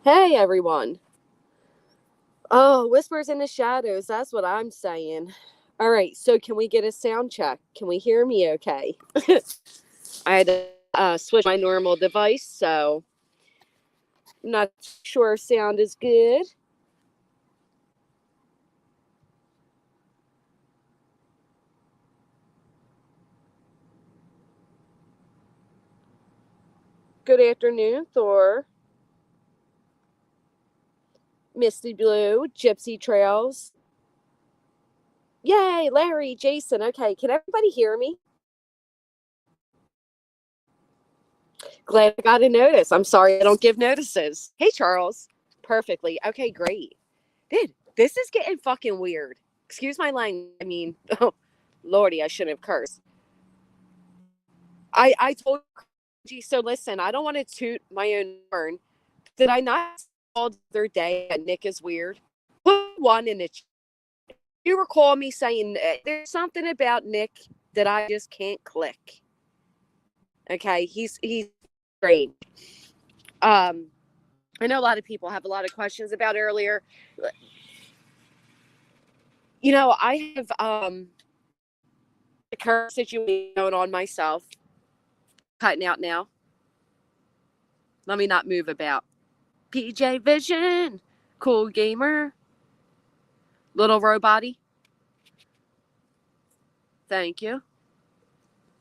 Hey, everyone. Oh, whispers in the shadows. That's what I'm saying. All right. So, can we get a sound check? Can we hear me okay? I had to switch my normal device, so I'm not sure if sound is good. Good afternoon, Thor. Misty Blue, Gypsy Trails. Yay, Larry, Jason. Okay, can everybody hear me? Glad I got a notice. I'm sorry I don't give notices. Hey, Charles. Perfectly. Okay, great. Dude, this is getting fucking weird. Excuse my language. I mean, oh, Lordy, I shouldn't have cursed. I told you, so listen, I don't want to toot my own horn. Did I not all the other day that Nick is weird? Put one in the chat. You recall me saying there's something about Nick that I just can't click. Okay, he's strange. I know a lot of people have a lot of questions about earlier. You know, I have the current situation going on myself. Cutting out now. Let me not move about. PJ Vision, cool gamer, little robot-y. Thank you.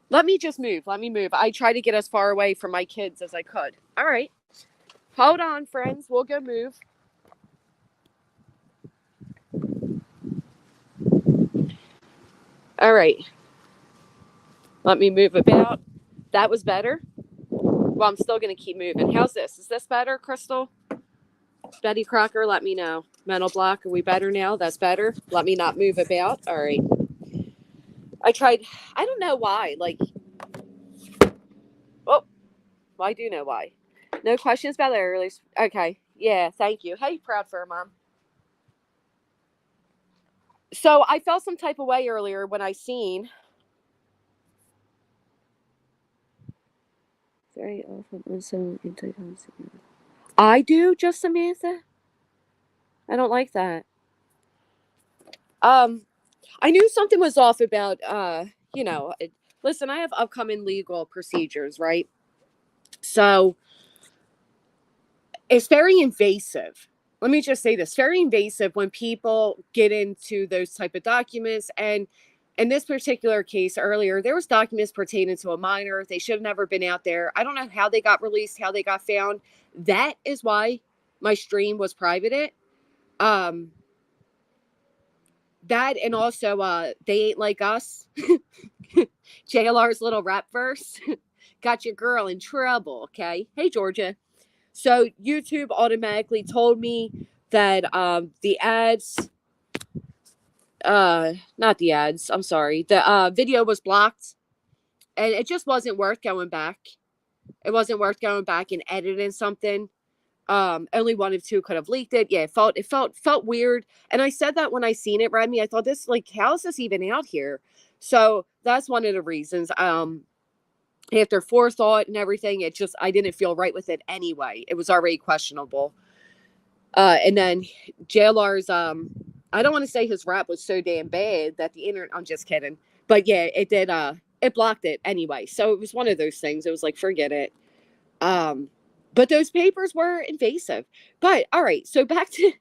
Let me just move. Let me move. I try to get as far away from my kids as I could. All right. Hold on, friends. We'll go move. All right. Let me move about. That was better. Well, I'm still going to keep moving. How's this? Is this better, Crystal? Betty Crocker, let me know. Mental block, are we better now? That's better. Let me not move about. All right. I tried. I don't know why. Like, oh, well, I do know why. No questions about that earlier. Okay. Yeah, thank you. Hey, proud fur mom. So I felt some type of way earlier when I seen. Very often, so I do, just Samantha. I don't like that. I knew something was off about. Listen, I have upcoming legal procedures, right? So it's very invasive. Let me just say this, very invasive when people get into those type of documents. And in this particular case earlier, there was documents pertaining to a minor. They should have never been out there. I don't know how they got released, how they got found. That is why my stream was privated. That, and also They Ain't Like Us. JLR's little rap verse. Got your girl in trouble. Okay. Hey, Georgia. So YouTube automatically told me that the ads, not the ads, I'm sorry, the video was blocked, and it just wasn't worth going back. It wasn't worth going back and editing something. Only one of two could have leaked it. Yeah, it felt weird. And I said that when I seen it, Remy, I thought, this, like, how is this even out here? So that's one of the reasons. After forethought and everything, I didn't feel right with it anyway. It was already questionable. And then JLR's, I don't want to say his rap was so damn bad that the internet, I'm just kidding. But yeah, it did, it blocked it anyway. So it was one of those things. It was like, forget it. But those papers were invasive. But all right, so back to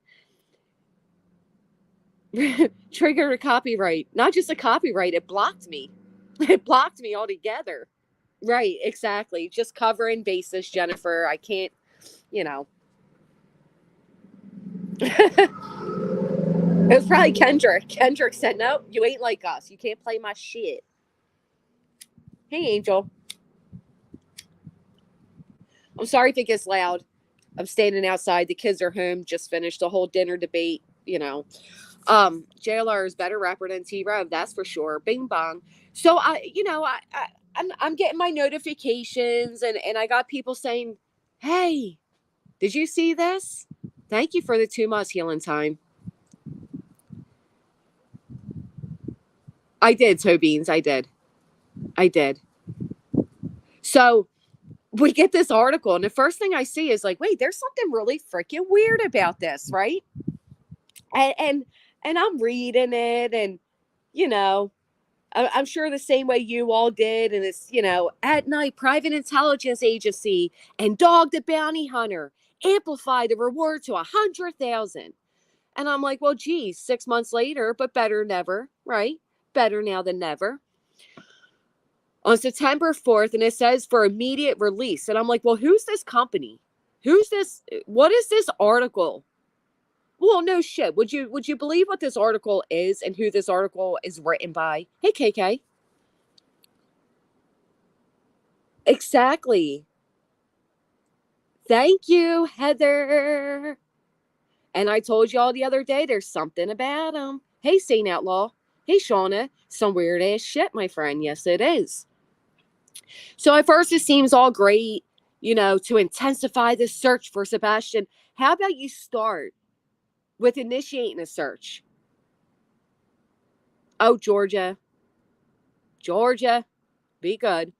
trigger a copyright. Not just a copyright, it blocked me. It blocked me altogether. Right, exactly. Just covering bases, Jennifer. I can't, you know. It was probably Kendrick. Kendrick said, "No, you ain't like us. You can't play my shit." Hey, Angel. I'm sorry if it gets loud. I'm standing outside. The kids are home. Just finished the whole dinner debate. JLR is better rapper than T-Rev, that's for sure. Bing bong. So I'm getting my notifications, and I got people saying, "Hey, did you see this? Thank you for the 2 months healing time." I did, Toe Beans. I did. So we get this article, and the first thing I see is like, wait, there's something really freaking weird about this, right? And and I'm reading it, and you know, I'm sure the same way you all did, and it's, at night, private intelligence agency and Dog the Bounty Hunter amplify the reward to 100,000. And I'm like, well, geez, 6 months later, but better never, right? Better now than never. On September 4th, and it says for immediate release. And I'm like, well, who's this company? Who's this? What is this article? Well, no shit. Would you believe what this article is and who this article is written by? Hey, KK. Exactly. Thank you, Heather. And I told y'all the other day, there's something about him. Hey, Saint Outlaw. Hey, Shauna. Some weird ass shit, my friend. Yes, it is. So at first it seems all great, to intensify the search for Sebastian. How about you start with initiating a search? Oh, Georgia, be good.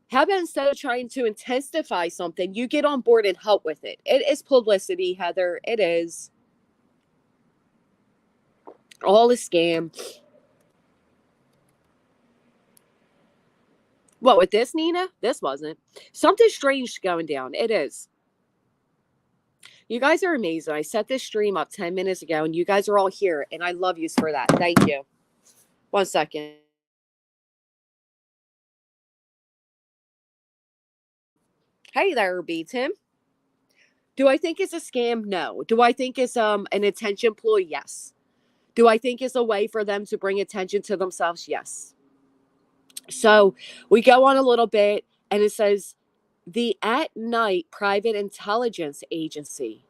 How about instead of trying to intensify something, you get on board and help with it? It is publicity, Heather. It is. All a scam. What, with this, Nina? This wasn't. Something strange going down. It is. You guys are amazing. I set this stream up 10 minutes ago, and you guys are all here, and I love you for that. Thank you. 1 second. Hey there, B. Tim. Do I think it's a scam? No. Do I think it's an attention ploy? Yes. Do I think it's a way for them to bring attention to themselves? Yes. So we go on a little bit, and it says the At Night Private Intelligence Agency.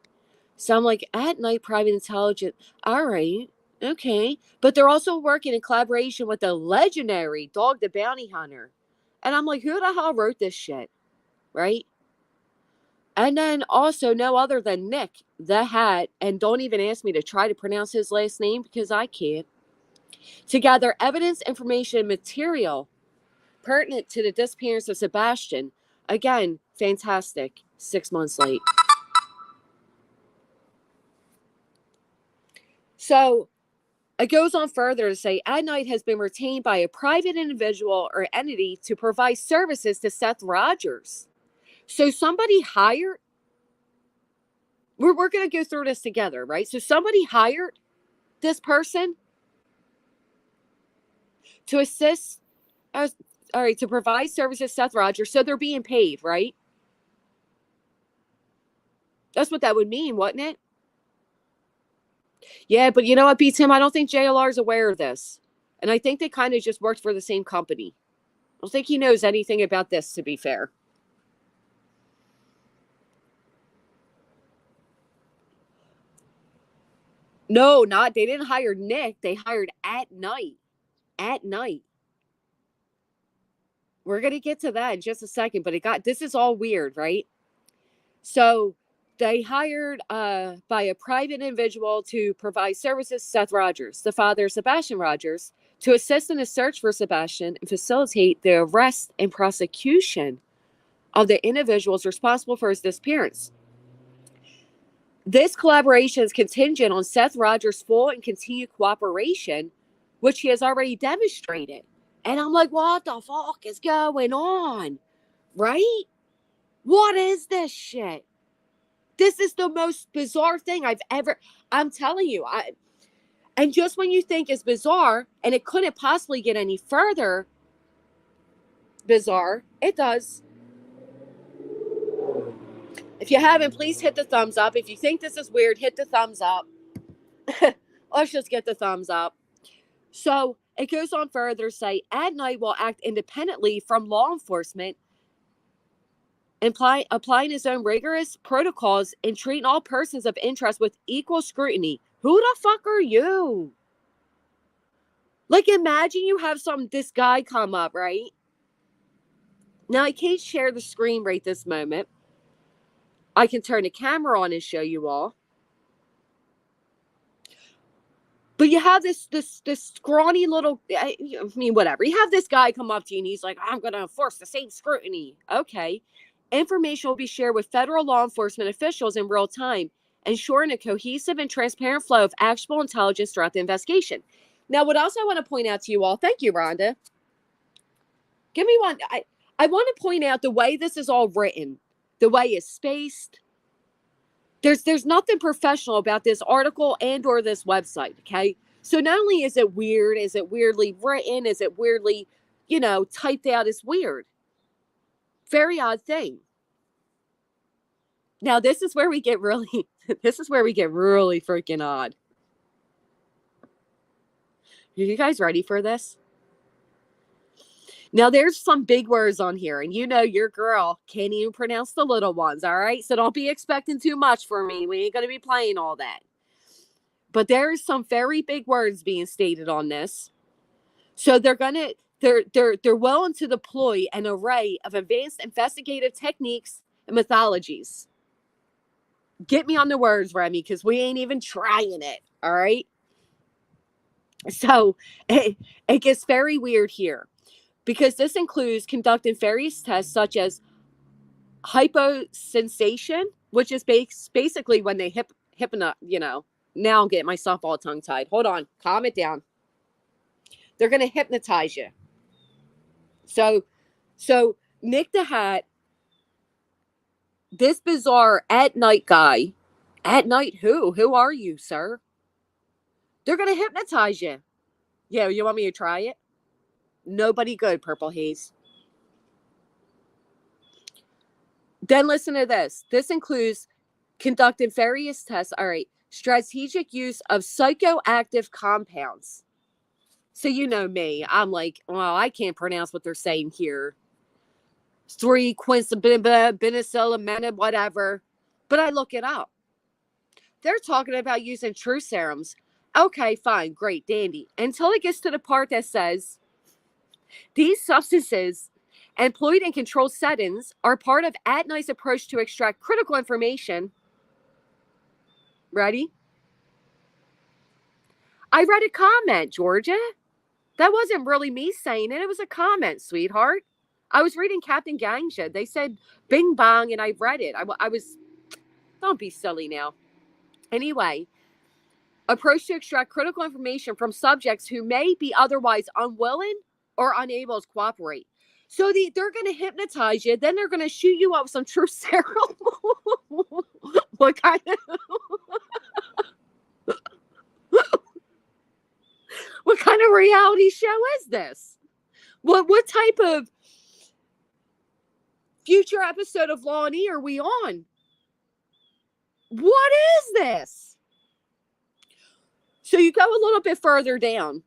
So I'm like, At Night Private Intelligence. All right. Okay. But they're also working in collaboration with the legendary Dog the Bounty Hunter. And I'm like, who the hell wrote this shit? Right? And then also no other than Nick the Hat, and don't even ask me to try to pronounce his last name because I can't, to gather evidence, information, and material pertinent to the disappearance of Sebastian. Again, fantastic. 6 months late. So it goes on further to say, At Night has been retained by a private individual or entity to provide services to Seth Rogers. So somebody hired, we're going to go through this together, right? So somebody hired this person to assist, all right, to provide services to Seth Rogers. So they're being paid, right? That's what that would mean, wouldn't it? Yeah, but you know what, Beats him? I don't think JLR is aware of this. And I think they kind of just worked for the same company. I don't think he knows anything about this, to be fair. No, they didn't hire Nick. They hired At Night. At Night. We're going to get to that in just a second, but this is all weird, right? So they hired by a private individual to provide services to Seth Rogers, the father of Sebastian Rogers, to assist in the search for Sebastian and facilitate the arrest and prosecution of the individuals responsible for his disappearance. This collaboration is contingent on Seth Rogers' full and continued cooperation, which he has already demonstrated. And I'm like, what the fuck is going on? Right? What is this shit? This is the most bizarre thing I'm telling you. And just when you think it's bizarre, and it couldn't possibly get any further bizarre, it does. If you haven't, please hit the thumbs up. If you think this is weird, hit the thumbs up. Let's just get the thumbs up. So it goes on further to say, At Night will act independently from law enforcement, applying his own rigorous protocols and treating all persons of interest with equal scrutiny. Who the fuck are you? Like, imagine you have this guy come up, right? Now, I can't share the screen right this moment. I can turn the camera on and show you all. But you have this scrawny little, I mean, whatever. You have this guy come up to you and he's like, I'm going to enforce the same scrutiny. Okay. Information will be shared with federal law enforcement officials in real time, ensuring a cohesive and transparent flow of actionable intelligence throughout the investigation. Now, what else I want to point out to you all, thank you, Rhonda. Give me one. I want to point out the way this is all written, the way it's spaced. There's nothing professional about this article and or this website, okay? So not only is it weird, is it weirdly written, is it weirdly, typed out, it's weird. Very odd thing. Now this is where we get really freaking odd. Are you guys ready for this? Now, there's some big words on here, and your girl can't even pronounce the little ones, all right? So don't be expecting too much from me. We ain't going to be playing all that. But there's some very big words being stated on this. So they're willing to deploy an array of advanced investigative techniques and methodologies. Get me on the words, Remy, because we ain't even trying it, all right? So it gets very weird here. Because this includes conducting various tests such as hyposensation, which is basically when they hypnotize, now I'm getting myself all tongue-tied. Hold on, calm it down. They're going to hypnotize you. So Nick the Hat, this bizarre at-night guy, at night who are you, sir? They're going to hypnotize you. Yeah, you want me to try it? Nobody good, Purple Haze. Then listen to this. This includes conducting various tests. All right. Strategic use of psychoactive compounds. So you know me. I'm like, well, I can't pronounce what they're saying here. 3-quinceabenacillamina, whatever. But I look it up. They're talking about using truth serums. Okay, fine, great, dandy. Until it gets to the part that says these substances employed in controlled settings are part of at-night's approach to extract critical information. Ready? I read a comment, Georgia. That wasn't really me saying it. It was a comment, sweetheart. I was reading Captain Gangsha. They said bing bong, and I read it. I was, don't be silly now. Anyway, approach to extract critical information from subjects who may be otherwise unwilling or unable to cooperate. So they're going to hypnotize you. Then they're going to shoot you up with some truth serum. What kind of... What kind of reality show is this? What type of future episode of Law and E are we on? What is this? So you go a little bit further down.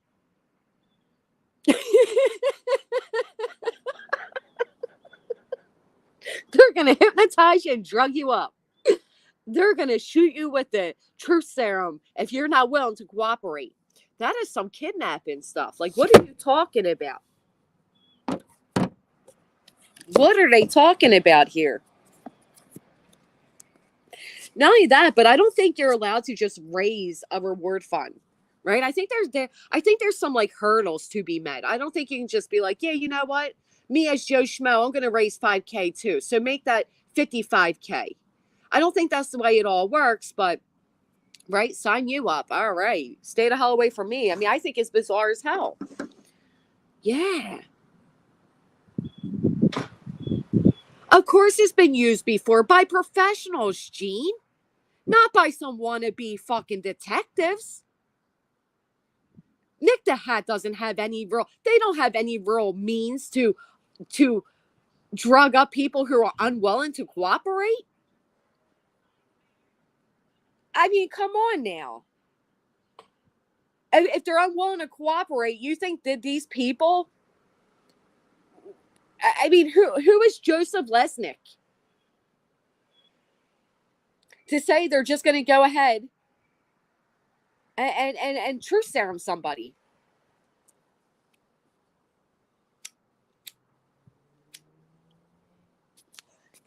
They're going to hypnotize you and drug you up. They're going to shoot you with the truth serum if you're not willing to cooperate. That is some kidnapping stuff. Like, what are you talking about? What are they talking about here? Not only that, but I don't think you're allowed to just raise a reward fund, right? I think there's some like hurdles to be met. I don't think you can just be like, yeah, you know what? Me as Joe Schmo, I'm going to raise $5K too. So make that $55K. I don't think that's the way it all works, but right, sign you up. All right, stay the hell away from me. I mean, I think it's bizarre as hell. Yeah. Of course, it's been used before by professionals, Gene. Not by some wannabe fucking detectives. Nick the Hat doesn't have any real... They don't have any real means to drug up people who are unwilling to cooperate. I mean, come on now. If they're unwilling to cooperate, you think that these people... I mean, who is Joseph Lesnick to say they're just going to go ahead and truth serum somebody?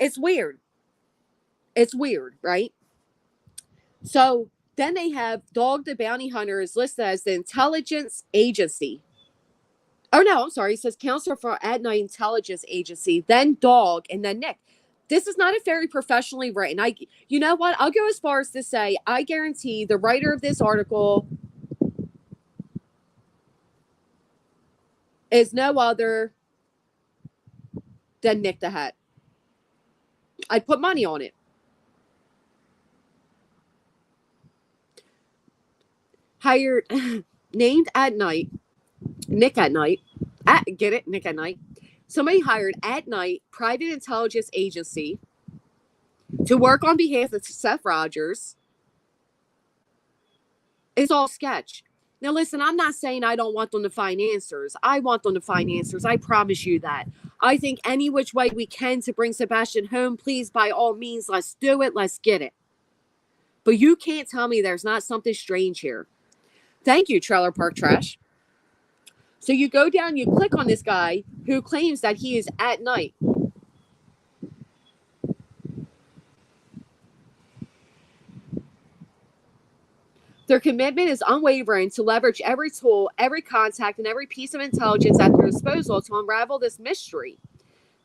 It's weird. It's weird, right? So Then they have Dog the Bounty Hunter is listed as the intelligence agency. Oh, no, I'm sorry. It says Counselor for At Night Intelligence Agency, then Dog, and then Nick. This is not a very professionally written. You know what? I'll go as far as to say I guarantee the writer of this article is no other than Nick the Hat. I'd put money on it. Hired, named At Night, Nick at Night. Get it? Nick at Night. Somebody hired At Night Private Intelligence Agency to work on behalf of Seth Rogers. It's all sketch. Now, listen, I'm not saying I don't want them to find answers. I want them to find answers. I promise you that. I think any which way we can to bring Sebastian home, please, by all means, let's do it. Let's get it. But you can't tell me there's not something strange here. Thank you, Trailer Park Trash. So you go down, you click on this guy who claims that he is At Night. Their commitment is unwavering to leverage every tool, every contact, and every piece of intelligence at their disposal to unravel this mystery.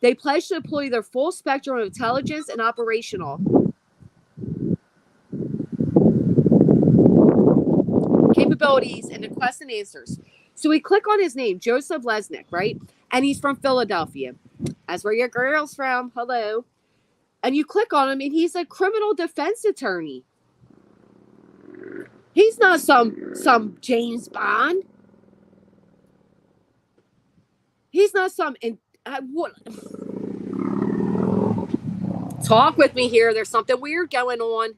They pledge to deploy their full spectrum of intelligence and operational capabilities in the quest and answers. So we click on his name, Joseph Lesnick, right? And he's from Philadelphia. That's where your girl's from. Hello. And you click on him, and he's a criminal defense attorney. He's not some James Bond. He's not some. Talk with me here. There's something weird going on.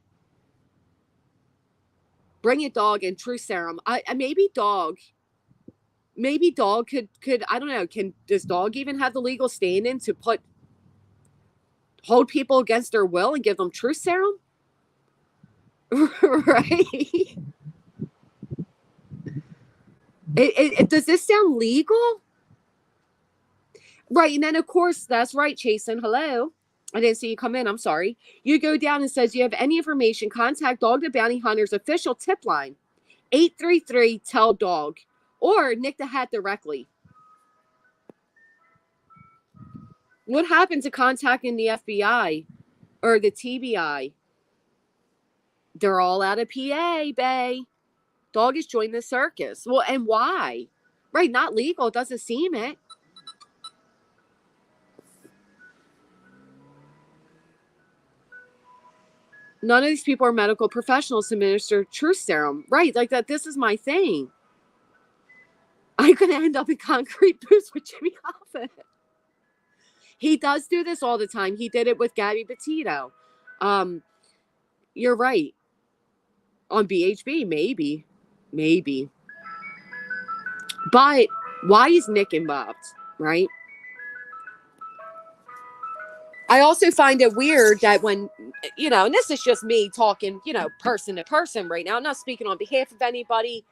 Bring it, Dog, and True Serum. Maybe Dog could I don't know. Does Dog even have the legal standing to hold people against their will and give them Truth Serum? Right? Does this sound legal? Right, and then of course, that's right, Chasen. Hello. I didn't see you come in. I'm sorry. You go down and says, you have any information, contact Dog the Bounty Hunter's official tip line, 833-TELL-DOG, or Nick the Hat directly. What happened to contacting the FBI or the TBI? They're all out of PA, bae. Dog has joined the circus. Well, and why? Right, not legal. It doesn't seem it. None of these people are medical professionals to administer Truth Serum. Right, like that. This is my thing. I'm going to end up in concrete booths with Jimmy Hoffa. He does do this all the time. He did it with Gabby Petito. You're right. On BHB, maybe. But why is Nick involved, right? I also find it weird that when, and this is just me talking, person to person right now. I'm not speaking on behalf of anybody,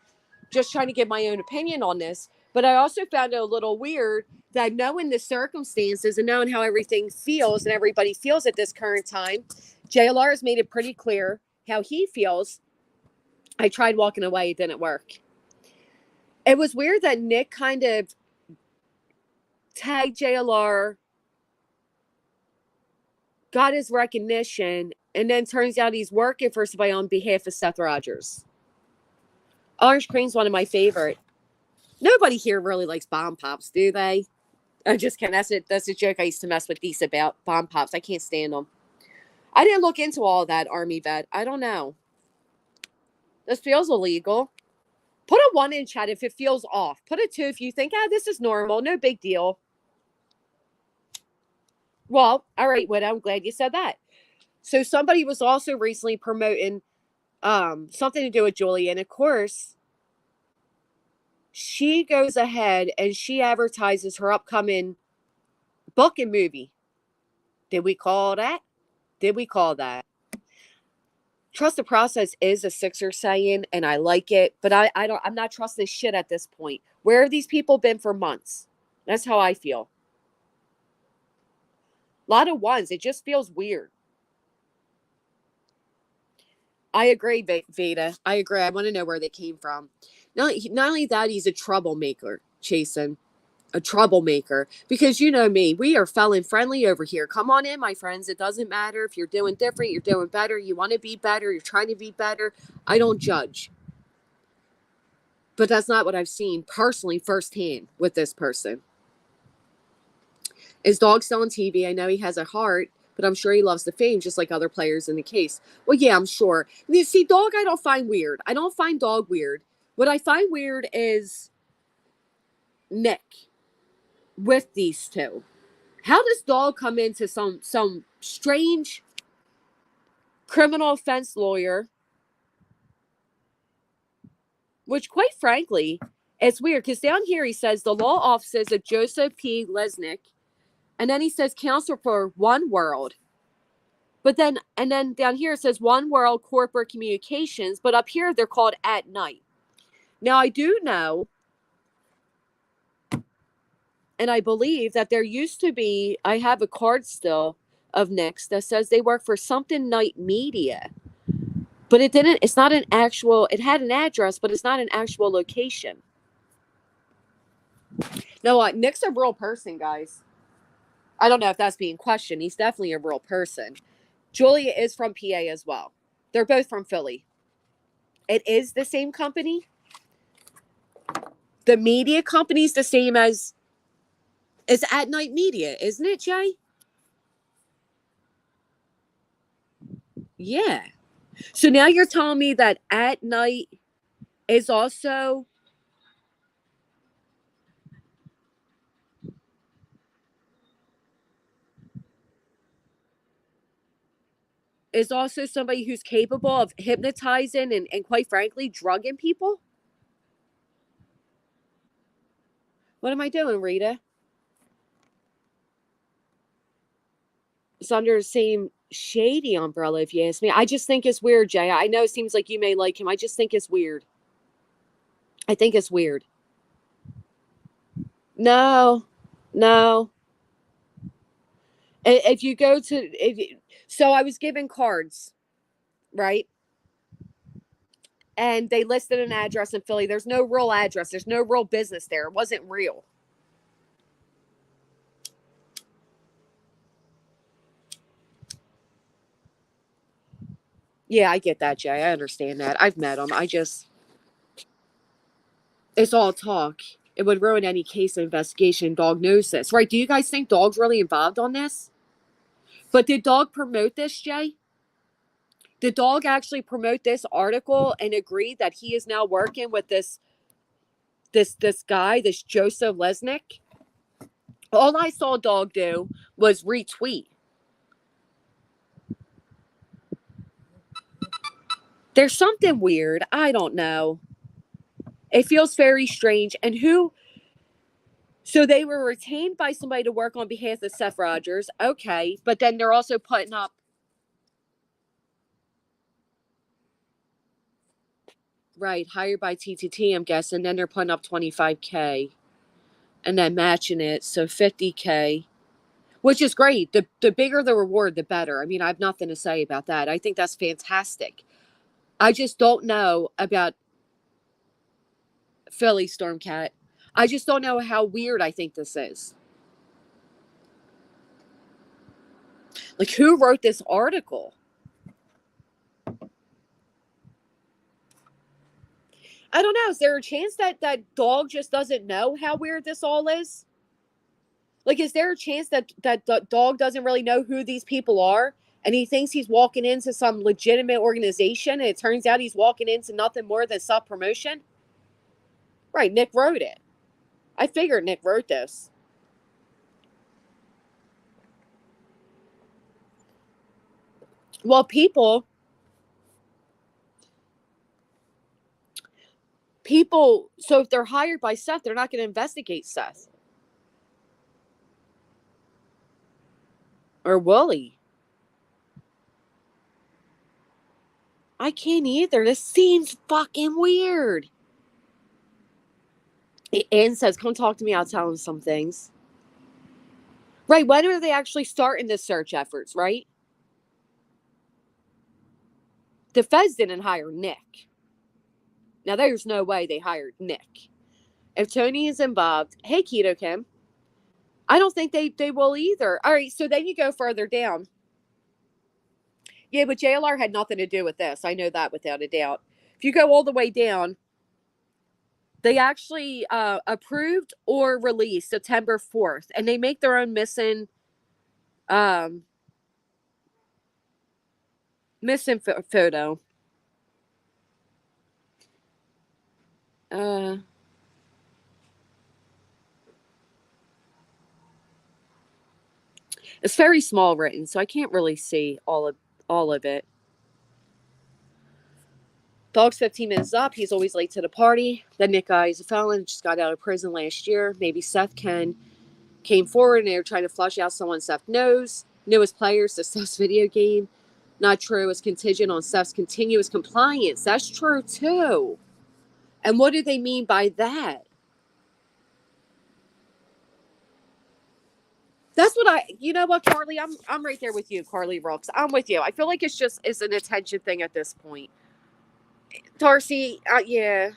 just trying to give my own opinion on this. But I also found it a little weird that knowing the circumstances and knowing how everything feels and everybody feels at this current time, JLR has made it pretty clear how he feels. I tried walking away. It didn't work. It was weird that Nick kind of tagged JLR, got his recognition, and then turns out he's working for somebody on behalf of Seth Rogers. Orange Cream's one of my favorite. Nobody here really likes Bomb Pops, do they? I just can't. That's a joke I used to mess with Deese about, Bomb Pops. I can't stand them. I didn't look into all of that, Army vet. I don't know. This feels illegal. Put a 1 in chat if it feels off. Put a 2 if you think, this is normal. No big deal. Well, all right, Widow. I'm glad you said that. So somebody was also recently promoting something to do with Julie. And of course, she goes ahead and she advertises her upcoming book and movie. Did we call that? Trust the process is a Sixer saying, and I like it, but I'm not trusting shit at this point. Where have these people been for months? That's how I feel. A lot of ones. It just feels weird. I agree, Veda. I agree. I want to know where they came from. Not only that, he's a troublemaker, Chasen. A troublemaker. Because you know me, we are felon friendly over here. Come on in, my friends. It doesn't matter if you're doing different, you're doing better, you want to be better, you're trying to be better. I don't judge. But that's not what I've seen personally firsthand with this person. Is dog still on TV? I know he has a heart, but I'm sure he loves the fame just like other players in the case. Well, yeah, I'm sure. You see, dog I don't find weird. I don't find dog weird. What I find weird is Nick with these two. How does dog come into some strange criminal offense lawyer? Which, quite frankly, it's weird because down here he says the law offices of Joseph P. Lesnick, and then he says counsel for One World. But then, and then down here it says One World Corporate Communications, but up here they're called At Night. Now, I do know, and I believe that there used to be, I have a card still of Nick's that says they work for Something Night Media. But it didn't, it's not an actual, it had an address, but it's not an actual location. No, Nick's a real person, guys. I don't know if that's being questioned. He's definitely a real person. Julia is from PA as well. They're both from Philly. It is the same company. The media company's the same as At Night Media, isn't it, Jay? Yeah. So now you're telling me that At Night is also somebody who's capable of hypnotizing and quite frankly, drugging people? What am I doing, Rita? It's under the same shady umbrella, if you ask me. I just think it's weird, Jay. I know it seems like you may like him. I just think it's weird. I think it's weird. No. If you go to, so I was given cards, right? And they listed an address in Philly. There's no real address. There's no real business there. It wasn't real. Yeah, I get that, Jay. I understand that. I've met him. It's all talk. It would ruin any case of investigation. Dog knows this, right? Do you guys think Dog's really involved on this? But did Dog promote this, Jay? Did Dog actually promote this article and agree that he is now working with this guy, this Joseph Lesnick? All I saw Dog do was retweet. There's something weird. I don't know. It feels very strange. And so they were retained by somebody to work on behalf of Seth Rogers. Okay. But then they're also putting up, right, hired by TTT, I'm guessing. Then they're putting up $25K and then matching it. So $50K, which is great. The bigger the reward, the better. I mean, I have nothing to say about that. I think that's fantastic. I just don't know about Philly Stormcat. I just don't know how weird I think this is. Like, who wrote this article? I don't know. Is there a chance that Dog just doesn't know how weird this all is? Like, is there a chance that Dog doesn't really know who these people are? And he thinks he's walking into some legitimate organization, and it turns out he's walking into nothing more than self-promotion? Right, Nick wrote it. I figured Nick wrote this. Well, people, so if they're hired by Seth, they're not going to investigate Seth. Or Wooly. I can't either. This seems fucking weird. Ann says, come talk to me. I'll tell him some things. Right. When are they actually starting the search efforts, right? the feds didn't hire Nick. Now, there's no way they hired Nick. If Tony is involved, hey, Keto Kim, I don't think they will either. All right, so then you go further down. Yeah, but JLR had nothing to do with this. I know that without a doubt. If you go all the way down, they actually approved or released September 4th, and they make their own missing photo. It's very small written, so I can't really see all of it. Dog's 15 minutes up. He's always late to the party. The Nick guy is a felon, just got out of prison last year. Maybe Seth came forward and they were trying to flush out someone Seth knows. Newest players to Seth's video game. Not true. It's contingent on Seth's continuous compliance. That's true too. And what do they mean by that? That's what you know what, Carly? I'm right there with you, Carly Rooks. I'm with you. I feel like it's an attention thing at this point. Darcy, yeah.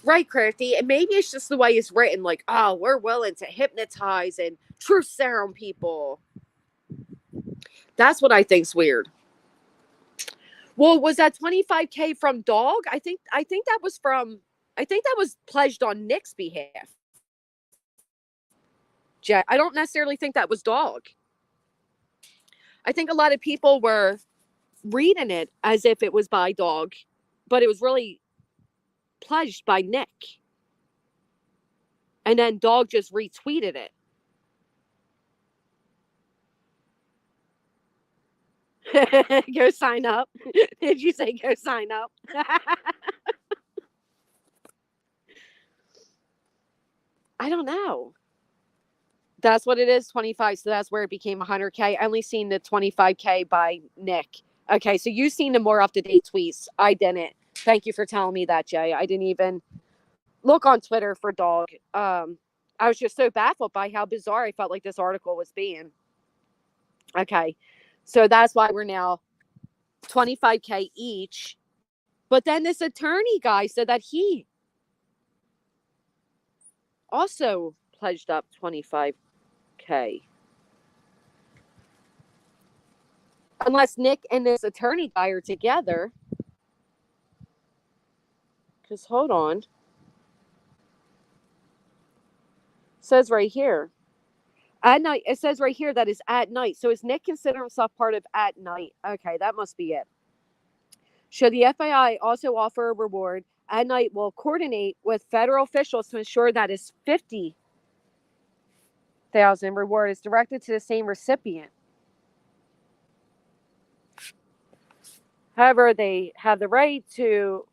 Right, Crafty. And maybe it's just the way it's written, like, oh, we're willing to hypnotize and truth serum people. That's what I think's weird. Well, was that $25K from Dog? I think that was pledged on Nick's behalf. Jack, I don't necessarily think that was Dog. I think a lot of people were reading it as if it was by Dog, but it was really pledged by Nick. And then Dog just retweeted it. Go sign up. Did you say go sign up? I don't know. That's what it is, 25. So that's where it became 100K. I only seen the 25K by Nick. Okay, so you've seen the more up-to-date tweets. I didn't. Thank you for telling me that, Jay. I didn't even look on Twitter for Dog. I was just so baffled by how bizarre I felt like this article was being. Okay, so that's why we're now 25K each. But then this attorney guy said that he also pledged up 25K. Unless Nick and this attorney guy are together. Because hold on. It says right here. At night. It says right here that is at night. So is Nick consider himself part of at night? Okay, that must be it. Should the FBI also offer a reward, at night will coordinate with federal officials to ensure that his $50,000 reward is directed to the same recipient. However, they have the right to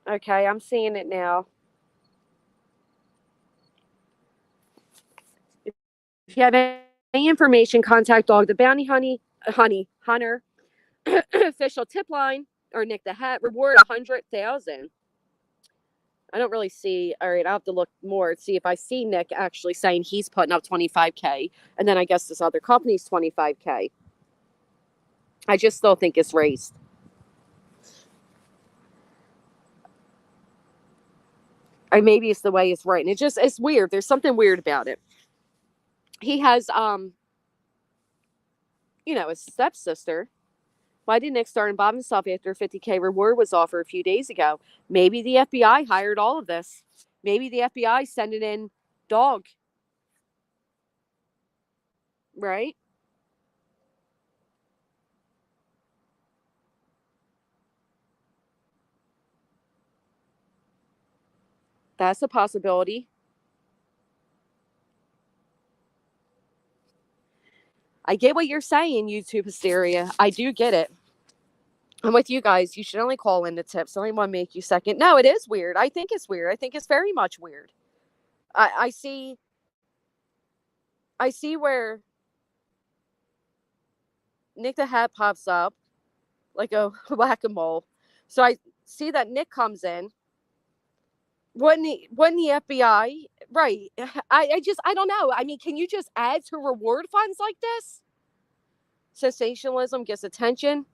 okay, I'm seeing it now. If you have any information, contact Dog the Bounty Hunter official tip line or Nick the Hat. Reward 100,000. I don't really see. All right, I'll have to look more to see if I see Nick actually saying he's putting up 25K, and then I guess this other company's 25K. I just still think it's raised. Or maybe it's the way it's written. It's weird. There's something weird about it. He has, his stepsister. Why did Nick start involving himself after a 50K reward was offered a few days ago? Maybe the FBI hired all of this. Maybe the FBI sending in Dog. Right? That's a possibility. I get what you're saying, YouTube hysteria. I do get it. I'm with you guys. You should only call in the tips. I only want to make you second. No, it is weird. I think it's weird. I think it's very much weird. I see where Nick the Hat pops up like a whack-a-mole. So I see that Nick comes in. Wouldn't the FBI Right. I don't know. I mean, can you just add to reward funds like this? Sensationalism gets attention.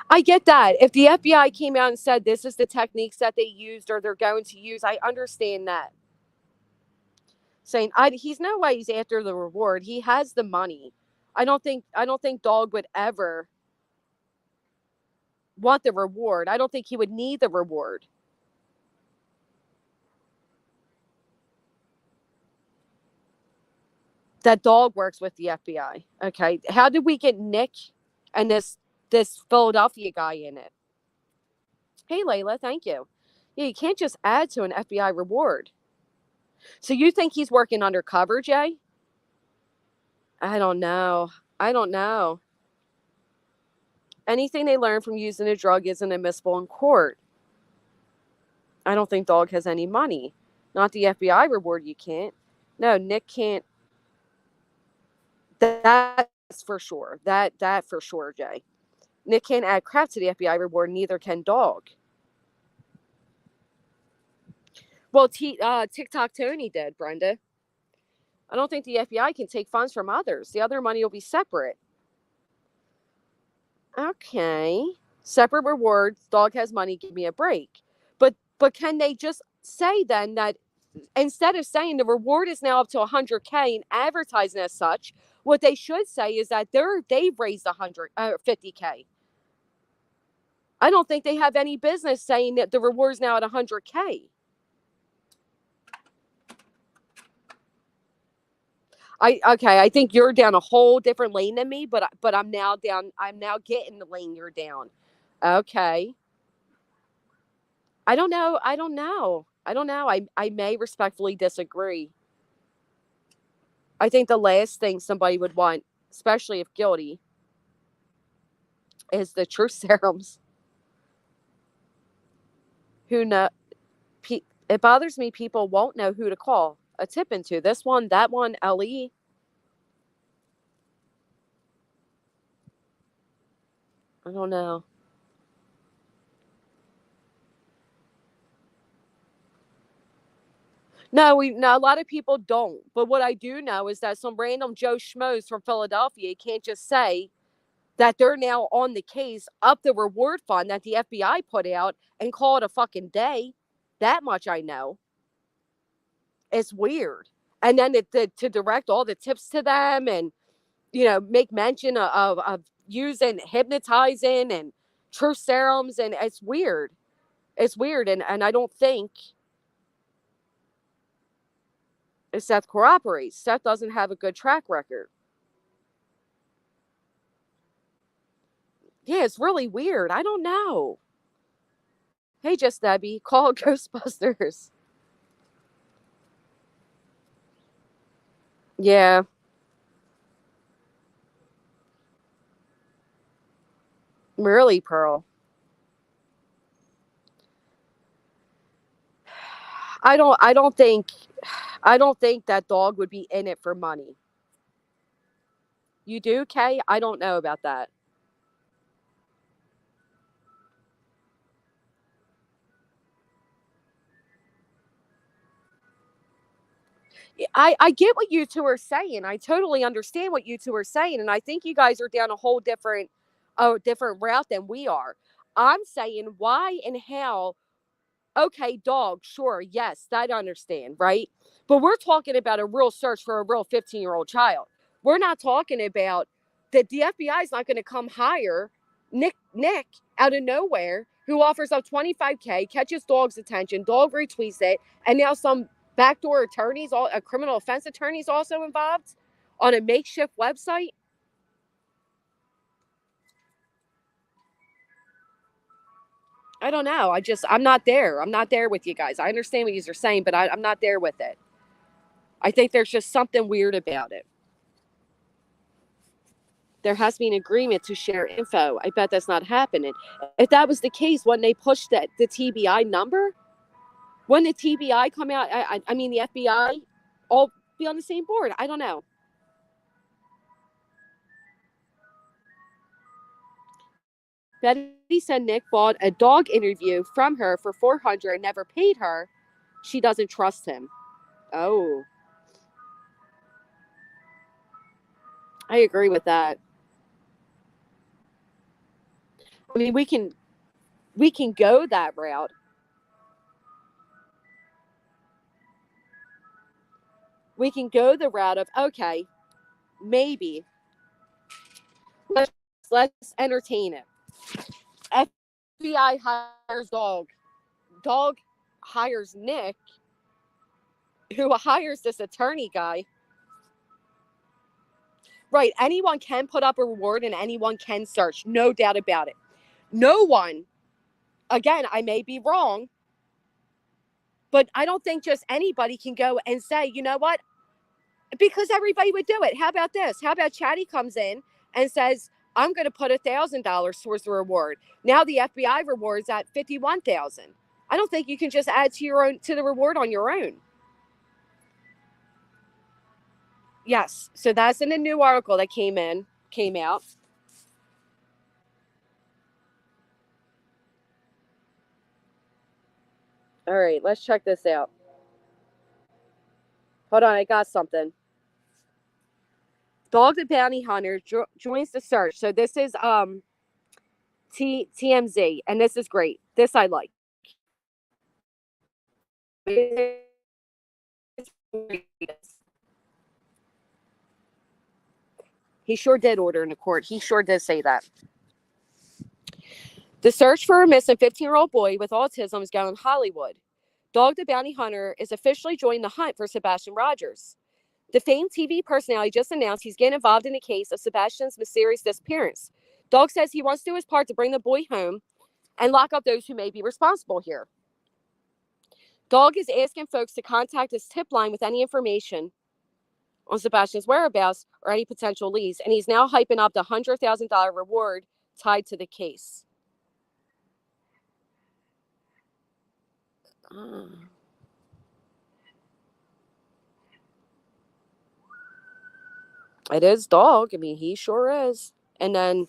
I get that. If the FBI came out and said this is the techniques that they used or they're going to use, I understand that. Saying he's no way he's after the reward. He has the money. I don't think Dog would ever want the reward. I don't think he would need the reward. That Dog works with the FBI. Okay. How did we get Nick and this Philadelphia guy in it? Hey Layla, thank you. Yeah, you can't just add to an FBI reward. So you think he's working undercover, Jay? I don't know. I don't know. Anything they learn from using a drug isn't admissible in court. I don't think Dog has any money. Not the FBI reward, you can't. No, Nick can't. That's for sure. That for sure, Jay. Nick can't add crap to the FBI reward, neither can Dog. Well, TikTok Tony did, Brenda. I don't think the FBI can take funds from others. The other money will be separate. Okay. Separate rewards. Dog has money. Give me a break. But can they just say then that instead of saying the reward is now up to 100K and advertising as such, what they should say is that they've raised 50K. I don't think they have any business saying that the reward is now at 100K. I think you're down a whole different lane than me, but I'm now getting the lane you're down. Okay. I don't know. I may respectfully disagree. I think the last thing somebody would want, especially if guilty, is the truth serums. Who know? It bothers me. People won't know who to call a tip into. This one, that one, LE. I don't know. No, a lot of people don't. But what I do know is that some random Joe Schmoes from Philadelphia can't just say that they're now on the case, up the reward fund that the FBI put out, and call it a fucking day. That much I know. It's weird. And then to direct all the tips to them and, make mention of using hypnotizing and truth serums. And it's weird. It's weird. And I don't think Seth cooperates. Seth doesn't have a good track record. Yeah, it's really weird. I don't know. Hey, Just Debbie, call Ghostbusters. Yeah. Really, Pearl. I don't think that Dog would be in it for money. You do, Kay? I don't know about that. I get what you two are saying. I totally understand what you two are saying, and I think you guys are down a different route than we are. I'm saying why and how. Okay, Dog, sure, yes, that I understand, right? But we're talking about a real search for a real 15-year-old child. We're not talking about that the FBI is not going to come hire Nick out of nowhere who offers up 25K, catches Dog's attention, Dog retweets it, and now some backdoor attorneys, a criminal offense attorneys also involved on a makeshift website. I don't know. I'm not there. I'm not there with you guys. I understand what you're saying, but I'm not there with it. I think there's just something weird about it. There has to be an agreement to share info. I bet that's not happening. If that was the case, when they pushed the TBI number, when the TBI come out, I mean the FBI, all be on the same board. I don't know. Betty said Nick bought a dog interview from her for $400 and never paid her, she doesn't trust him. Oh, I agree with that. I mean, we can go that route. We can go the route of, okay, maybe let's entertain it. FBI hires dog. Dog hires Nick, who hires this attorney guy. Right, anyone can put up a reward and anyone can search, no doubt about it. No one, again, I may be wrong, but I don't think just anybody can go and say, you know what? Because everybody would do it. How about this? How about Chatty comes in and says, I'm going to put $1,000 towards the reward. Now the FBI reward's at $51,000. I don't think you can just add to the reward on your own. Yes, so that's in a new article that came out. All right, let's check this out. Hold on, I got something. Dog the Bounty Hunter joins the search. So this is TMZ, and this is great. This I like. He sure did order in the court. He sure did say that. The search for a missing 15-year-old boy with autism is going Hollywood. Dog the Bounty Hunter is officially joining the hunt for Sebastian Rogers. The famed TV personality just announced he's getting involved in the case of Sebastian's mysterious disappearance. Dog says he wants to do his part to bring the boy home and lock up those who may be responsible here. Dog is asking folks to contact his tip line with any information on Sebastian's whereabouts or any potential leads, and he's now hyping up the $100,000 reward tied to the case. It is Dog. I mean, he sure is. And then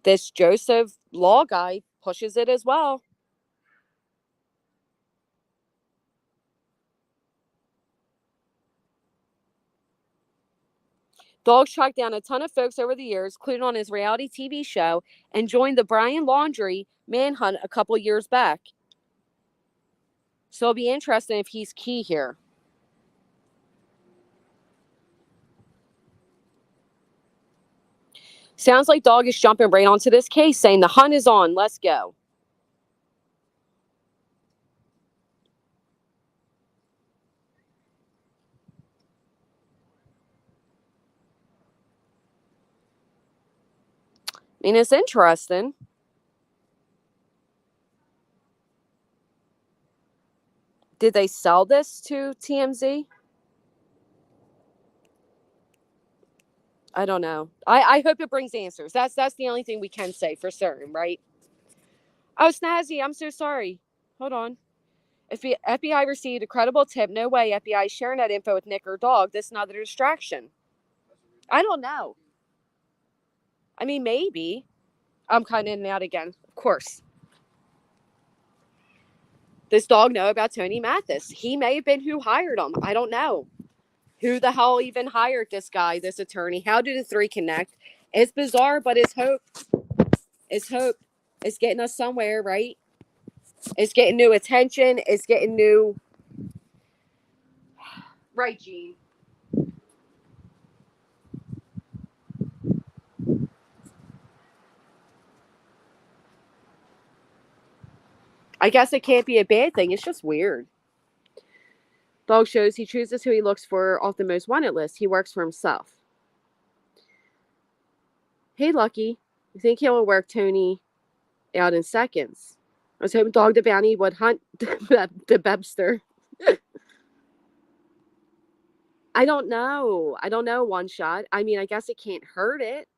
this Joseph Law guy pushes it as well. Dog tracked down a ton of folks over the years, including on his reality TV show, and joined the Brian Laundrie manhunt a couple years back. So it'll be interesting if he's key here. Sounds like Dog is jumping right onto this case, saying the hunt is on. Let's go. I mean, it's interesting. Did they sell this to TMZ? I don't know. I hope it brings answers. That's the only thing we can say for certain, right? Oh, Snazzy, I'm so sorry. Hold on. If the FBI received a credible tip, no way FBI is sharing that info with Nick or Dog. This is another distraction. I don't know. I mean, maybe. I'm kind of in and out again. Of course. Does Dog know about Tony Mathis? He may have been who hired him. I don't know. Who the hell even hired this guy, this attorney? How did the three connect? It's bizarre, but it's hope. It's hope. It's getting us somewhere, right? It's getting new attention. It's getting new. Right, Gene. I guess it can't be a bad thing. It's just weird. Dog shows he chooses who he looks for off the most wanted list. He works for himself. Hey, Lucky. You think he'll work Tony out in seconds? I was hoping Dog the Bounty would hunt the Bebster. I don't know. One shot. I mean, I guess it can't hurt it.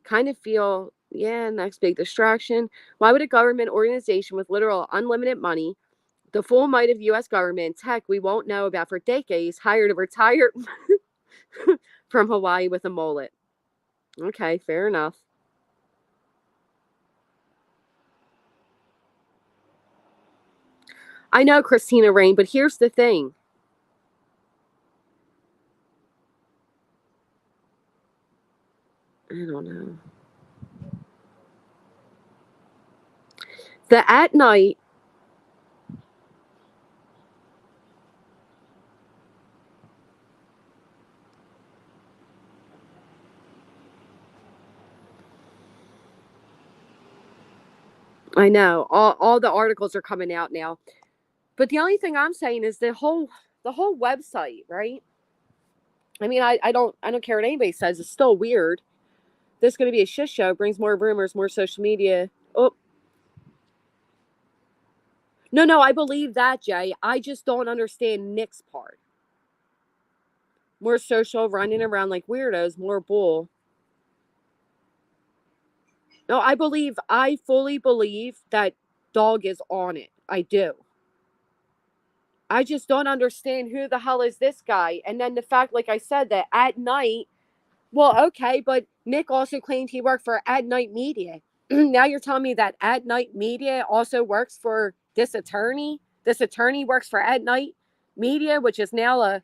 Kind of feel, yeah, next big distraction. Why would a government organization with literal unlimited money, the full might of U.S. government tech we won't know about for decades, hire a retired from Hawaii with a mullet? Okay, fair enough. I know Christina Rain, but here's the thing. I don't know. The at night, I know all the articles are coming out now, but the only thing I'm saying is the whole website, right? I mean, I don't care what anybody says. It's still weird. This is going to be a shit show. Brings more rumors, more social media. Oh, no, I believe that, Jay. I just don't understand Nick's part. More social, running around like weirdos, more bull. No, I fully believe that dog is on it. I do. I just don't understand who the hell is this guy. And then the fact, like I said, that at night, well, okay, but Nick also claimed he worked for At Night Media. Now you're telling me that At Night Media also works for this attorney? This attorney works for At Night Media, which is now a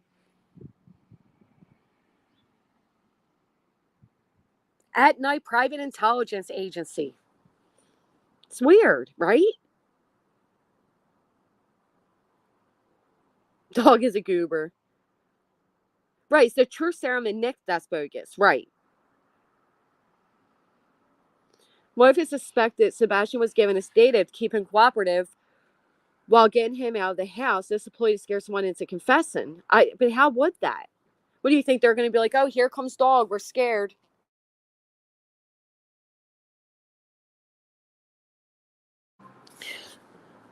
At Night private intelligence agency. It's weird, right? Dog is a goober. Right, it's the truth serum and Nick that's bogus. Right. What if it's suspected Sebastian was given a sedative to keep him cooperative while getting him out of the house? This employee scares someone into confessing. But how would that? What do you think they're going to be like? Oh, here comes dog. We're scared.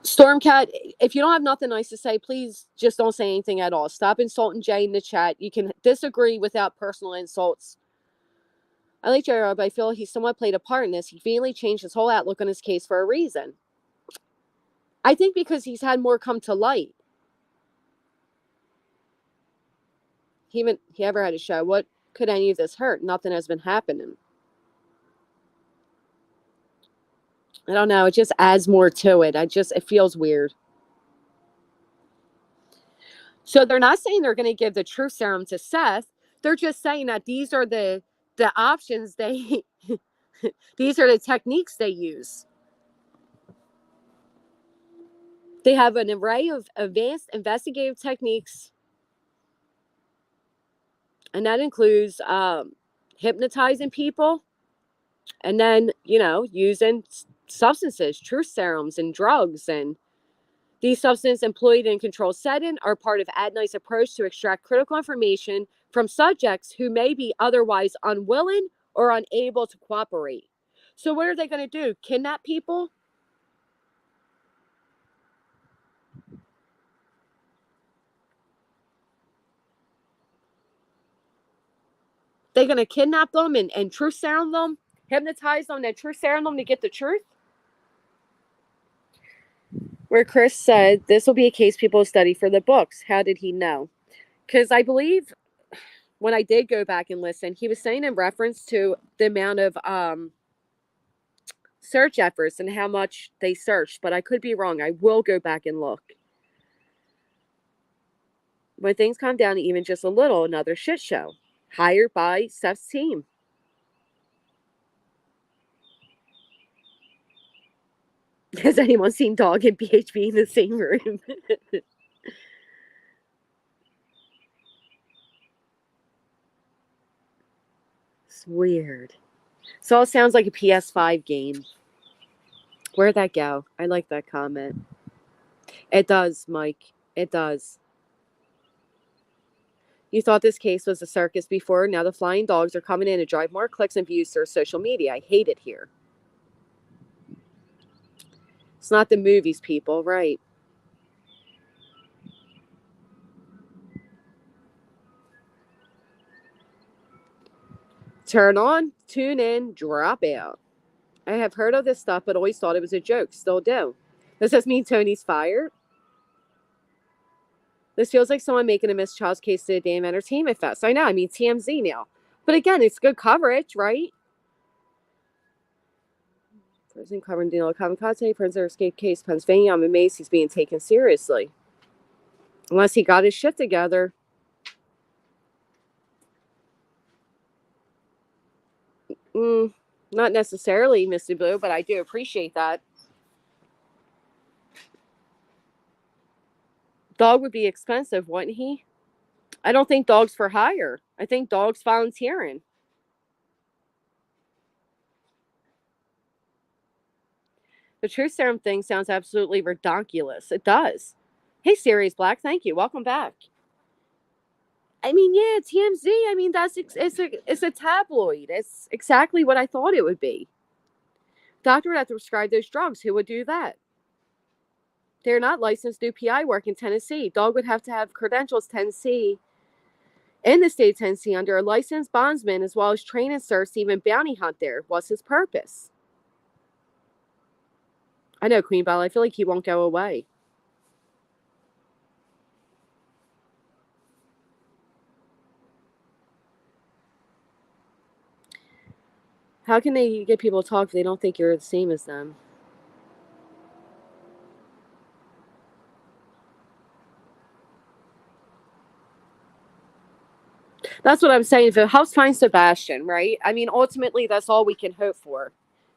Stormcat, if you don't have nothing nice to say, please just don't say anything at all. Stop insulting Jay in the chat. You can disagree without personal insults. I like Jerry, but I feel he somewhat played a part in this. He immediately changed his whole outlook on his case for a reason. I think because he's had more come to light. He ever had a show. What could any of this hurt? Nothing has been happening. I don't know. It just adds more to it. It feels weird. So they're not saying they're going to give the truth serum to Seth. They're just saying that these are the options they these are the techniques they use. They have an array of advanced investigative techniques, and that includes hypnotizing people, and then using substances, truth serums, and drugs. And these substances employed in controlled setting are part of Adnight's approach to extract critical information from subjects who may be otherwise unwilling or unable to cooperate. So what are they going to do? Kidnap people? They're going to kidnap them and truth serum them? Hypnotize them and truth serum them to get the truth? Where Chris said, this will be a case people study for the books. How did he know? Because I believe when I did go back and listen, he was saying in reference to the amount of search efforts and how much they searched, but I could be wrong. I will go back and look. When things calm down even just a little, another shit show. Hired by Seth's team. Has anyone seen Dog and BHB in the same room? It's weird. So it sounds like a PS5 game. Where'd that go? I like that comment. It does, Mike. It does. You thought this case was a circus before. Now the flying dogs are coming in to drive more clicks and views through social media. I hate it here. It's not the movies, people, right? Turn on, tune in, drop out. I have heard of this stuff, but always thought it was a joke. Still do. Does this mean Tony's fired? This feels like someone making a Miss Child's case to a damn entertainment fest. I know. I mean, TMZ now. But again, it's good coverage, right? Person covering Dino Kamikaze, Prisoner Escape Case, Pennsylvania. I'm amazed he's being taken seriously. Unless he got his shit together. Not necessarily, Misty Blue, but I do appreciate that. Dog would be expensive, wouldn't he? I don't think dog's for hire. I think dog's volunteering. The truth serum thing sounds absolutely redonkulous. It does. Hey, Sirius Black, thank you. Welcome back. I mean, yeah, TMZ. I mean, it's a tabloid. It's exactly what I thought it would be. Doctor would have to prescribe those drugs. Who would do that? They're not licensed to do PI work in Tennessee. Dog would have to have credentials Tennessee in the state of Tennessee under a licensed bondsman as well as train and search to even bounty hunt there. What's his purpose? I know, Queen Belle. I feel like he won't go away. How can they get people to talk if they don't think you're the same as them? That's what I'm saying. If it helps find Sebastian, right? I mean, ultimately, that's all we can hope for.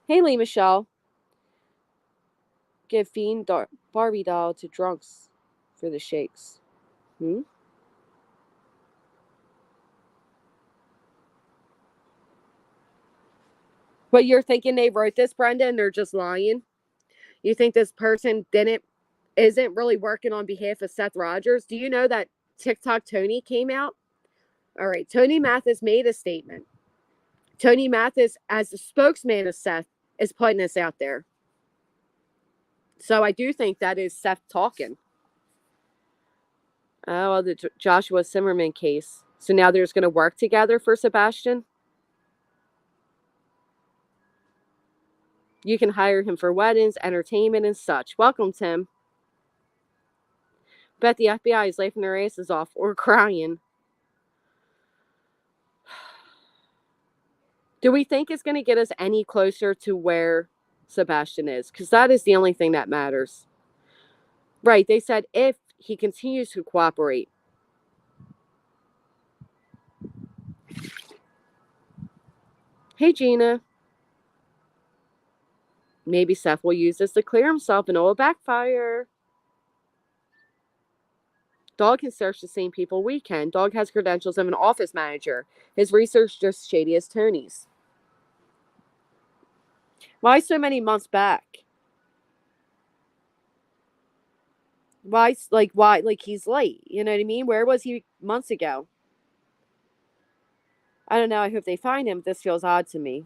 Hey, Lee Michelle. Give fiend Barbie doll to drunks for the shakes. But you're thinking they wrote this, Brenda, and they're just lying? You think this person isn't really working on behalf of Seth Rogers? Do you know that TikTok Tony came out? All right, Tony Mathis made a statement. Tony Mathis, as the spokesman of Seth, is putting this out there. So I do think that is Seth talking. Oh, well, the Joshua Zimmerman case. So now they're just going to work together for Sebastian? You can hire him for weddings, entertainment, and such. Welcome, Tim. Bet the FBI is laughing their asses off or crying. Do we think it's going to get us any closer to where Sebastian is? Because that is the only thing that matters. Right. They said if he continues to cooperate. Hey, Gina. Maybe Seth will use this to clear himself and it will backfire. Dog can search the same people we can. Dog has credentials of an office manager. His research just shady as Tony's. Why so many months back? Why he's late? You know what I mean? Where was he months ago? I don't know. I hope they find him. This feels odd to me.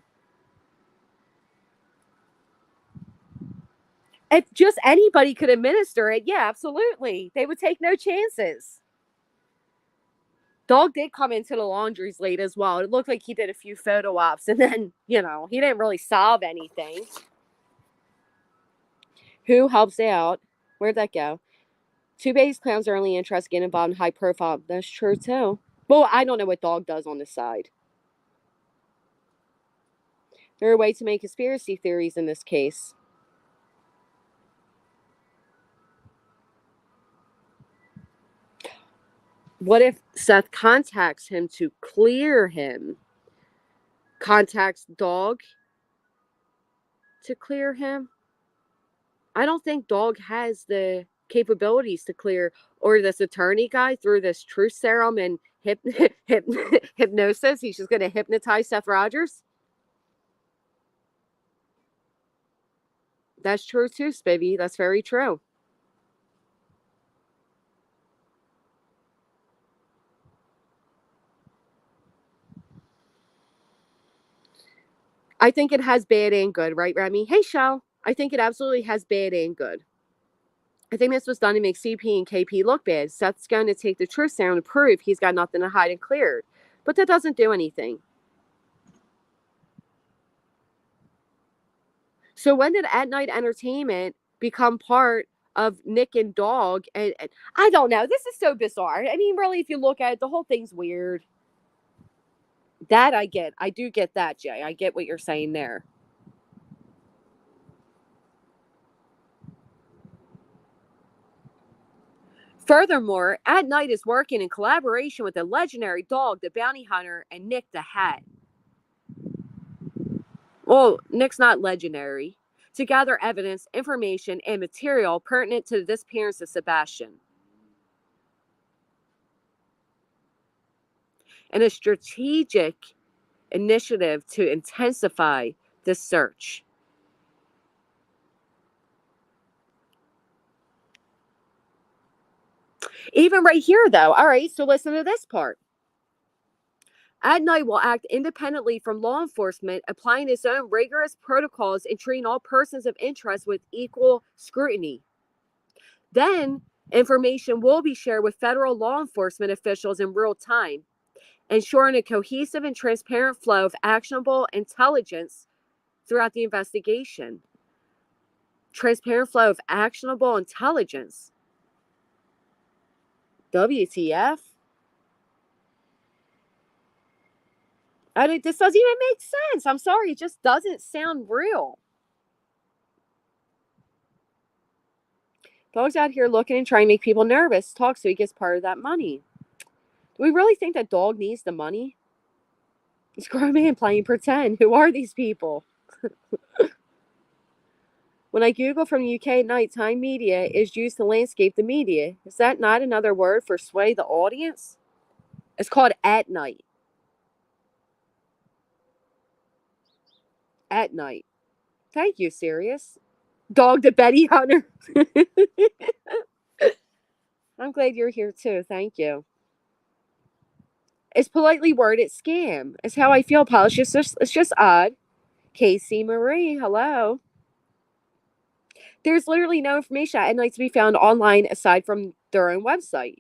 If just anybody could administer it, yeah, absolutely. They would take no chances. Dog did come into the laundries late as well. It looked like he did a few photo ops and then, he didn't really solve anything. Who helps out? Where'd that go? Two base clowns are only interested in involved in high profile. That's true too. Well, I don't know what Dog does on the side. There are a way to make conspiracy theories in this case. What if Seth contacts him to clear him? Contacts Dog to clear him? I don't think Dog has the capabilities to clear, or this attorney guy through this truth serum and hypnosis. He's just going to hypnotize Seth Rogers. That's true too, Spivvy. That's very true. I think it has bad and good, right, Remy? Hey, Shell. I think it absolutely has bad and good. I think this was done to make CP and KP look bad. Seth's going to take the truth serum to prove he's got nothing to hide and cleared. But that doesn't do anything. So when did At Night Entertainment become part of Nick and Dog? And I don't know. This is so bizarre. I mean, really, if you look at it, the whole thing's weird. That I get. I do get that, Jay. I get what you're saying there. Furthermore, At Night is working in collaboration with the legendary Dog the Bounty Hunter and Nick the Hat. Well, Nick's not legendary. To gather evidence, information, and material pertinent to the disappearance of Sebastian. And a strategic initiative to intensify the search. Even right here, though. All right, so listen to this part. At Night will act independently from law enforcement, applying its own rigorous protocols and treating all persons of interest with equal scrutiny. Then, information will be shared with federal law enforcement officials in real time, ensuring a cohesive and transparent flow of actionable intelligence throughout the investigation. Transparent flow of actionable intelligence. WTF? I mean, this doesn't even make sense. I'm sorry, it just doesn't sound real. Dog's out here looking and trying to make people nervous. Talk so he gets part of that money. Do we really think that Dog needs the money? This grown man playing pretend. Who are these people? When I Google from the UK at night, time media is used to landscape the media. Is that not another word for sway the audience? It's called At Night. At Night. Thank you, Sirius. Dog the Betty Hunter. I'm glad you're here too. Thank you. It's politely worded scam. It's how I feel, Paul. It's just odd. Casey Marie, hello. There's literally no information at night to be found online aside from their own website.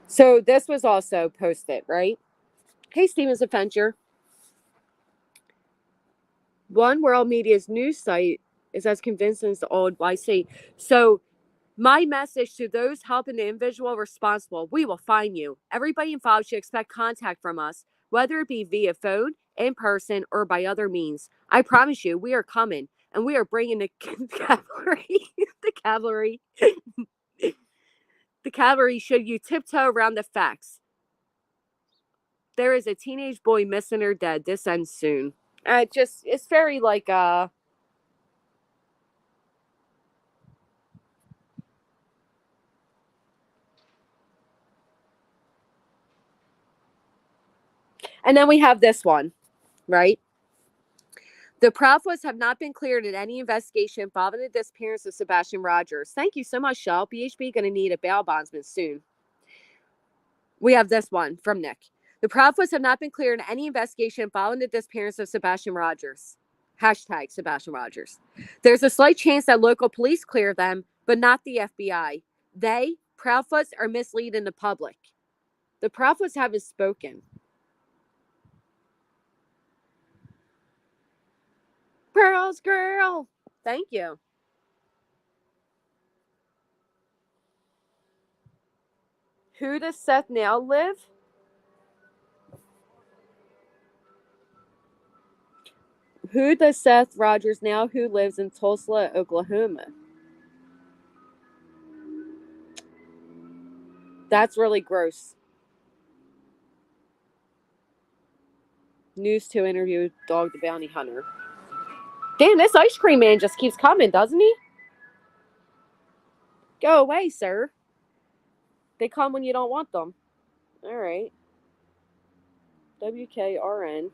So this was also posted, right? Hey, Stevens Adventure. One World Media's news site is as convincing as the old YC. So my message to those helping the individual responsible, we will find you. Everybody involved should expect contact from us, whether it be via phone, in person, or by other means. I promise you, we are coming, and we are bringing the cavalry. The cavalry. The cavalry should you tiptoe around the facts. There is a teenage boy missing or dead. This ends soon. It's very like And then we have this one, right? The Proudfoots have not been cleared in any investigation involving the disappearance of Sebastian Rogers. Thank you so much, Shell. BHB going to need a bail bondsman soon. We have this one from Nick. The Proudfoots have not been cleared in any investigation following the disappearance of Sebastian Rogers. Hashtag Sebastian Rogers. There's a slight chance that local police clear them, but not the FBI. They, Proudfoots, are misleading the public. The Proudfoots haven't spoken. Pearls girl. Thank you. Who does Seth now live? Who does Seth Rogers now who lives in Tulsa, Oklahoma? That's really gross. News 2 interview with Dog the Bounty Hunter. Damn, this ice cream man just keeps coming, doesn't he? Go away, sir. They come when you don't want them. All right. WKRN.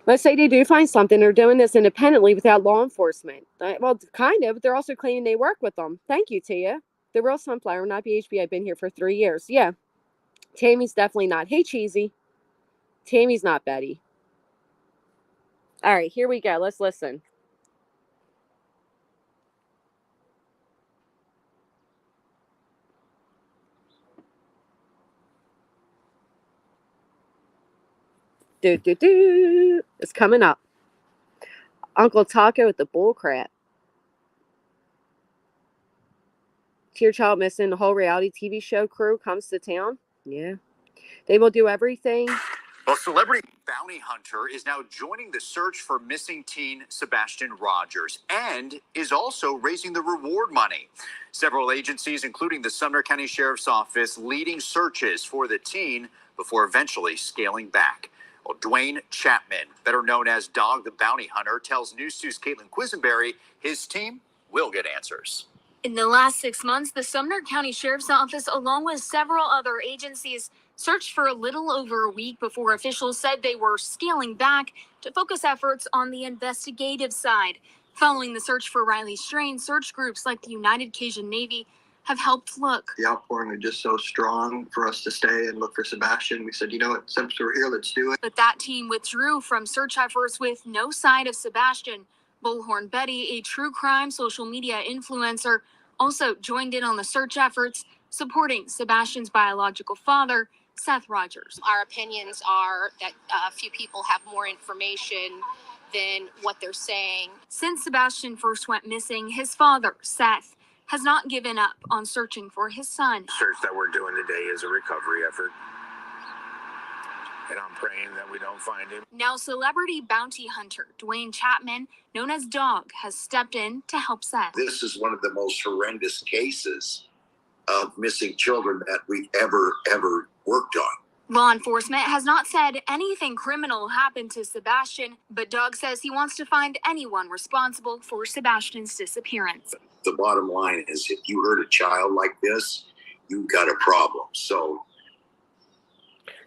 Let's say they do find something. They're doing this independently without law enforcement. Well, kind of. They're also claiming they work with them. Thank you, Tia. The real sunflower, not BHB. I've been here for 3 years. Yeah. Tammy's definitely not. Hey, Cheesy. Tammy's not Betty. All right, here we go. Let's listen. It's coming up. Uncle Taco with the bull crap. Tear Child missing, the whole reality TV show crew comes to town. Yeah. They will do everything. Well, celebrity bounty hunter is now joining the search for missing teen Sebastian Rogers and is also raising the reward money. Several agencies, including the Sumner County Sheriff's Office, leading searches for the teen before eventually scaling back. Well, Dwayne Chapman, better known as Dog the Bounty Hunter, tells News 2's Caitlin Quisenberry his team will get answers. In the last 6 months, the Sumner County Sheriff's Office, along with several other agencies, searched for a little over a week before officials said they were scaling back to focus efforts on the investigative side. Following the search for Riley Strain, search groups like the United Cajun Navy have helped look. The outpouring was just so strong for us to stay and look for Sebastian. We said, you know what, since we're here, let's do it. But that team withdrew from search efforts with no sign of Sebastian. Bullhorn Betty, a true crime social media influencer, also joined in on the search efforts, supporting Sebastian's biological father, Seth Rogers. Our opinions are that a few people have more information than what they're saying. Since Sebastian first went missing, his father, Seth, has not given up on searching for his son. The search that we're doing today is a recovery effort, and I'm praying that we don't find him. Now, celebrity bounty hunter Dwayne Chapman, known as Dog, has stepped in to help Seth. This is one of the most horrendous cases of missing children that we've ever worked on. Law enforcement has not said anything criminal happened to Sebastian, but Dog says he wants to find anyone responsible for Sebastian's disappearance. The bottom line is, if you hurt a child like this, you've got a problem. So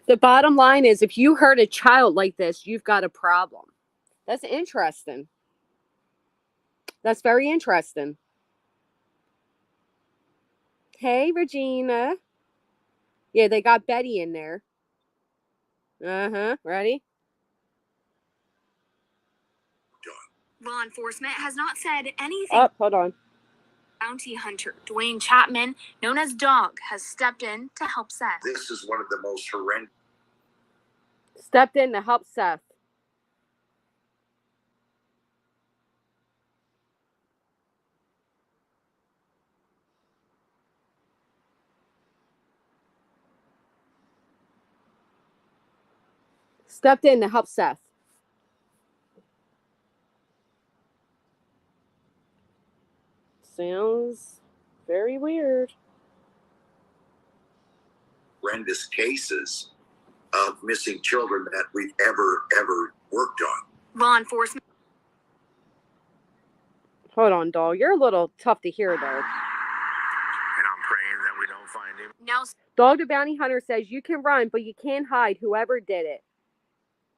the bottom line is, if you hurt a child like this, you've got a problem. That's interesting. That's very interesting. Hey, Regina. Yeah, they got Betty in there. Ready? Law enforcement has not said anything. Oh, hold on. Bounty hunter Dwayne Chapman, known as Dog, has stepped in to help Seth. This is one of the most horrendous. Stepped in to help Seth. Stepped in to help Seth. Sounds very weird. Horrendous cases of missing children that we've ever worked on. Law enforcement. Hold on, doll. You're a little tough to hear, though. And I'm praying that we don't find him. Now, Dog the Bounty Hunter says you can run, but you can't hide whoever did it.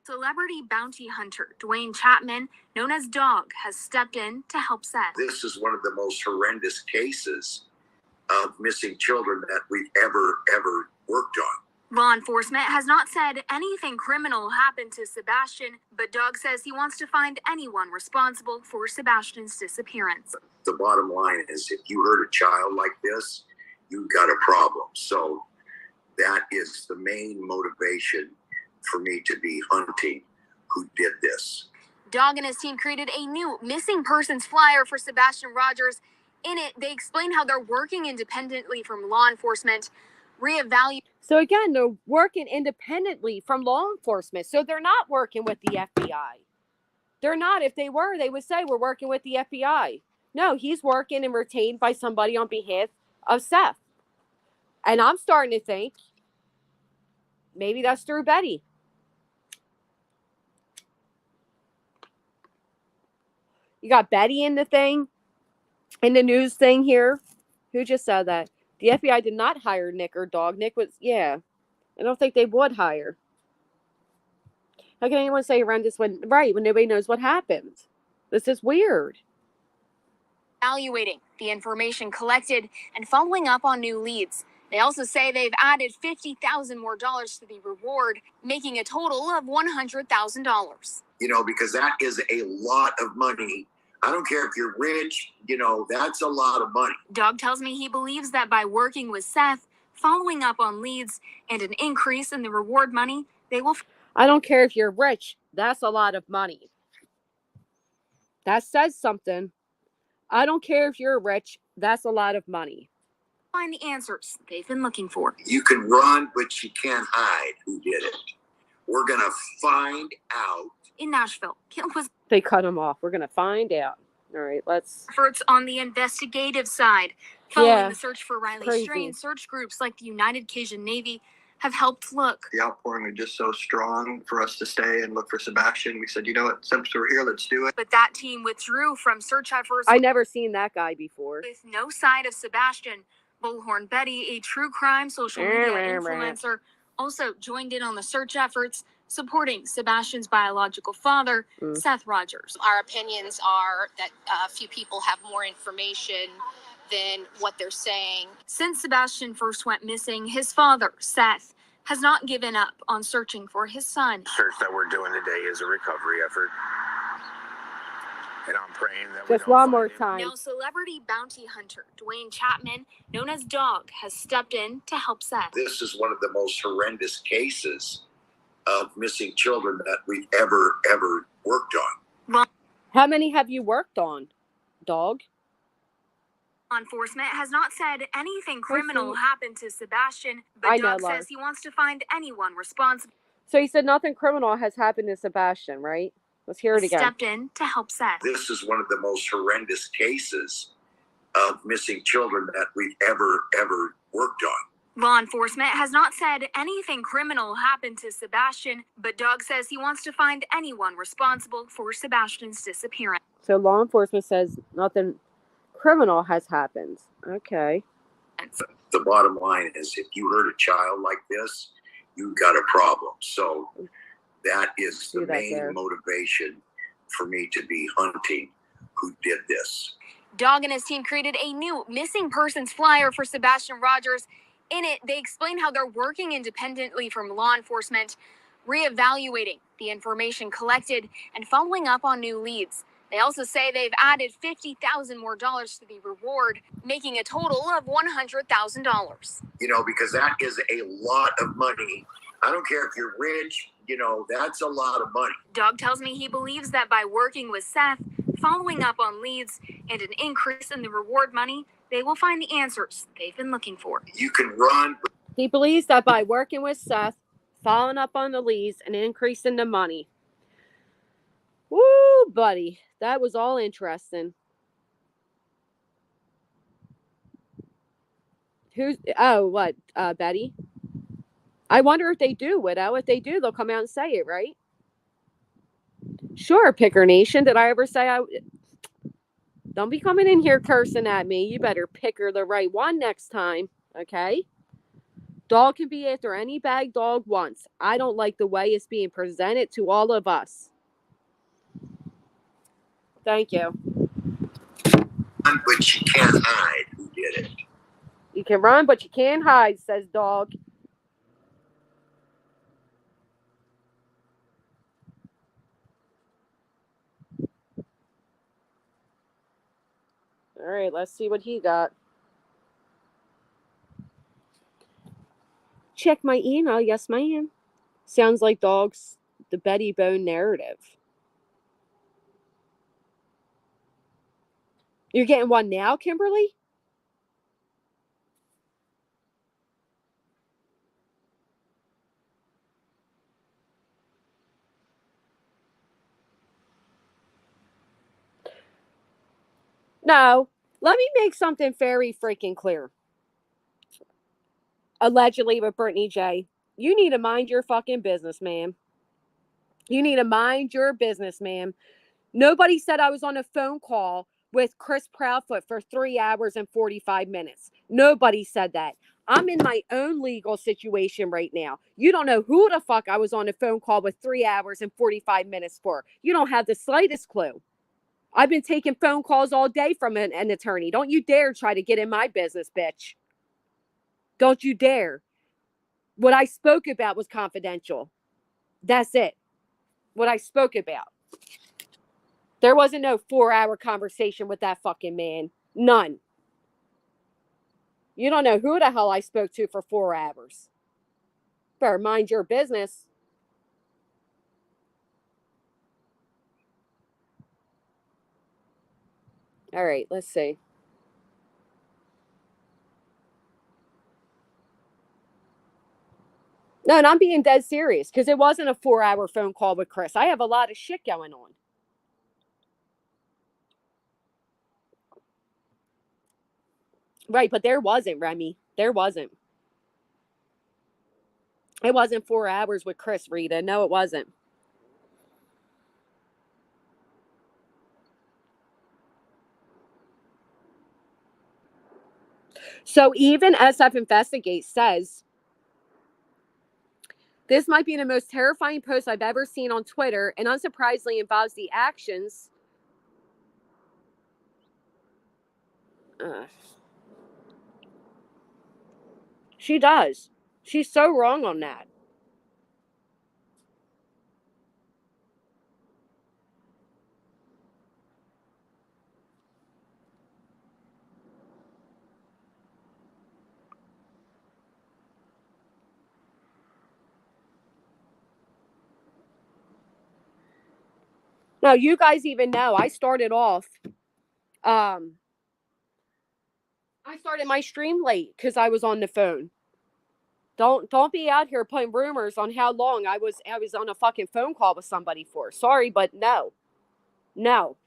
Celebrity bounty hunter Dwayne Chapman, known as Dog, has stepped in to help Seth. This is one of the most horrendous cases of missing children that we've ever worked on. Law enforcement has not said anything criminal happened to Sebastian, but Dog says he wants to find anyone responsible for Sebastian's disappearance. The bottom line is, if you hurt a child like this, you've got a problem. So that is the main motivation for me to be hunting who did this. Dog and his team created a new missing persons flyer for Sebastian Rogers. In it, they explain how they're working independently from law enforcement, So again, they're working independently from law enforcement. So they're not working with the FBI. They're not. If they were, they would say we're working with the FBI. No, he's working and retained by somebody on behalf of Seth. And I'm starting to think maybe that's through Betty. You got Betty in the thing, in the news thing here. Who just said that? The FBI did not hire Nick or Dog. Nick was, yeah. I don't think they would hire. How can anyone say horrendous when nobody knows what happened? This is weird. Evaluating the information collected and following up on new leads. They also say they've added $50,000 more to the reward, making a total of $100,000. Because that is a lot of money. I don't care if you're rich, that's a lot of money. Doug tells me he believes that by working with Seth, following up on leads, and an increase in the reward money, they will... I don't care if you're rich. That's a lot of money. That says something. I don't care if you're rich. That's a lot of money. Find the answers they've been looking for. You can run, but you can't hide who did it. We're going to find out. In Nashville, Kim was... They cut him off. We're going to find out. All right, let's... Efforts on the investigative side. Following the search for Riley Strain, search groups like the United Cajun Navy have helped look. The outpouring was just so strong for us to stay and look for Sebastian. We said, since we're here, let's do it. But that team withdrew from search efforts. I never seen that guy before. With no sign of Sebastian. Bullhorn Betty, a true crime social media influencer, also joined in on the search efforts, supporting Sebastian's biological father, Seth Rogers. Our opinions are that a few people have more information than what they're saying. Since Sebastian first went missing, his father, Seth, has not given up on searching for his son. The search that we're doing today is a recovery effort. And I'm praying that we just one don't more find him. time. Now, celebrity bounty hunter Dwayne Chapman, known as Dog, has stepped in to help Seth. This is one of the most horrendous cases of missing children that we've ever worked on. How many have you worked on, Dog? Law enforcement has not said anything criminal happened to Sebastian, but Doug says he wants to find anyone responsible. So he said nothing criminal has happened to Sebastian, right? Let's hear it again. Stepped in to help Seth. This is one of the most horrendous cases of missing children that we've ever worked on. Law enforcement has not said anything criminal happened to Sebastian, but Doug says he wants to find anyone responsible for Sebastian's disappearance. So law enforcement says nothing criminal has happened. Okay. The bottom line is, if you hurt a child like this, you've got a problem. So that is the main motivation for me to be hunting who did this. Dog and his team created a new missing persons flyer for Sebastian Rogers. In it, they explain how they're working independently from law enforcement, reevaluating the information collected, and following up on new leads. They also say they've added $50,000 more to the reward, making a total of $100,000. Because that is a lot of money. I don't care if you're rich, that's a lot of money. Doug tells me he believes that by working with Seth, following up on leads, and an increase in the reward money, they will find the answers they've been looking for. You can run. He believes that by working with Seth, following up on the leads, and increasing the money. Woo, buddy. That was all interesting. Betty? I wonder if they do, Widow. If they do, they'll come out and say it, right? Sure, Picker Nation. Did I ever say I... Don't be coming in here cursing at me. You better pick her the right one next time, okay? Dog can be after any bag Dog wants. I don't like the way it's being presented to all of us. Thank you. But you can't hide who did it. You can run, but you can't hide, says Dog. All right, let's see what he got. Check my email. Yes, ma'am. Sounds like Dog's the Betty Bone narrative. You're getting one now, Kimberly? No. Let me make something very freaking clear. Allegedly with Brittany J. You need to mind your fucking business, ma'am. You need to mind your business, ma'am. Nobody said I was on a phone call with Chris Proudfoot for 3 hours and 45 minutes. Nobody said that. I'm in my own legal situation right now. You don't know who the fuck I was on a phone call with 3 hours and 45 minutes for. You don't have the slightest clue. I've been taking phone calls all day from an attorney. Don't you dare try to get in my business, bitch. Don't you dare. What I spoke about was confidential. That's it. What I spoke about. There wasn't no 4-hour conversation with that fucking man. None. You don't know who the hell I spoke to for 4 hours. Better mind your business. All right, let's see. No, and I'm being dead serious because it wasn't a 4-hour phone call with Chris. I have a lot of shit going on. Right, but there wasn't, Remy. There wasn't. It wasn't 4 hours with Chris, Rita. No, it wasn't. So even SF Investigate says, this might be the most terrifying post I've ever seen on Twitter, and unsurprisingly involves the actions. She does. She's so wrong on that. No, you guys even know I started my stream late because I was on the phone. Don't be out here putting rumors on how long I was on a fucking phone call with somebody for. Sorry, but no. No.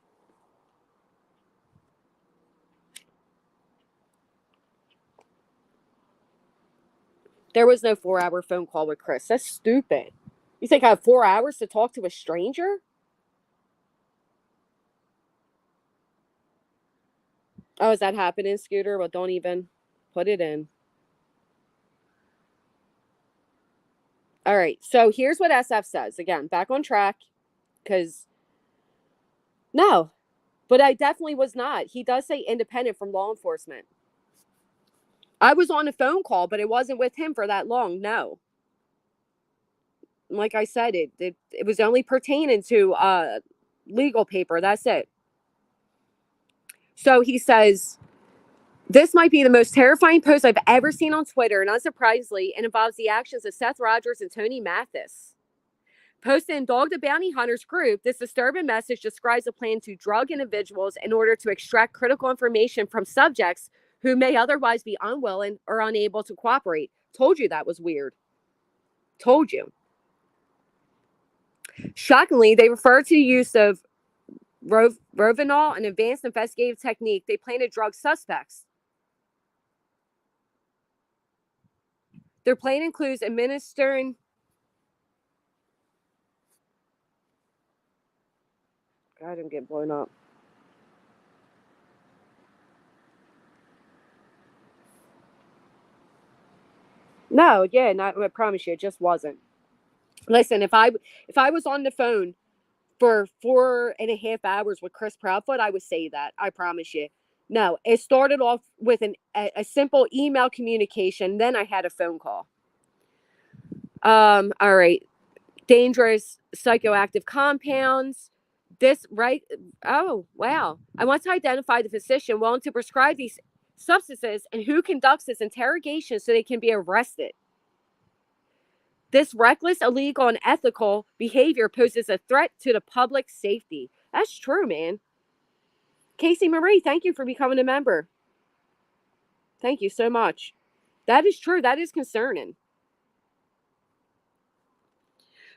There was no 4-hour phone call with Chris. That's stupid. You think I have 4 hours to talk to a stranger? Oh, is that happening, Scooter? Well, don't even put it in. All right. So here's what SF says. Again, back on track. Because, no. But I definitely was not. He does say independent from law enforcement. I was on a phone call, but it wasn't with him for that long. No. Like I said, it was only pertaining to legal paper. That's it. So he says, this might be the most terrifying post I've ever seen on Twitter, and unsurprisingly, it involves the actions of Seth Rogers and Tony Mathis. Posted in Dog the Bounty Hunters group, this disturbing message describes a plan to drug individuals in order to extract critical information from subjects who may otherwise be unwilling or unable to cooperate. Told you that was weird. Told you. Shockingly, they refer to the use of Rovenol, an advanced investigative technique. They plan to drug suspects. Their plan includes administering God, I'm getting blown up. No, yeah, not, I promise you, it just wasn't. Listen, if I was on the phone for 4.5 hours with Chris Proudfoot, I would say that. I promise you. No, it started off with a simple email communication. Then I had a phone call. All right. Dangerous psychoactive compounds. This, right? Oh, wow. I want to identify the physician willing to prescribe these substances and who conducts this interrogation so they can be arrested. This reckless, illegal, and unethical behavior poses a threat to the public safety. That's true, man. Casey Marie, thank you for becoming a member. Thank you so much. That is true. That is concerning.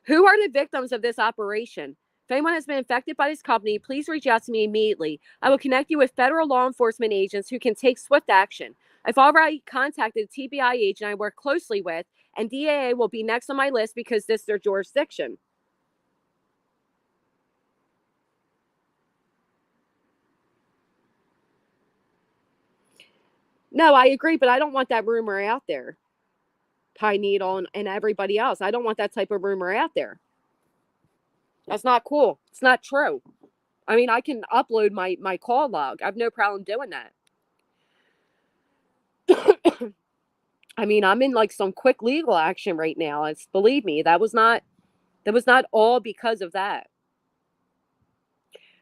Who are the victims of this operation? If anyone has been infected by this company, please reach out to me immediately. I will connect you with federal law enforcement agents who can take swift action. I've already contacted the TBI agent I work closely with, and DAA will be next on my list because this is their jurisdiction. No, I agree, but I don't want that rumor out there. Pine Needle and everybody else. I don't want that type of rumor out there. That's not cool. It's not true. I mean, I can upload my call log. I have no problem doing that. I mean, I'm in like some quick legal action right now. It's, believe me, that was not all because of that.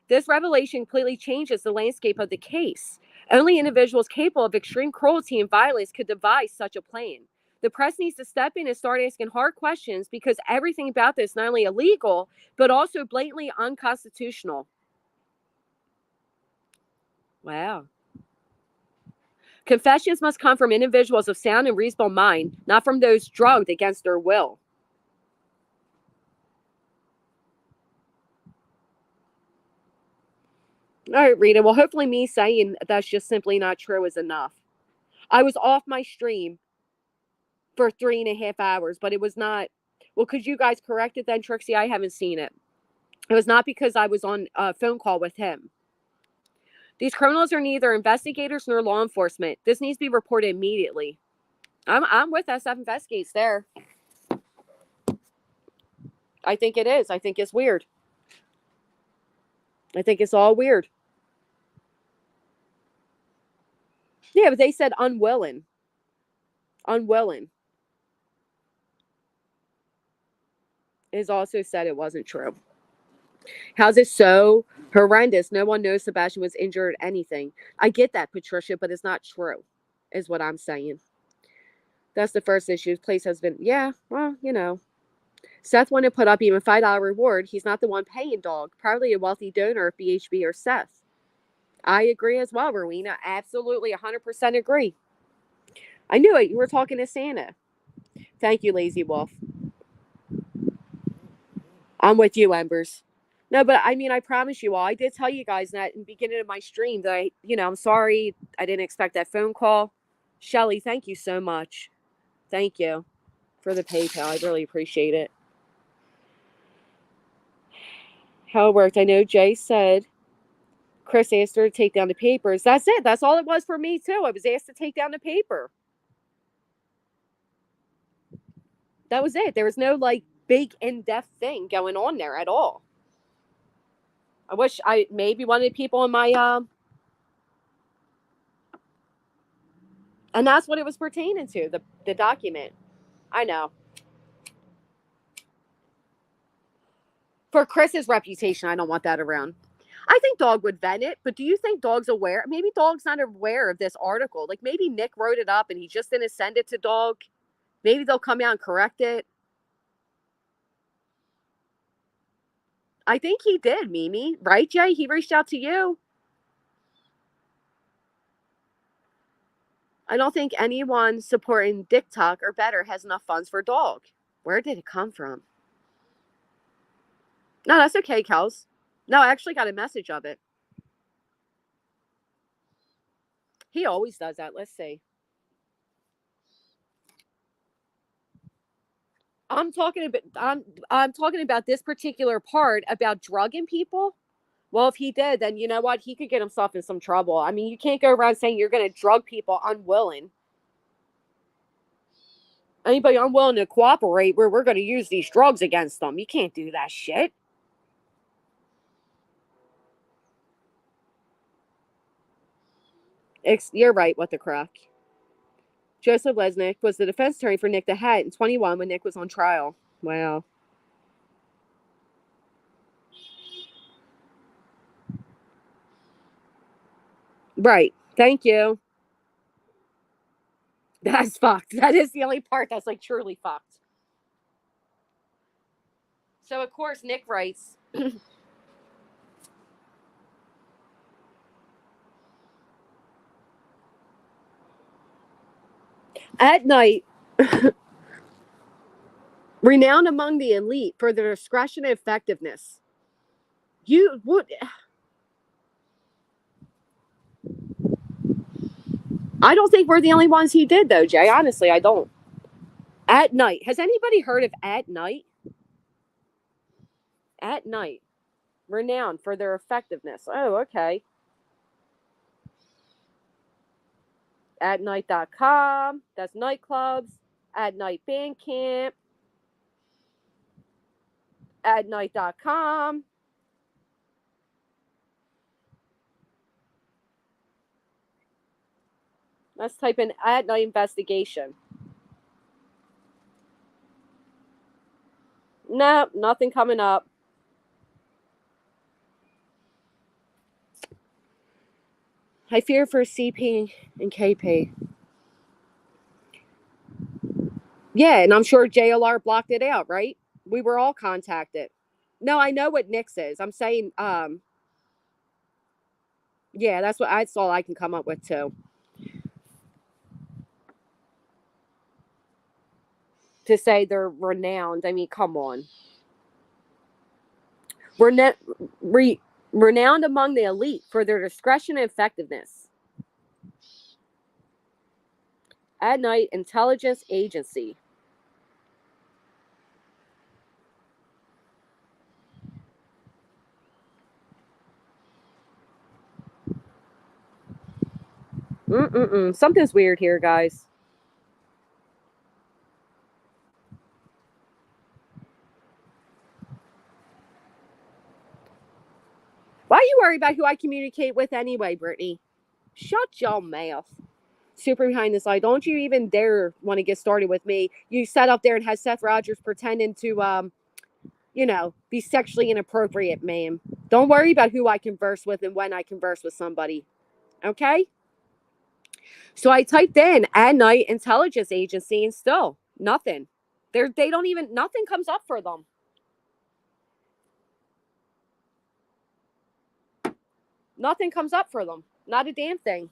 This revelation completely changes the landscape of the case. Only individuals capable of extreme cruelty and violence could devise such a plan. The press needs to step in and start asking hard questions because everything about this is not only illegal, but also blatantly unconstitutional. Wow. Confessions must come from individuals of sound and reasonable mind, not from those drugged against their will. All right, Rita. Well, hopefully me saying that's just simply not true is enough. I was off my stream for 3.5 hours, but it was not. Well, could you guys correct it then, Trixie? I haven't seen it. It was not because I was on a phone call with him. These criminals are neither investigators nor law enforcement. This needs to be reported immediately. I'm with SF Investigates there. I think it is. I think it's weird. I think it's all weird. Yeah, but they said unwilling. Unwilling. It is also said it wasn't true. How's it so horrendous? No one knows Sebastian was injured or anything. I get that, Patricia, but it's not true, is what I'm saying. That's the first issue. His place has been, yeah, well, you know. Seth wanted to put up even $5 reward. He's not the one paying, dog. Probably a wealthy donor of BHB or Seth. I agree as well, Rowena. Absolutely, 100% agree. I knew it. You were talking to Santa. Thank you, Lazy Wolf. I'm with you, Embers. No, but I mean, I promise you all, I did tell you guys that in the beginning of my stream that I'm sorry. I didn't expect that phone call. Shelly, thank you so much. Thank you for the PayPal. I really appreciate it. How it worked. I know Jay said Chris asked her to take down the papers. That's it. That's all it was for me, too. I was asked to take down the paper. That was it. There was no, like, big in-depth thing going on there at all. I wish maybe one of the people in my, and that's what it was pertaining to, the document. I know. For Chris's reputation, I don't want that around. I think Dog would vet it, but do you think Dog's aware? Maybe Dog's not aware of this article. Like, maybe Nick wrote it up and he just didn't send it to Dog. Maybe they'll come out and correct it. I think he did, Mimi. Right, Jay? He reached out to you. I don't think anyone supporting TikTok or better has enough funds for Dog. Where did it come from? No, that's okay, Kels. No, I actually got a message of it. He always does that. Let's see. I'm talking about this particular part about drugging people. Well, if he did, then you know what? He could get himself in some trouble. I mean, you can't go around saying you're going to drug people unwilling. Anybody unwilling to cooperate, we're going to use these drugs against them. You can't do that shit. You're right, what the crack. Joseph Lesnick was the defense attorney for Nick the Hat in 21 when Nick was on trial. Wow. Right. Thank you. That's fucked. That is the only part that's like truly fucked. So, of course, Nick writes... At night, renowned among the elite for their discretion and effectiveness. You would... I don't think we're the only ones he did, though, Jay. Honestly, I don't. At night. Has anybody heard of At Night? At Night. Renowned for their effectiveness. Oh, okay. Atnight.com. That's nightclubs. At Night Bandcamp. Atnight.com. Let's type in At Night Investigation. Nope, nothing coming up. I fear for CP and KP. Yeah, and I'm sure JLR blocked it out, right? We were all contacted. No, I know what Nick's is. I'm saying, yeah, that's all I can come up with too. To say they're renowned, I mean, come on. Renowned among the elite for their discretion and effectiveness. At Night Intelligence Agency. Something's weird here, guys. Why are you worried about who I communicate with anyway, Brittany? Shut your mouth. Super behind this lie. Don't you even dare want to get started with me. You sat up there and had Seth Rogers pretending to, be sexually inappropriate, ma'am. Don't worry about who I converse with and when I converse with somebody. Okay? So I typed in At Night Intelligence Agency and still nothing. Nothing comes up for them. Nothing comes up for them. Not a damn thing.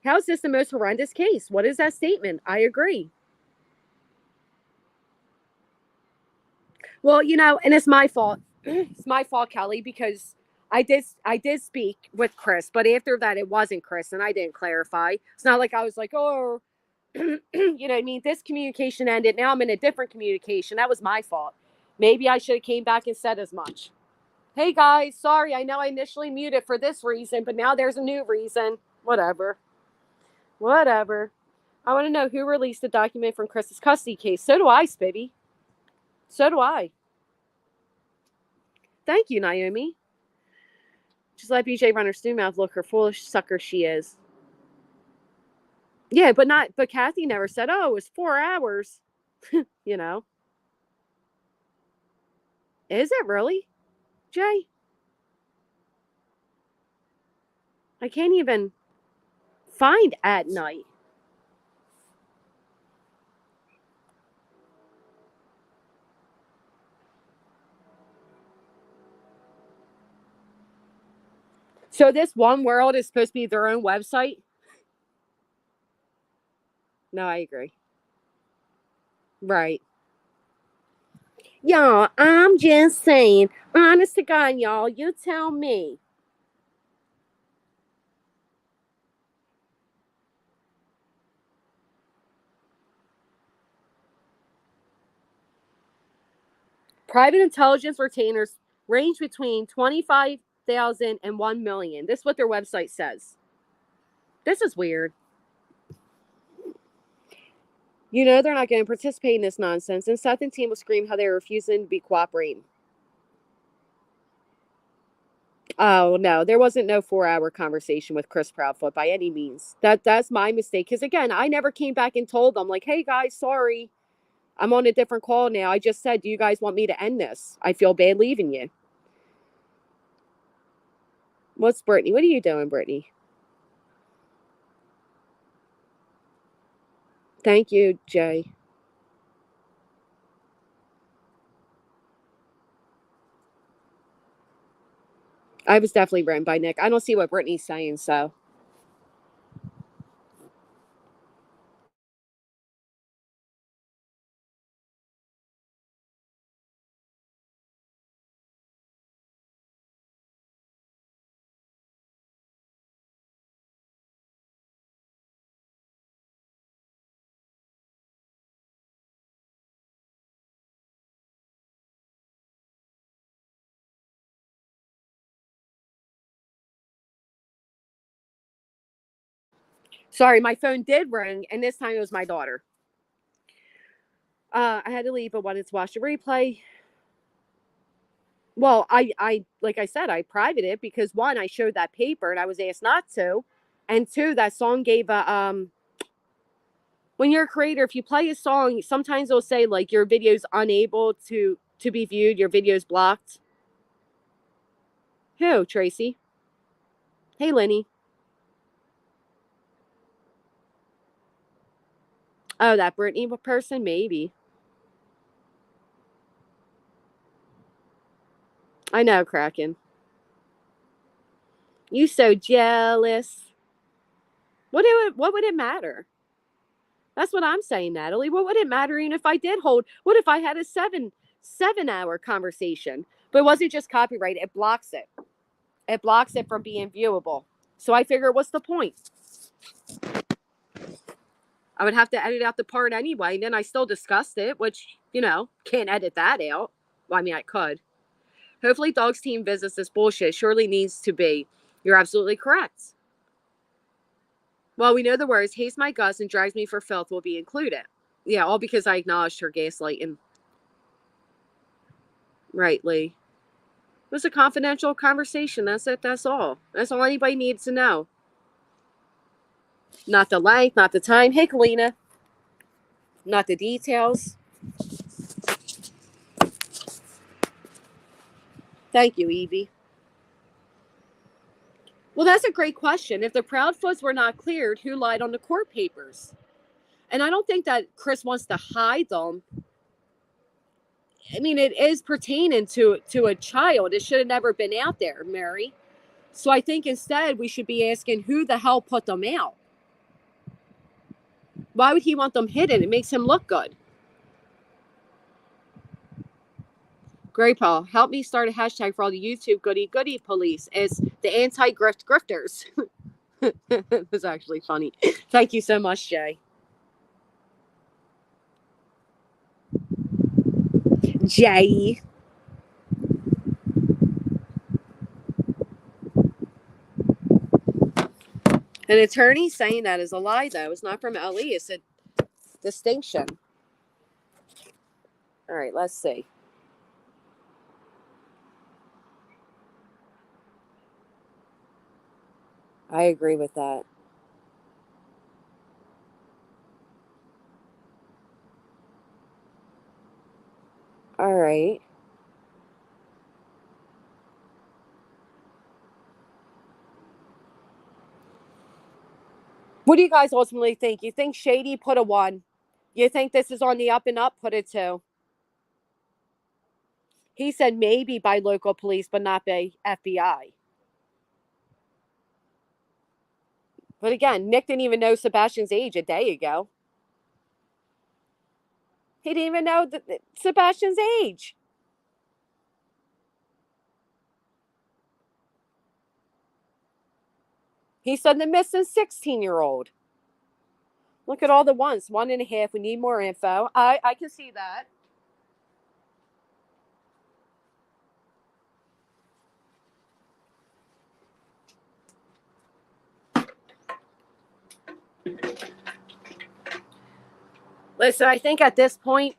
How is this the most horrendous case? What is that statement? I agree. Well, and it's my fault. It's my fault, Kelly, because I did speak with Chris, but after that it wasn't Chris and I didn't clarify. It's not like I was like, oh, you know what I mean? This communication ended. Now I'm in a different communication. That was my fault. Maybe I should have came back and said as much. Hey guys, sorry, I know I initially muted for this reason, but now there's a new reason. Whatever. I want to know who released the document from Chris's custody case. So do I, Spivvy. So do I. Thank you, Naomi. Just let BJ run her stew mouth. Look, her foolish sucker she is. Yeah, but Kathy never said, oh, it was 4 hours. You know. Is it really, Jay? I can't even find At Night. So this One World is supposed to be their own website? No, I agree. Right. Y'all, I'm just saying, honest to God, y'all, you tell me. Private intelligence retainers range between 25,000 and 1 million. This is what their website says. This is weird. They're not going to participate in this nonsense. And Seth and team will scream how they're refusing to be cooperating. Oh, no. There wasn't no 4-hour conversation with Chris Proudfoot by any means. That's my mistake. Because, again, I never came back and told them, like, hey, guys, sorry. I'm on a different call now. I just said, do you guys want me to end this? I feel bad leaving you. What's Brittany? What are you doing, Brittany? Thank you, Jay. I was definitely written by Nick. I don't see what Brittany's saying, so. Sorry, my phone did ring, and this time it was my daughter. I had to leave, but wanted to watch the replay. Well, I like I said, I privated it because 1, I showed that paper and I was asked not to, and 2, that song gave a When you're a creator, if you play a song, sometimes they'll say like your video's unable to be viewed, your video's blocked. Who, Tracy? Hey, Lenny. Oh, that Britney person? Maybe. I know, Kraken. You so jealous. What would it matter? That's what I'm saying, Natalie. What would it matter even if I did hold? What if I had a 7-hour conversation? But it wasn't just copyright. It blocks it. It blocks it from being viewable. So I figure, what's the point? I would have to edit out the part anyway. And then I still discussed it, which, can't edit that out. Well, I mean, I could. Hopefully Dog's team visits this bullshit. Surely needs to be. You're absolutely correct. Well, we know the words, hates my guts and drags me for filth will be included. Yeah, all because I acknowledged her gaslighting. Right, Lee. It was a confidential conversation. That's it. That's all. That's all anybody needs to know. Not the length, not the time. Hey, Kalina. Not the details. Thank you, Evie. Well, that's a great question. If the Proudfoots were not cleared, who lied on the court papers? And I don't think that Chris wants to hide them. I mean, it is pertaining to a child. It should have never been out there, Mary. So I think instead we should be asking who the hell put them out? Why would he want them hidden? It makes him look good. Great, Paul. Help me start a hashtag for all the YouTube goody police. It's the anti-grifters. It was actually funny. Thank you so much, Jay. Jay. An attorney saying that is a lie, though. It's not from LE. It's a distinction. All right, let's see. I agree with that. All right. What do you guys ultimately think? You think Shady put a 1? You think this is on the up and up? Put a 2. He said maybe by local police, but not by FBI. But again, Nick didn't even know Sebastian's age a day ago. He didn't even know Sebastian's age. He said the missing 16-year-old. Look at all the ones. 1.5. We need more info. I can see that. Listen, I think at this point,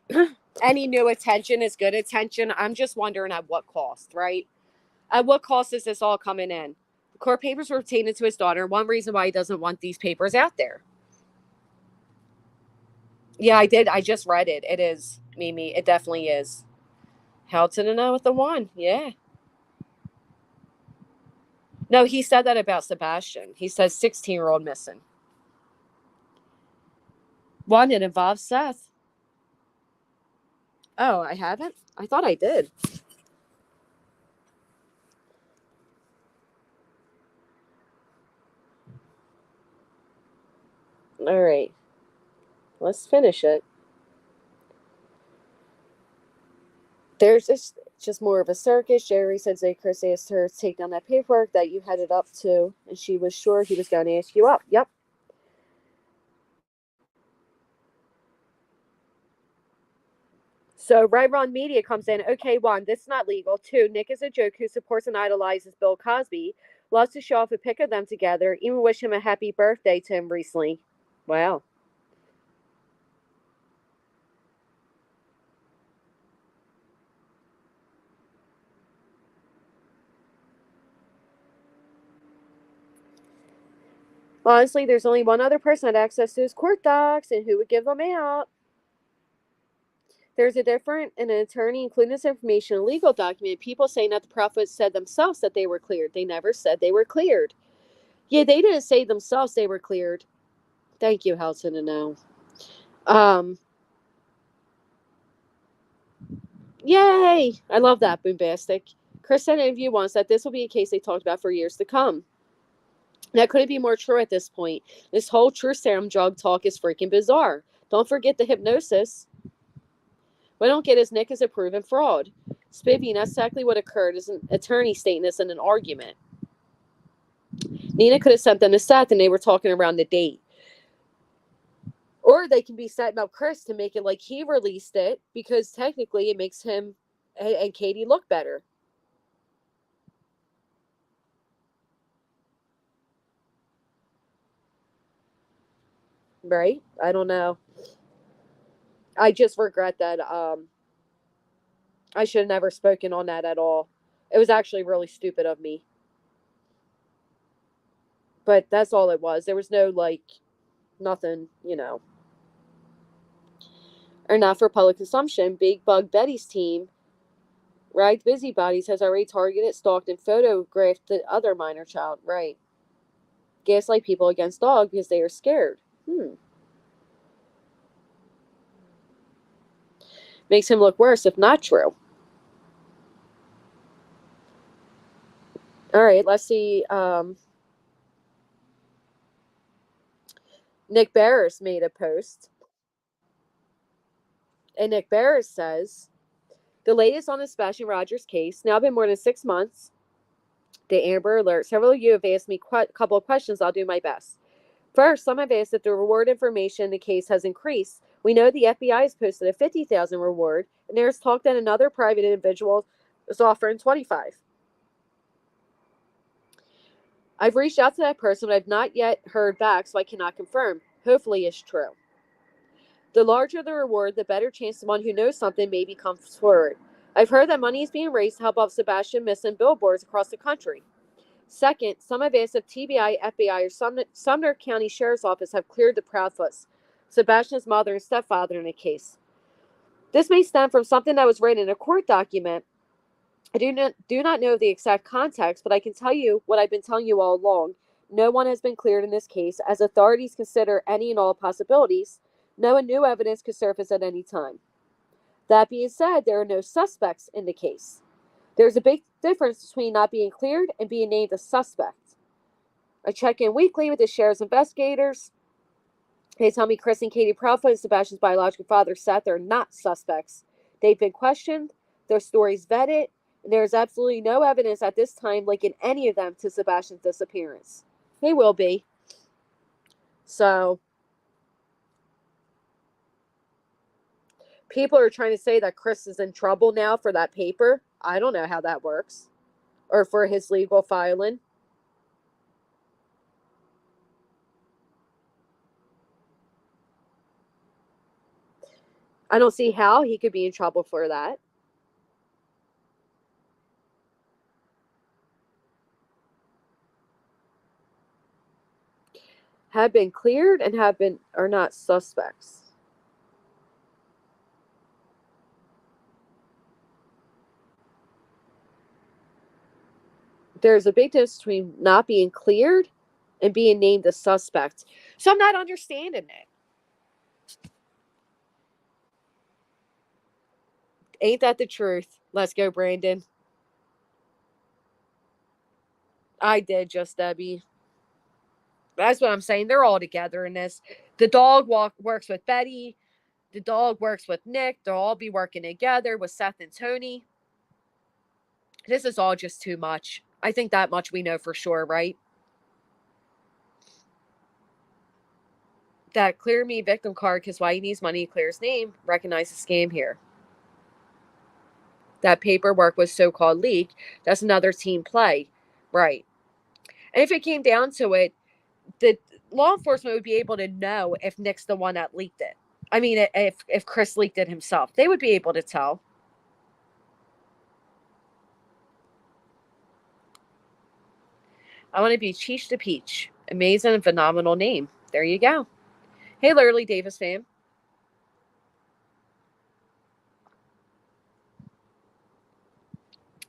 any new attention is good attention. I'm just wondering at what cost, right? At what cost is this all coming in? The court papers were obtained to his daughter. One reason why he doesn't want these papers out there. Yeah, I did. I just read it. It is, Mimi. It definitely is. Held to the know with the 1. Yeah. No, he said that about Sebastian. He says 16-year-old missing. 1, it involves Seth. Oh, I haven't? I thought I did. All right. Let's finish it. There's just more of a circus. Jerry said that Chris asked her to take down that paperwork that you headed up to, and she was sure he was going to ask you up. Yep. So Right Wrong Media comes in. Okay, 1, this is not legal. 2, Nick is a joke who supports and idolizes Bill Cosby. Loves to show off a pic of them together. Even wish him a happy birthday to him recently. Wow. Honestly, there's only one other person that had access to his court docs, and who would give them out? There's a difference in an attorney including this information in a legal document. People saying that the prophets said themselves that they were cleared. They never said they were cleared. Yeah, they didn't say themselves they were cleared. Thank you, Helson, to know. Yay! I love that, Boombastic. Chris said in an interview once that this will be a case they talked about for years to come. That couldn't be more true at this point. This whole truth serum drug talk is freaking bizarre. Don't forget the hypnosis. What I don't get is Nick is a proven fraud. Spivvy, that's exactly what occurred, is an attorney stating this in an argument. Nina could have sent them to Seth and they were talking around the date. Or they can be setting up Chris to make it like he released it, because technically it makes him and Katie look better. Right? I don't know. I just regret that I should have never spoken on that at all. It was actually really stupid of me. But that's all it was. There was no, like, nothing, you know. Or not for public consumption. Big Bug Betty's team, right? Busybodies, has already targeted, stalked, and photographed the other minor child. Right. Gaslight people against dog because they are scared. Makes him look worse if not true. All right, let's see. Nick Barris made a post. And Nick Barris says, the latest on the Sebastian Rogers case, now been more than 6 months. The Amber Alert. Several of you have asked me a couple of questions. I'll do my best. First, some have asked if the reward information in the case has increased. We know the FBI has posted a $50,000 reward, and there's talk that another private individual is offering $25,000. I've reached out to that person, but I've not yet heard back, so I cannot confirm. Hopefully it's true. The larger the reward, the better chance someone who knows something maybe comes forward. I've heard that money is being raised to help out Sebastian missing billboards across the country. Second, some have asked if TBI, FBI, or Sumner County Sheriff's Office have cleared the Proudfoots, Sebastian's mother and stepfather, in the case. This may stem from something that was written in a court document. I do not know the exact context, but I can tell you what I've been telling you all along. No one has been cleared in this case, as authorities consider any and all possibilities. No new evidence could surface at any time. That being said, there are no suspects in the case. There's a big difference between not being cleared and being named a suspect. I check in weekly with the sheriff's investigators. They tell me Chris and Katie Proudfoot and Sebastian's biological father, Seth, are not suspects. They've been questioned, their stories vetted, and there is absolutely no evidence at this time linking any of them to Sebastian's disappearance. They will be. So, people are trying to say that Chris is in trouble now for that paper. I don't know how that works. Or for his legal filing. I don't see how he could be in trouble for that. Have been cleared and are not suspects. There's a big difference between not being cleared and being named a suspect. So I'm not understanding it. Ain't that the truth? Let's go, Brandon. I did, just Debbie. That's what I'm saying. They're all together in this. The dog works with Betty. The dog works with Nick. They'll all be working together with Seth and Tony. This is all just too much. I think that much we know for sure, right? That clear me victim card, because why he needs money to clear his name. Recognize the scam here. That paperwork was so-called leaked. That's another team play. Right. And if it came down to it, the law enforcement would be able to know if Nick's the one that leaked it. I mean, if Chris leaked it himself, they would be able to tell. I want to be Cheech to Peach. Amazing and phenomenal name. There you go. Hey, Lurley Davis fam.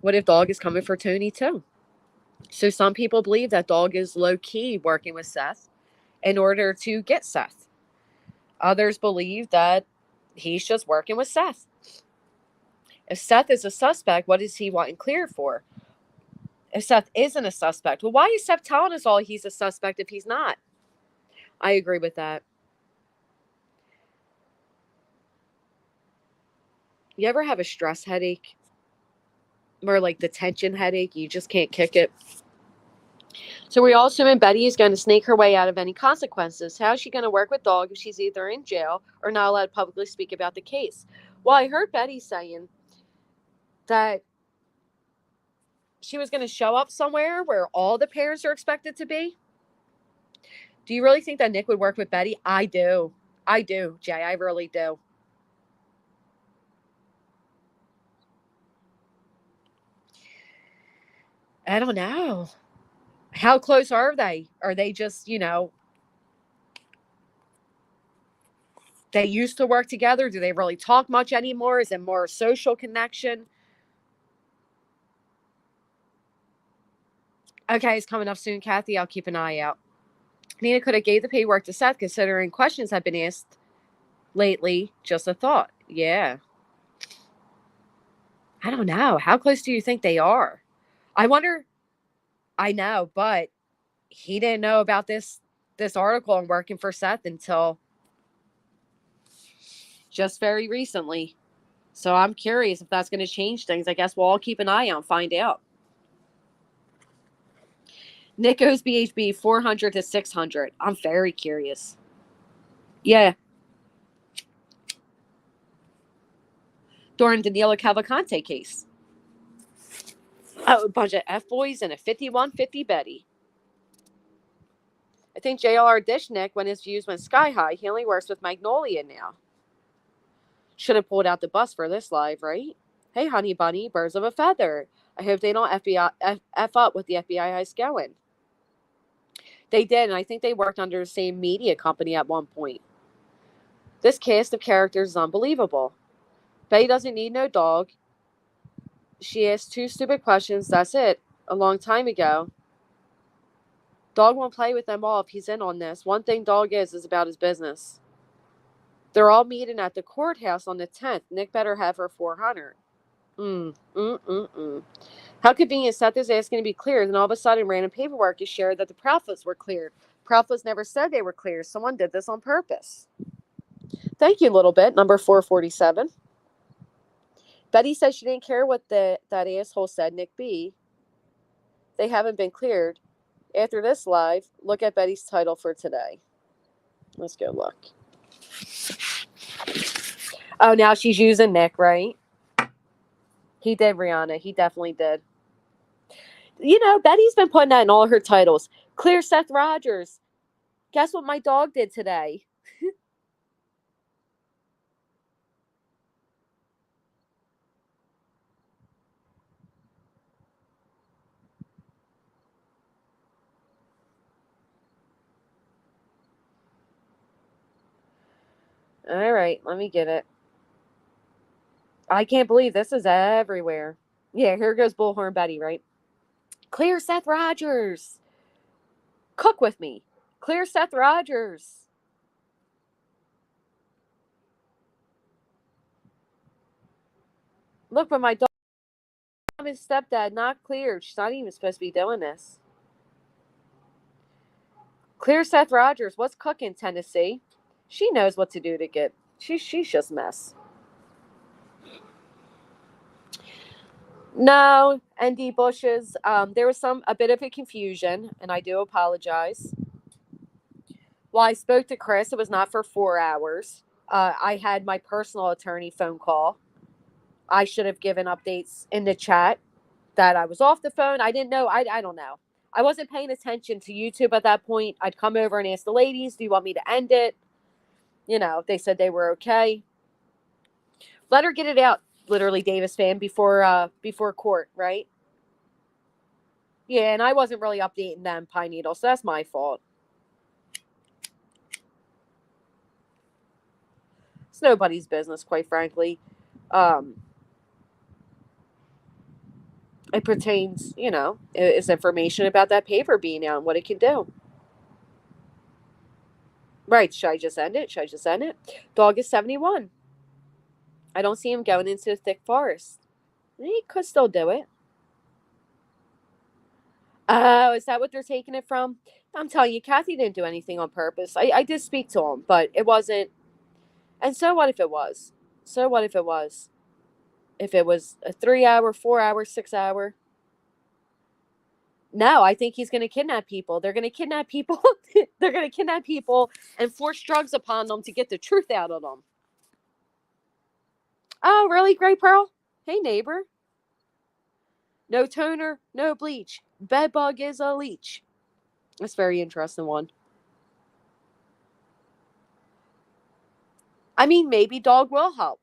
What if Dog is coming for Tony too? So some people believe that Dog is low-key working with Seth in order to get Seth. Others believe that he's just working with Seth. If Seth is a suspect, what is he wanting cleared for? If Seth isn't a suspect, well, why is Seth telling us all he's a suspect if he's not? I agree with that. You ever have a stress headache? Or like the tension headache, you just can't kick it. So we all assuming Betty is going to snake her way out of any consequences. How is she going to work with Dog if she's either in jail or not allowed to publicly speak about the case? Well, I heard Betty saying that she was going to show up somewhere where all the parents are expected to be. Do you really think that Nick would work with Betty? I do. I do, Jay. I really do. I don't know. How close are they? Are they just, they used to work together? Do they really talk much anymore? Is it more a social connection? Okay, it's coming up soon, Kathy. I'll keep an eye out. Nina could have gave the paperwork to Seth considering questions have been asked lately. Just a thought. Yeah. I don't know. How close do you think they are? I wonder. I know, but he didn't know about this article on working for Seth until just very recently. So I'm curious if that's going to change things. I guess we'll all keep an eye out and find out. Nick goes BHB 400 to 600. I'm very curious. Yeah. During Danilo Cavalcante case. Oh, a bunch of F-boys and a 5150 Betty. I think JLR Dish Nick, when his views went sky high, he only works with Magnolia now. Should have pulled out the bus for this live, right? Hey, honey bunny, birds of a feather. I hope they don't F up with the FBI heist going. They did, and I think they worked under the same media company at one point. This cast of characters is unbelievable. Betty doesn't need no Dog. She asked 2 stupid questions, that's it, a long time ago. Dog won't play with them all if he's in on this. One thing Dog is about his business. They're all meeting at the courthouse on the 10th. Nick better have her 400. How convenient. Seth is asking to be cleared, and all of a sudden random paperwork is shared that the Proudfoots were cleared. Proudfoots never said they were cleared. Someone did this on purpose. Thank you, little bit. Number 447. Betty said she didn't care what that asshole said, Nick B. They haven't been cleared. After this live, look at Betty's title for today. Let's go look. Oh, now she's using Nick, right? He did, Rihanna. He definitely did. Betty's been putting that in all her titles. Clear Seth Rogers. Guess what my dog did today? All right, let me get it. I can't believe this is everywhere. Yeah, here goes Bullhorn Betty, right? Clear Seth Rogers. Cook with me. Clear Seth Rogers. Look, but my dog and stepdad not cleared. She's not even supposed to be doing this. Clear Seth Rogers. What's cooking, Tennessee? She knows what to do to get. She's just a mess. No, ND Bushes. There was a bit of a confusion, and I do apologize. Well, I spoke to Chris. It was not for 4 hours. I had my personal attorney phone call. I should have given updates in the chat that I was off the phone. I didn't know. I don't know. I wasn't paying attention to YouTube at that point. I'd come over and ask the ladies, do you want me to end it? They said they were okay. Let her get it out, literally, Davis fan, before court, right? Yeah, and I wasn't really updating them, Pine Needle, so that's my fault. It's nobody's business, quite frankly. It pertains, is information about that paper being out and what it can do. Right, should I just end it? Dog is 71. I don't see him going into the thick forest. He could still do it. Oh, is that what they're taking it from? I'm telling you, Kathy didn't do anything on purpose. I did speak to him, but it wasn't. And so what if it was? If it was a 3-hour, 4-hour, 6-hour? No, I think he's going to kidnap people. They're going to kidnap people. They're going to kidnap people and force drugs upon them to get the truth out of them. Oh, really, Gray Pearl? Hey, neighbor. No toner, no bleach. Bedbug is a leech. That's a very interesting one. I mean, maybe dog will help.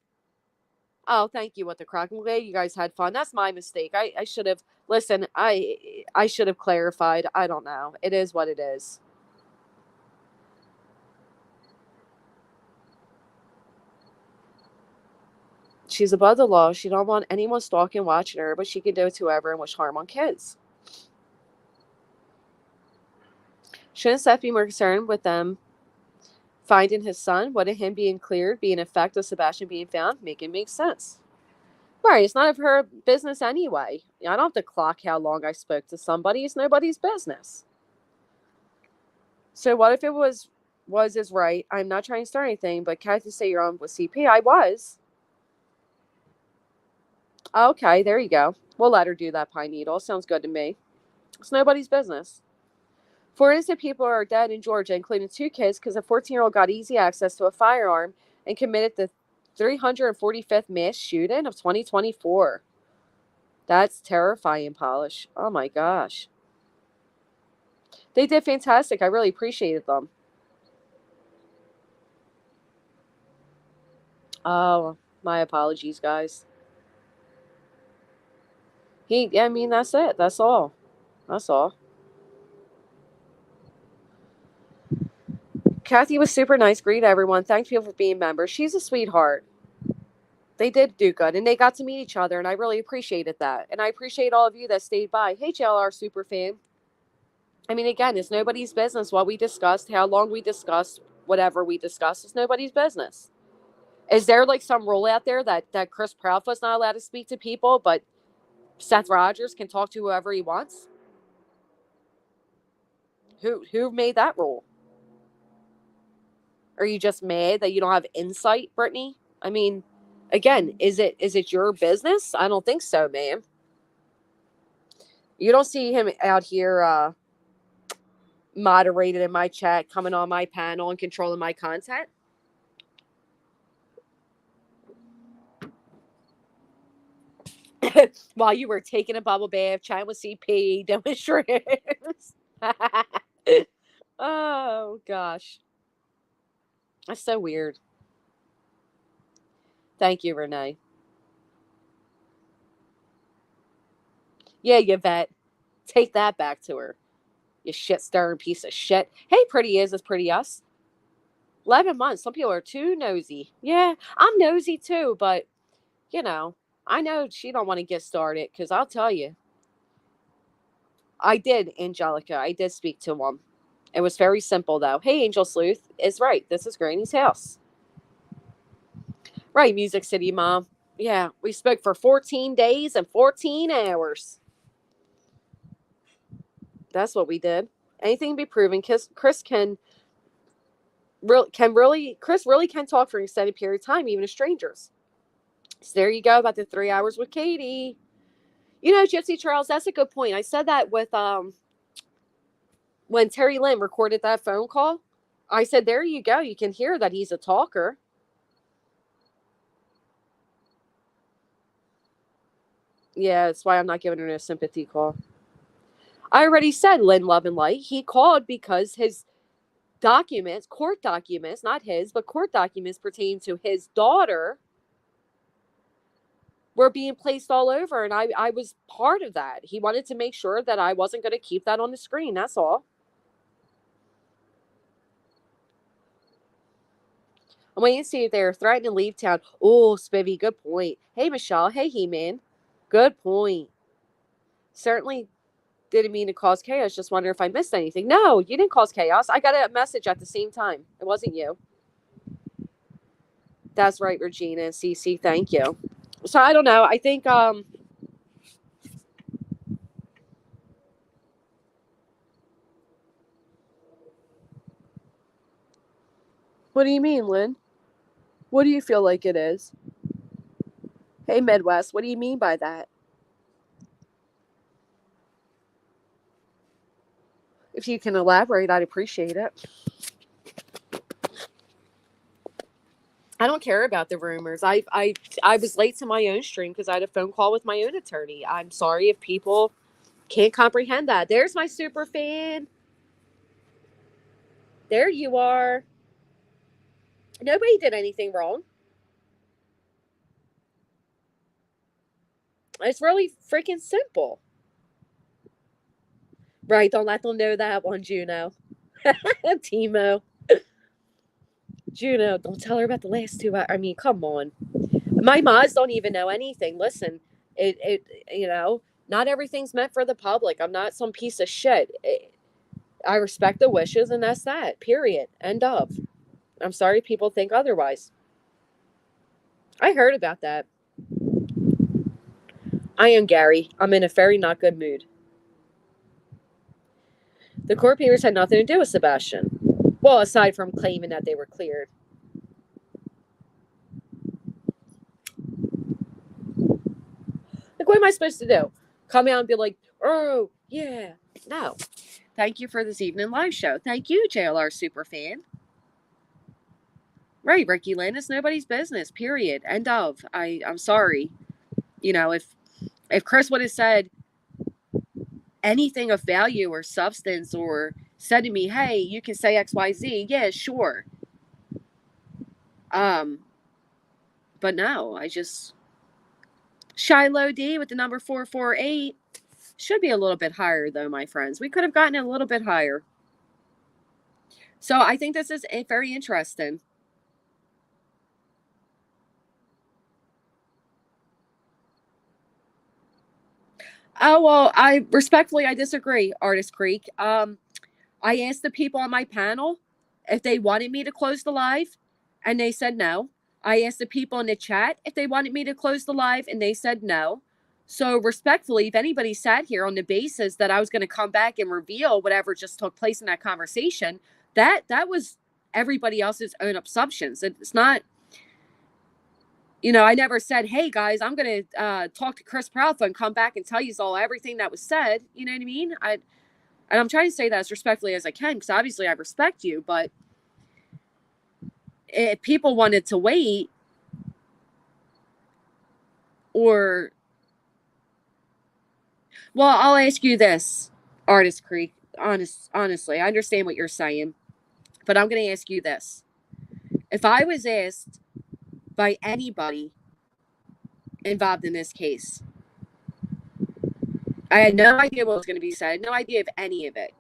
Oh, thank you with the crock. I'm glad you guys had fun. That's my mistake. I should have, listen, I should have clarified. I don't know. It is what it is. She's above the law. She don't want anyone stalking, watching her, but she can do it to whoever and wish harm on kids. Shouldn't Seth be more concerned with them finding his son? Wouldn't him being cleared be an effect of Sebastian being found? Make sense. Right, it's none of her business anyway. I don't have to clock how long I spoke to somebody. It's nobody's business. So what if it was is right? I'm not trying to start anything, but Kathy say you're on with CP. I was. Okay, there you go. We'll let her do that, Pine Needle. Sounds good to me. It's nobody's business. 4 innocent people are dead in Georgia, including 2 kids, because a 14-year-old got easy access to a firearm and committed the 345th mass shooting of 2024. That's terrifying, Polish. Oh my gosh. They did fantastic. I really appreciated them. Oh, my apologies, guys. That's it. That's all. Kathy was super nice. Greet everyone. Thanks people for being members. She's a sweetheart. They did do good, and they got to meet each other, and I really appreciated that. And I appreciate all of you that stayed by. Hey, JLR super fan. I mean, again, it's nobody's business what we discussed, how long we discussed, whatever we discussed. It's nobody's business. Is there like some rule out there that Chris Proudfoot's not allowed to speak to people, but Seth Rogers can talk to whoever he wants? Who made that rule? Are you just mad that you don't have insight, Brittany? I mean, again, is it your business? I don't think so, ma'am. You don't see him out here moderated in my chat, coming on my panel and controlling my content. While you were taking a bubble bath, chatting with CP, doing shrooms. Oh, gosh. That's so weird. Thank you, Renee. Yeah, Yvette. Take that back to her. You shit-stirring piece of shit. Hey, pretty is pretty us. 11 months. Some people are too nosy. Yeah, I'm nosy too, but, I know she don't want to get started, because I'll tell you. I did, Angelica. I did speak to him. It was very simple, though. Hey, Angel Sleuth is right. This is Granny's house. Right, Music City Mom. Yeah, we spoke for 14 days and 14 hours. That's what we did. Anything be proven. Chris really can talk for an extended period of time, even to strangers. So there you go about the 3 hours with Katie. Gypsy Charles, that's a good point. I said that with when Terry Lynn recorded that phone call. I said, there you go. You can hear that he's a talker. Yeah, that's why I'm not giving her a sympathy call. I already said Lynn Love and Light. He called because his documents, court documents, not his, but court documents pertaining to his daughter were being placed all over. And I was part of that. He wanted to make sure that I wasn't going to keep that on the screen. That's all. I'm waiting to see if they're threatening to leave town. Oh, Spivvy, good point. Hey, Michelle. Hey, He-Man. Good point. Certainly didn't mean to cause chaos. Just wonder if I missed anything. No, you didn't cause chaos. I got a message at the same time. It wasn't you. That's right, Regina and Cece. Thank you. So I don't know. I think what do you mean, Lynn? What do you feel like it is? Hey, Midwest, what do you mean by that? If you can elaborate, I'd appreciate it. I don't care about the rumors. I was late to my own stream because I had a phone call with my own attorney. I'm sorry if people can't comprehend that. There's my super fan. There you are. Nobody did anything wrong. It's really freaking simple. Right, don't let them know that one, Juno. Timo. Juno, don't tell her about the last 2 hours. I mean, come on. My mods don't even know anything. Listen, not everything's meant for the public. I'm not some piece of shit. I respect the wishes, and that's that. Period. End of. I'm sorry people think otherwise. I heard about that. I am Gary. I'm in a very not good mood. The court papers had nothing to do with Sebastian. Well, aside from claiming that they were cleared. Like, what am I supposed to do? Come out and be like, oh, yeah. No. Thank you for this evening live show. Thank you, JLR Superfan. Right, Ricky Lynn. It's nobody's business, period. End of. I'm sorry. If Chris would have said anything of value or substance or said to me, hey, you can say XYZ, yeah, sure. But no, I just... Shiloh D with the number 448 should be a little bit higher, though, my friends. We could have gotten it a little bit higher. So I think this is very interesting. Oh, well, I disagree, Artist Creek. I asked the people on my panel if they wanted me to close the live, and they said no. I asked the people in the chat if they wanted me to close the live, and they said no. So respectfully, if anybody sat here on the basis that I was going to come back and reveal whatever just took place in that conversation, that was everybody else's own assumptions. It's not... I never said, hey, guys, I'm going to talk to Chris Proudfoot and come back and tell you all everything that was said. You know what I mean? And I'm trying to say that as respectfully as I can, because obviously I respect you. But if people wanted to wait, or... Well, I'll ask you this, Artist Creek. Honestly, I understand what you're saying. But I'm going to ask you this. If I was asked by anybody involved in this case, I had no idea what was going to be said, no idea of any of it.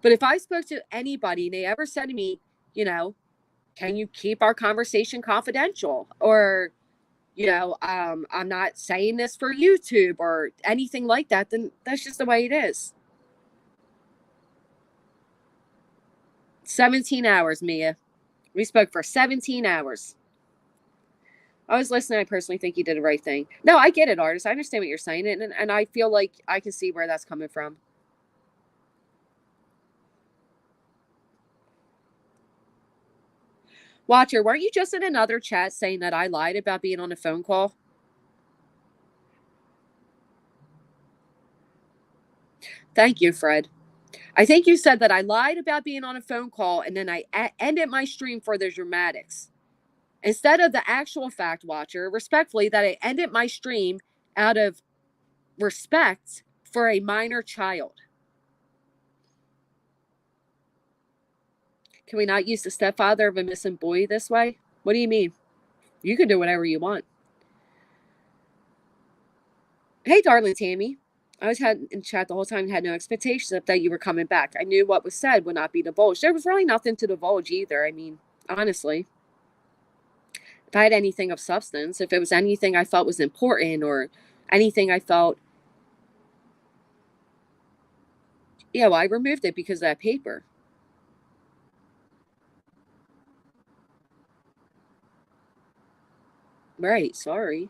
But if I spoke to anybody and they ever said to me, can you keep our conversation confidential? Or, I'm not saying this for YouTube or anything like that, then that's just the way it is. 17 hours, Mia. We spoke for 17 hours. I was listening. I personally think you did the right thing. No, I get it, Artist. I understand what you're saying. And I feel like I can see where that's coming from. Watcher, weren't you just in another chat saying that I lied about being on a phone call? Thank you, Fred. I think you said that I lied about being on a phone call and then I ended my stream for the dramatics. Instead of the actual fact, Watcher, respectfully, that I ended my stream out of respect for a minor child. Can we not use the stepfather of a missing boy this way? What do you mean? You can do whatever you want. Hey, darling Tammy. I was in chat the whole time and had no expectations of that you were coming back. I knew what was said would not be divulged. There was really nothing to divulge either. I mean, honestly. If I had anything of substance, if it was anything I felt was important or anything I felt, yeah, well, I removed it because of that paper. Right, sorry.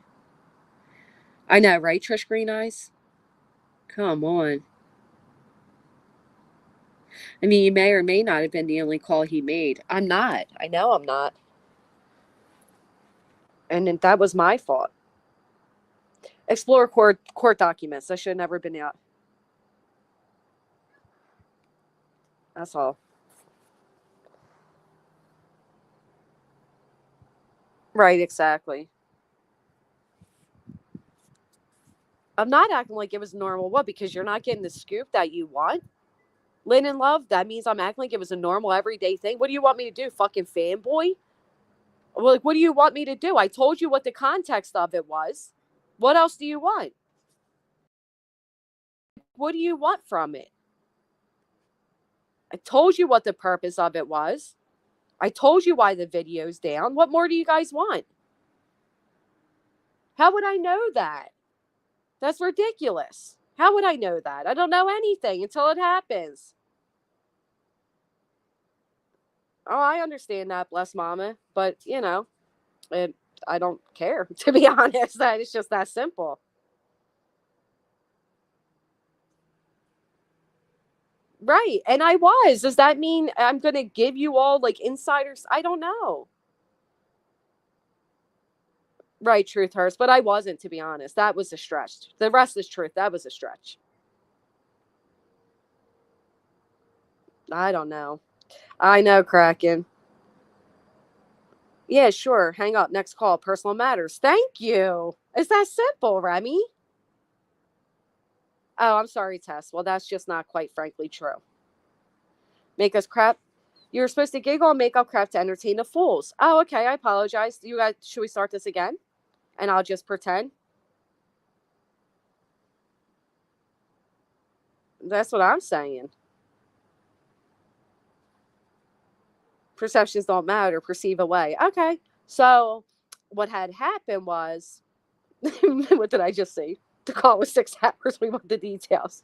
I know, right, Trish Green Eyes? Come on. I mean, you may or may not have been the only call he made. I'm not. I know I'm not. And that was my fault. Explore court documents. That should have never been out. That's all. Right, exactly. I'm not acting like it was normal. What? Because you're not getting the scoop that you want? Lynn and Love, that means I'm acting like it was a normal everyday thing. What do you want me to do? Fucking fanboy? Well, like, what do you want me to do? I told you what the context of it was. What else do you want? What do you want from it? I told you what the purpose of it was. I told you why the video's down. What more do you guys want? How would I know that? That's ridiculous. How would I know that? I don't know anything until it happens. Oh, I understand that, bless mama. But, you know, I don't care, to be honest. That it's just that simple. Right. And I was. Does that mean I'm going to give you all like insiders? I don't know. Right, truth hurts. But I wasn't, to be honest. That was a stretch. The rest is truth. That was a stretch. I don't know. I know, Kraken. Yeah, sure. Hang up. Next call. Personal matters. Thank you. It's that simple, Remy. Oh, I'm sorry, Tess. Well, that's just not quite frankly true. Make us crap. You're supposed to giggle and make up crap to entertain the fools. Oh, okay. I apologize. You guys, should we start this again? And I'll just pretend. That's what I'm saying. Perceptions don't matter. Perceive away. Okay. So what had happened was, what did I just say? The call was 6 hours. We want the details.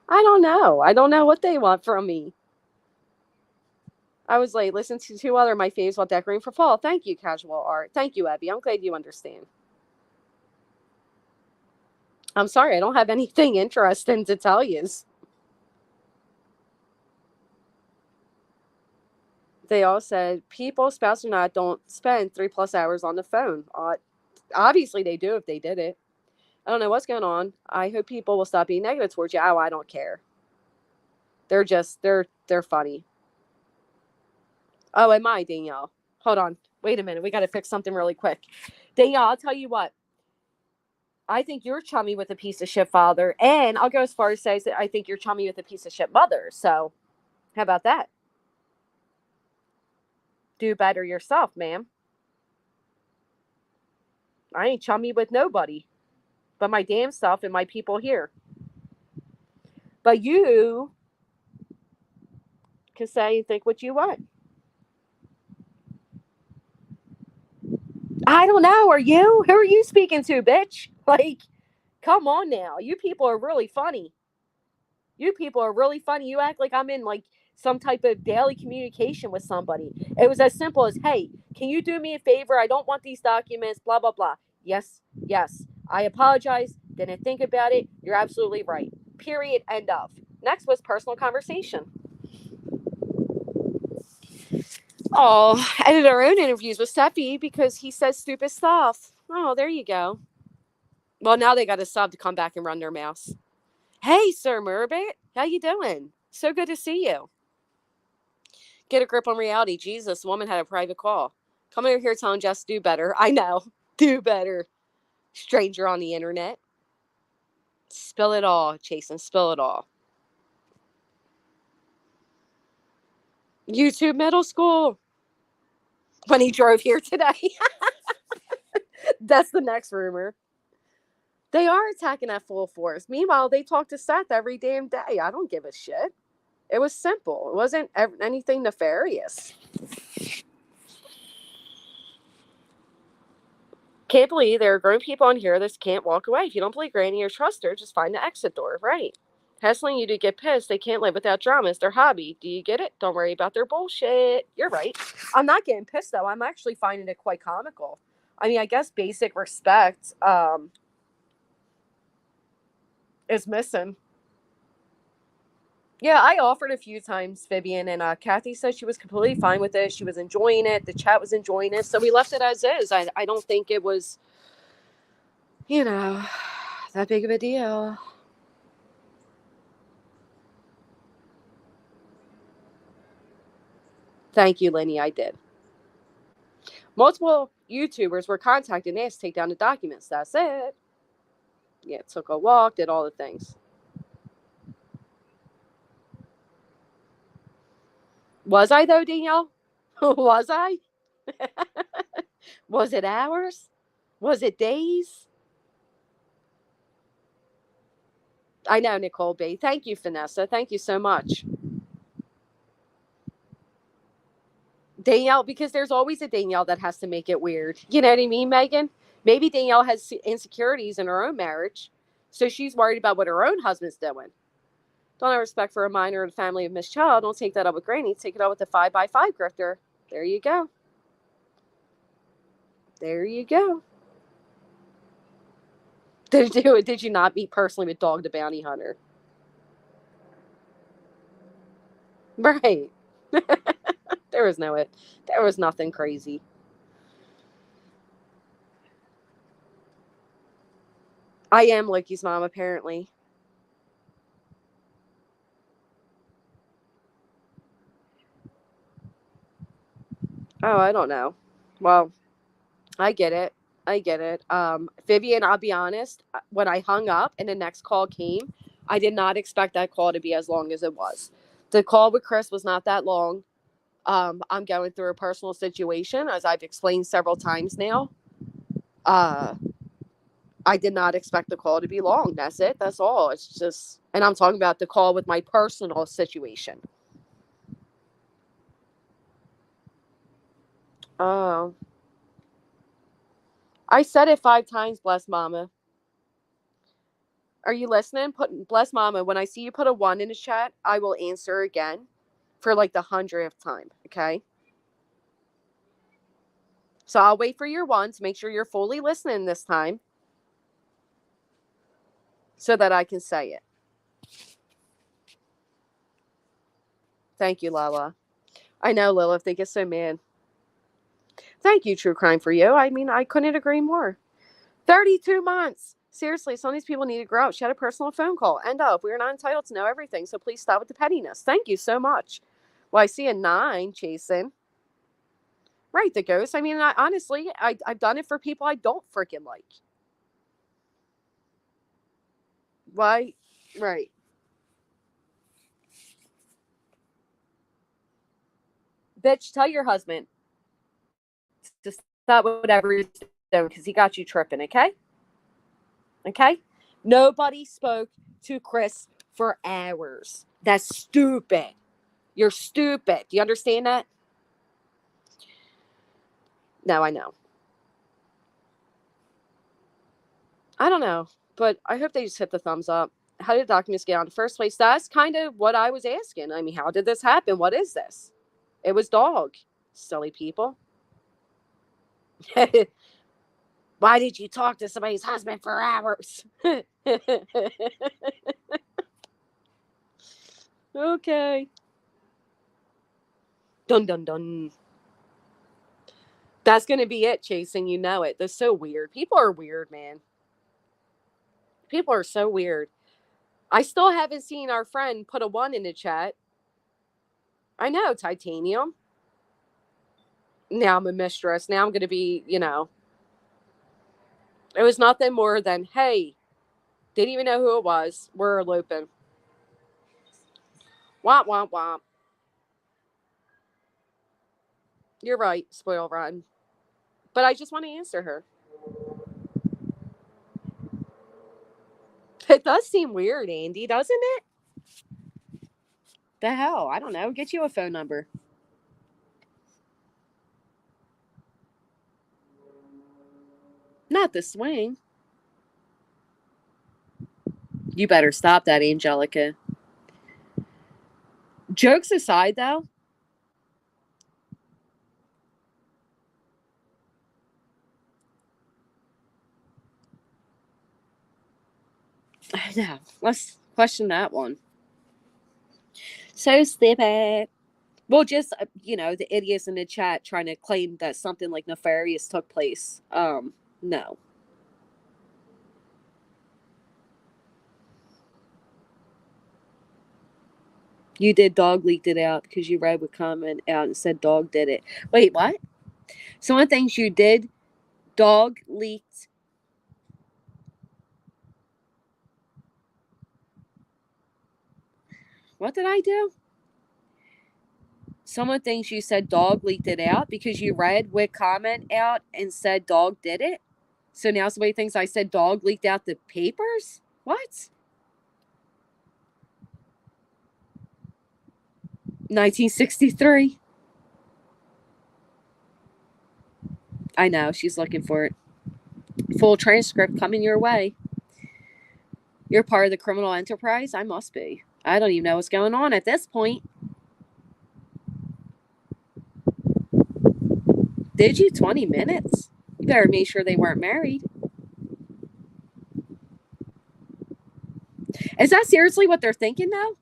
I don't know. I don't know what they want from me. I was like, listen to 2 other my faves while decorating for fall. Thank you, Casual Art. Thank you, Abby. I'm glad you understand. I'm sorry. I don't have anything interesting to tell you. They all said, people, spouse or not, don't spend 3+ hours on the phone. Obviously, they do if they did it. I don't know what's going on. I hope people will stop being negative towards you. Oh, I don't care. They're funny. Oh, am I, Danielle? Hold on. Wait a minute. We got to fix something really quick. Danielle, I'll tell you what. I think you're chummy with a piece of shit father. And I'll go as far as say that I think you're chummy with a piece of shit mother. So, how about that? Do better yourself, ma'am. I ain't chummy with nobody but my damn self and my people here. But you can say and think what you want. I don't know. Are you? Who are you speaking to, bitch? Like, come on now. You people are really funny. You people are really funny. You act like I'm in like some type of daily communication with somebody. It was as simple as, hey, can you do me a favor? I don't want these documents, blah, blah, blah. Yes. I apologize. Didn't think about it. You're absolutely right. Period. End of. Next was personal conversation. Oh, edited our own interviews with Steffi because he says stupid stuff. Oh, there you go. Well, now they got a sub to come back and run their mouths. Hey, Sir Murbit, how you doing? So good to see you. Get a grip on reality. Jesus, woman had a private call. Come over here telling Jess do better. I know. Do better. Stranger on the internet. Spill it all, Jason. Spill it all. YouTube middle school. When he drove here today. That's the next rumor. They are attacking at full force. Meanwhile, they talk to Seth every damn day. I don't give a shit. It was simple. It wasn't anything nefarious. Can't believe there are grown people on here that can't walk away. If you don't believe Granny or trust her, just find the exit door. Right. Hassling you to get pissed. They can't live without drama. It's their hobby. Do you get it? Don't worry about their bullshit. You're right. I'm not getting pissed, though. I'm actually finding it quite comical. I mean, I guess basic respect is missing. Yeah, I offered a few times, Vivian, and Kathy said she was completely fine with it. She was enjoying it. The chat was enjoying it. So we left it as is. I don't think it was, that big of a deal. Thank you, Lenny. I did. Multiple YouTubers were contacted and asked to take down the documents. That's it. Yeah, took a walk, did all the things. Was I, though, Danielle? Was I? Was it hours? Was it days? I know, Nicole B. Thank you, Vanessa. Thank you so much. Danielle, because there's always a Danielle that has to make it weird. You know what I mean, Megan? Maybe Danielle has insecurities in her own marriage, so she's worried about what her own husband's doing. Don't have respect for a minor or the family of Miss Child. Don't take that up with Granny. Take it up with the 5x5 grifter. There you go. There you go. Did you not meet personally with Dog the Bounty Hunter? Right. There was nothing crazy. I am Loki's mom, apparently. Oh, I don't know. Well, I get it. Vivian, I'll be honest. When I hung up and the next call came, I did not expect that call to be as long as it was. The call with Chris was not that long. I'm going through a personal situation, as I've explained several times now. I did not expect the call to be long. That's it. That's all. It's just, and I'm talking about the call with my personal situation. Oh. I said it 5 times, bless mama. Are you listening? Bless mama. When I see you put a 1 in the chat, I will answer again for like the 100th time. Okay. So I'll wait for your 1 to make sure you're fully listening this time so that I can say it. Thank you, Lala. I know, Lilith. They get so mad. Thank you, True Crime for You. I mean, I couldn't agree more. 32 months. Seriously, some of these people need to grow up. She had a personal phone call. End up. We are not entitled to know everything, so please stop with the pettiness. Thank you so much. Well, I see a 9, Jason. Right, the ghost. I mean, honestly, I've done it for people I don't freaking like. Why? Right. Bitch, tell your husband to stop whatever he's doing because he got you tripping, okay? Okay? Nobody spoke to Chris for hours. That's stupid. You're stupid. Do you understand that? No, I know. I don't know, but I hope they just hit the thumbs up. How did documents get on in the first place? That's kind of what I was asking. I mean, how did this happen? What is this? It was Dog. Silly people. Why did you talk to somebody's husband for hours? Okay. Dun, dun, dun. That's going to be it, Chasing. You know it. They're so weird. People are weird, man. People are so weird. I still haven't seen our friend put a 1 in the chat. I know, Titanium. Now I'm a mistress. Now I'm going to be, It was nothing more than, hey, didn't even know who it was. We're eloping. Womp, womp, womp. You're right, Spoil Run. But I just want to answer her. It does seem weird, Andy, doesn't it? The hell? I don't know. Get you a phone number. Not the swing. You better stop that, Angelica. Jokes aside, though, I know. Let's question that one. So stupid. Well, just, the idiots in the chat trying to claim that something like nefarious took place. No. You did dog leaked it out because you read a comment out and said dog did it. Wait, what? Someone thinks you did dog leaked. What did I do? Someone thinks you said dog leaked it out because you read with comment out and said dog did it. So now somebody thinks I said dog leaked out the papers? What? 1963. I know, she's looking for it. Full transcript coming your way. You're part of the criminal enterprise? I must be. I don't even know what's going on at this point. Did you? 20 minutes? You better make sure they weren't married. Is that seriously what they're thinking now?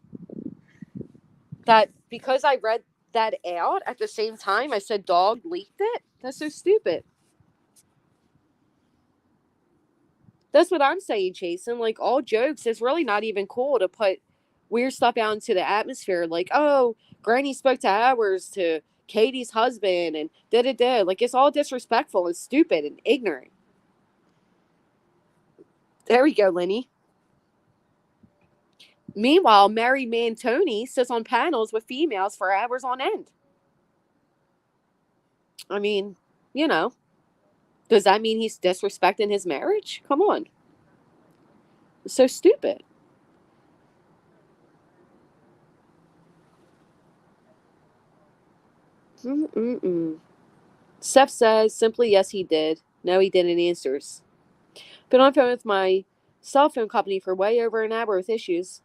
That because I read that out at the same time I said dog leaked it? That's so stupid. That's what I'm saying, Jason. Like, all jokes, it's really not even cool to put weird stuff out into the atmosphere. Like, oh, Granny spoke to hours to Katie's husband and da-da-da. Like, it's all disrespectful and stupid and ignorant. There we go, Lenny. Meanwhile, married man Tony sits on panels with females for hours on end. I mean, does that mean he's disrespecting his marriage? Come on. It's so stupid. Steph says, simply, yes, he did. No, he didn't answers. Been on phone with my cell phone company for way over an hour with issues.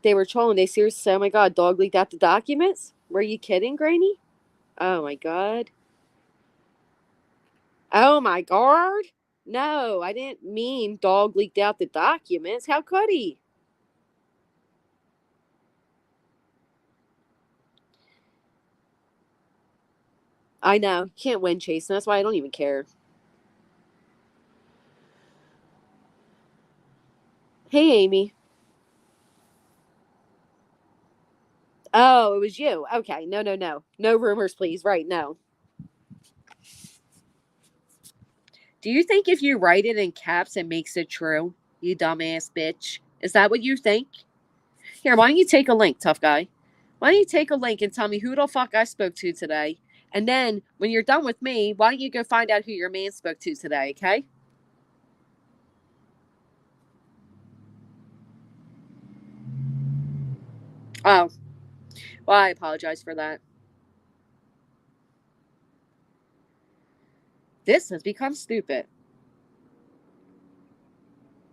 They were trolling. They seriously said, oh my God, dog leaked out the documents? Were you kidding, Granny? Oh my God. Oh my God. No, I didn't mean dog leaked out the documents. How could he? I know. Can't win, Jason. That's why I don't even care. Hey, Amy. Oh, it was you. Okay. No. No rumors, please. Right. No. Do you think if you write it in caps, it makes it true? You dumbass bitch. Is that what you think? Here, why don't you take a link, tough guy? Why don't you take a link and tell me who the fuck I spoke to today? And then, when you're done with me, why don't you go find out who your man spoke to today, okay? Oh. Well, I apologize for that. This has become stupid.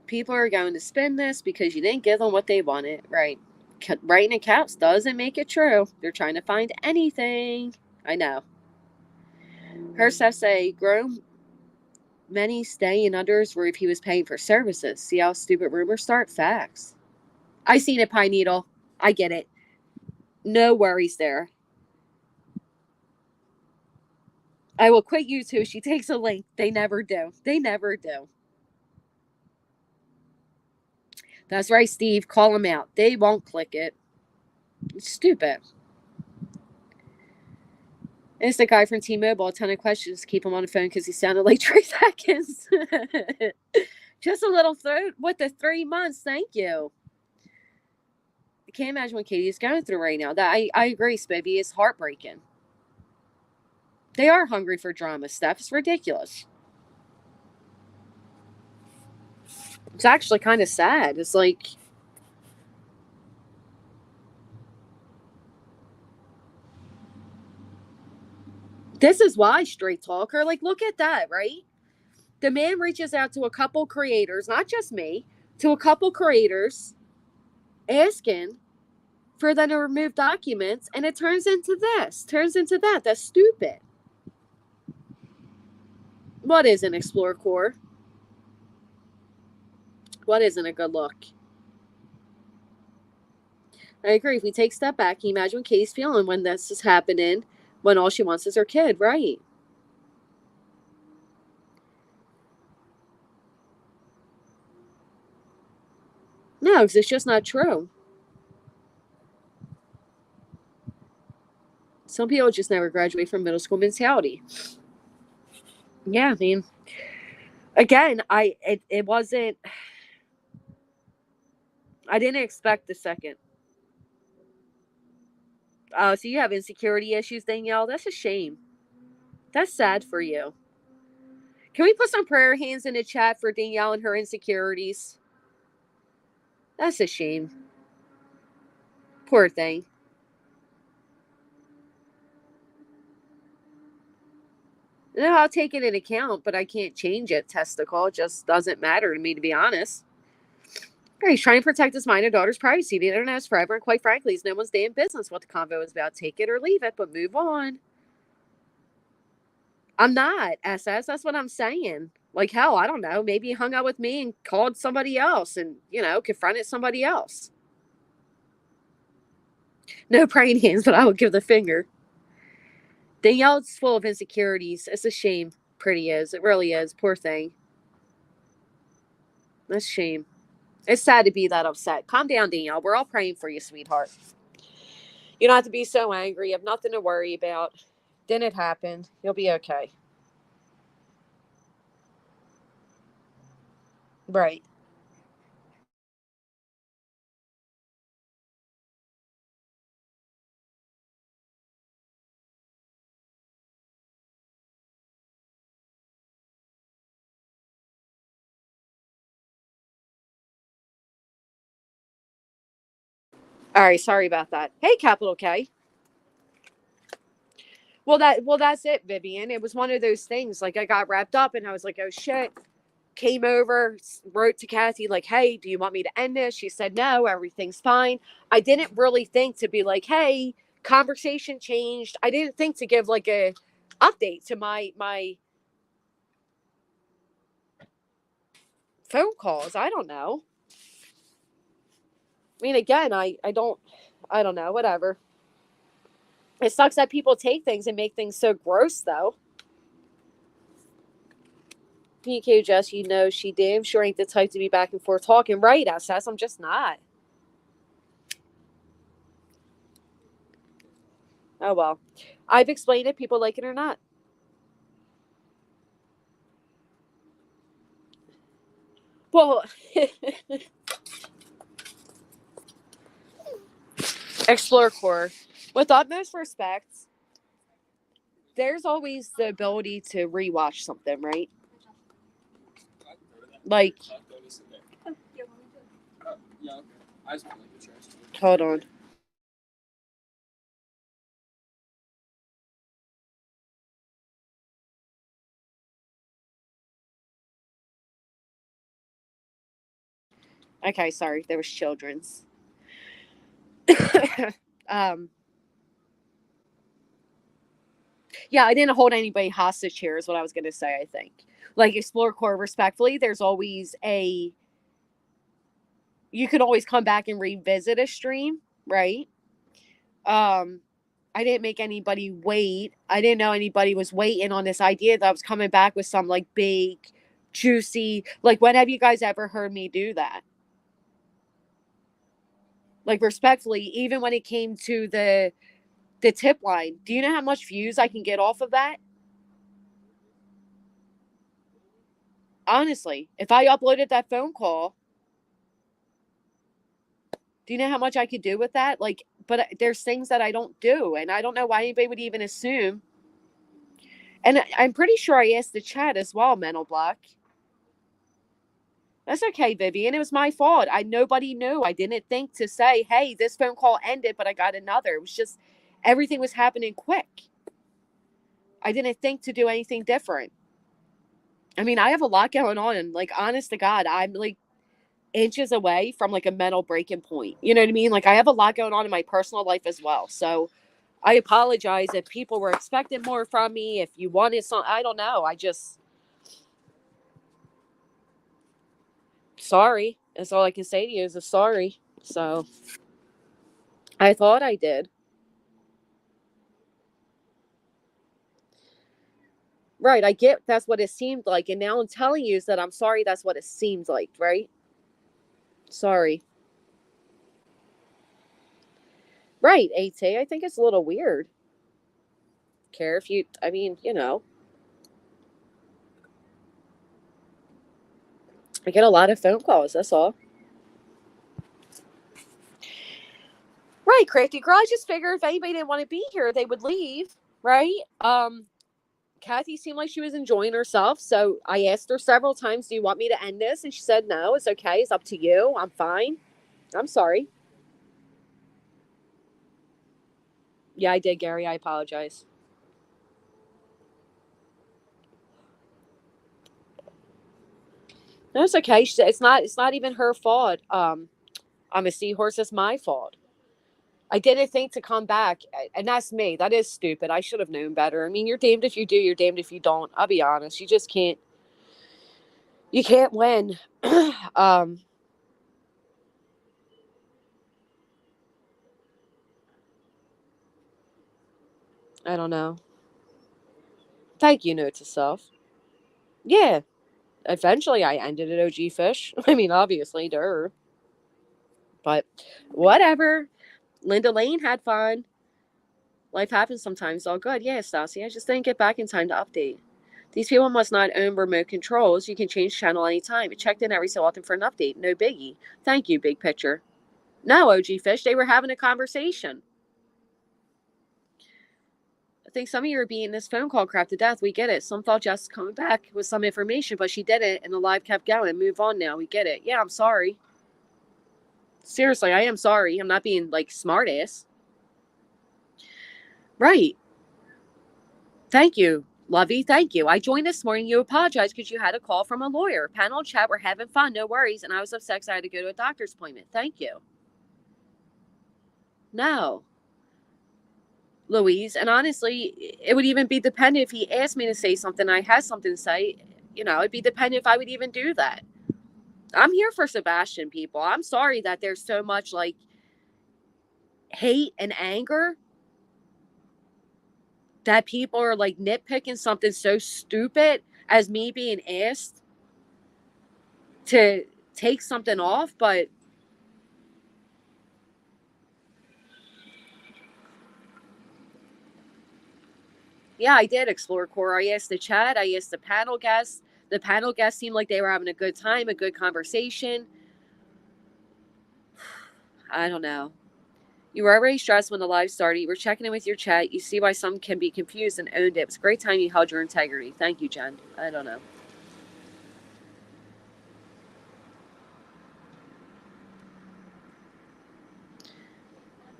People are going to spin this because you didn't give them what they wanted, right? Writing in caps doesn't make it true. They're trying to find anything. I know. Her stuff say, grown many staying under his roof he was paying for services. See how stupid rumors start? Facts. I seen it, Pine Needle. I get it. No worries there. I will quit YouTube. She takes a link. They never do. They never do. That's right, Steve. Call them out. They won't click it. It's stupid. It's the guy from T-Mobile. A ton of questions. Keep him on the phone because he sounded like 3 seconds. Just a little throat. What, the 3 months? Thank you. I can't imagine what Katie is going through right now. That I agree, Spivvy. It's heartbreaking. They are hungry for drama, Steph. It's ridiculous. It's actually kind of sad. It's like, this is why, straight talker. Like, look at that, right? The man reaches out to a couple creators, not just me, to a couple creators, asking for them to remove documents, and it turns into this, turns into that. That's stupid. What is an Explore Core? What isn't a good look? I agree. If we take a step back, can you imagine what Katie's feeling when this is happening, when all she wants is her kid, right? No, because it's just not true. Some people just never graduate from middle school mentality. Yeah, I mean, again, it wasn't. I didn't expect the second. Oh, so you have insecurity issues, Danielle? That's a shame. That's sad for you. Can we put some prayer hands in the chat for Danielle and her insecurities? That's a shame. Poor thing. No, I'll take it into account, but I can't change it, testicle. It just doesn't matter to me, to be honest. He's trying to protect his minor daughter's privacy. The internet is forever, and quite frankly, it's no one's damn business what the convo is about. Take it or leave it, but move on. I'm not, SS. That's what I'm saying. Like, hell, I don't know. Maybe he hung out with me and called somebody else and, confronted somebody else. No praying hands, but I would give the finger. Danielle's full of insecurities. It's a shame. Pretty is. It really is. Poor thing. That's a shame. It's sad to be that upset. Calm down, Danielle. We're all praying for you, sweetheart. You don't have to be so angry. You have nothing to worry about. Then it happened. You'll be okay. Right. All right. Sorry about that. Hey, capital K. Well, that's it, Vivian. It was one of those things. Like, I got wrapped up and I was like, oh shit. Came over, wrote to Kathy like, hey, do you want me to end this? She said no, everything's fine. I didn't really think to be like, hey, conversation changed. I didn't think to give like a update to my phone calls. I don't know. I mean, again, I don't know, whatever. It sucks that people take things and make things so gross, though. PK Jess, she damn sure ain't the type to be back and forth talking. Right, SS, I'm just not. Oh, well. I've explained it. People like it or not. Well, Explore Core. With utmost respect, there's always the ability to rewatch something, right? Like, hold on. Okay, sorry, there was children's. Yeah, I didn't hold anybody hostage here is what I was going to say, I think. Like, Explore Core, respectfully, there's always you could always come back and revisit a stream, right? I didn't make anybody wait. I didn't know anybody was waiting on this idea that I was coming back with some, like, big, juicy, like, when have you guys ever heard me do that? Like, respectfully, even when it came to the tip line, do you know how much views I can get off of that? Honestly, if I uploaded that phone call, do you know how much I could do with that? Like, but there's things that I don't do, and I don't know why anybody would even assume. And I'm pretty sure I asked the chat as well, Mental Block. That's okay, Vivian. It was my fault. Nobody knew. I didn't think to say, hey, this phone call ended, but I got another. It was just, everything was happening quick. I didn't think to do anything different. I mean, I have a lot going on, and like, honest to God, I'm like inches away from like a mental breaking point. You know what I mean? Like, I have a lot going on in my personal life as well. So I apologize if people were expecting more from me. If you wanted something, I don't know. Sorry. That's all I can say to you is a sorry. So I thought I did. Right. I get that's what it seemed like. And now I'm telling you is that I'm sorry that's what it seems like, right? Sorry. Right, AT. I think it's a little weird. Care if you, I mean, I get a lot of phone calls. That's all. Right, crafty girl. I just figured if anybody didn't want to be here, they would leave. Right. Kathy seemed like she was enjoying herself, so I asked her several times, "Do you want me to end this?" And she said, "No, it's okay. It's up to you. I'm fine. I'm sorry." Yeah, I did, Gary. I apologize. No, it's okay. She said it's not. It's not even her fault. I'm a seahorse. It's my fault. I didn't think to come back, and that's me. That is stupid. I should have known better. I mean, you're damned if you do. You're damned if you don't. I'll be honest. You just can't. You can't win. I don't know. Thank you, note to self. Yeah. Eventually, I ended at OG Fish. I mean, obviously, duh. But whatever. Linda Lane had fun. Life happens sometimes. All good. Yeah, Stassi. I just didn't get back in time to update. These people must not own remote controls. You can change channel anytime. It checked in every so often for an update. No biggie. Thank you, big picture. No, OG Fish. They were having a conversation. I think some of you are beating this phone call crap to death. We get it. Some thought Jess coming back with some information, but she didn't, and the live kept going. Move on now. We get it. Yeah, I'm sorry. Seriously, I am sorry. I'm not being like smart ass. Right. Thank you, Lovey. Thank you. I joined this morning. You apologized because you had a call from a lawyer. Panel chat. We're having fun. No worries. And I was upset because I had to go to a doctor's appointment. Thank you. No, Louise. And honestly, it would even be dependent if he asked me to say something. I had something to say. It'd be dependent if I would even do that. I'm here for Sebastian, people. I'm sorry that there's so much like hate and anger that people are like nitpicking something so stupid as me being asked to take something off. But yeah, I did explore core. I asked the chat. I asked the panel guests. The panel guests seemed like they were having a good time, a good conversation. I don't know. You were already stressed when the live started. You were checking in with your chat. You see why some can be confused and owned it. It was a great time you held your integrity. Thank you, Jen. I don't know.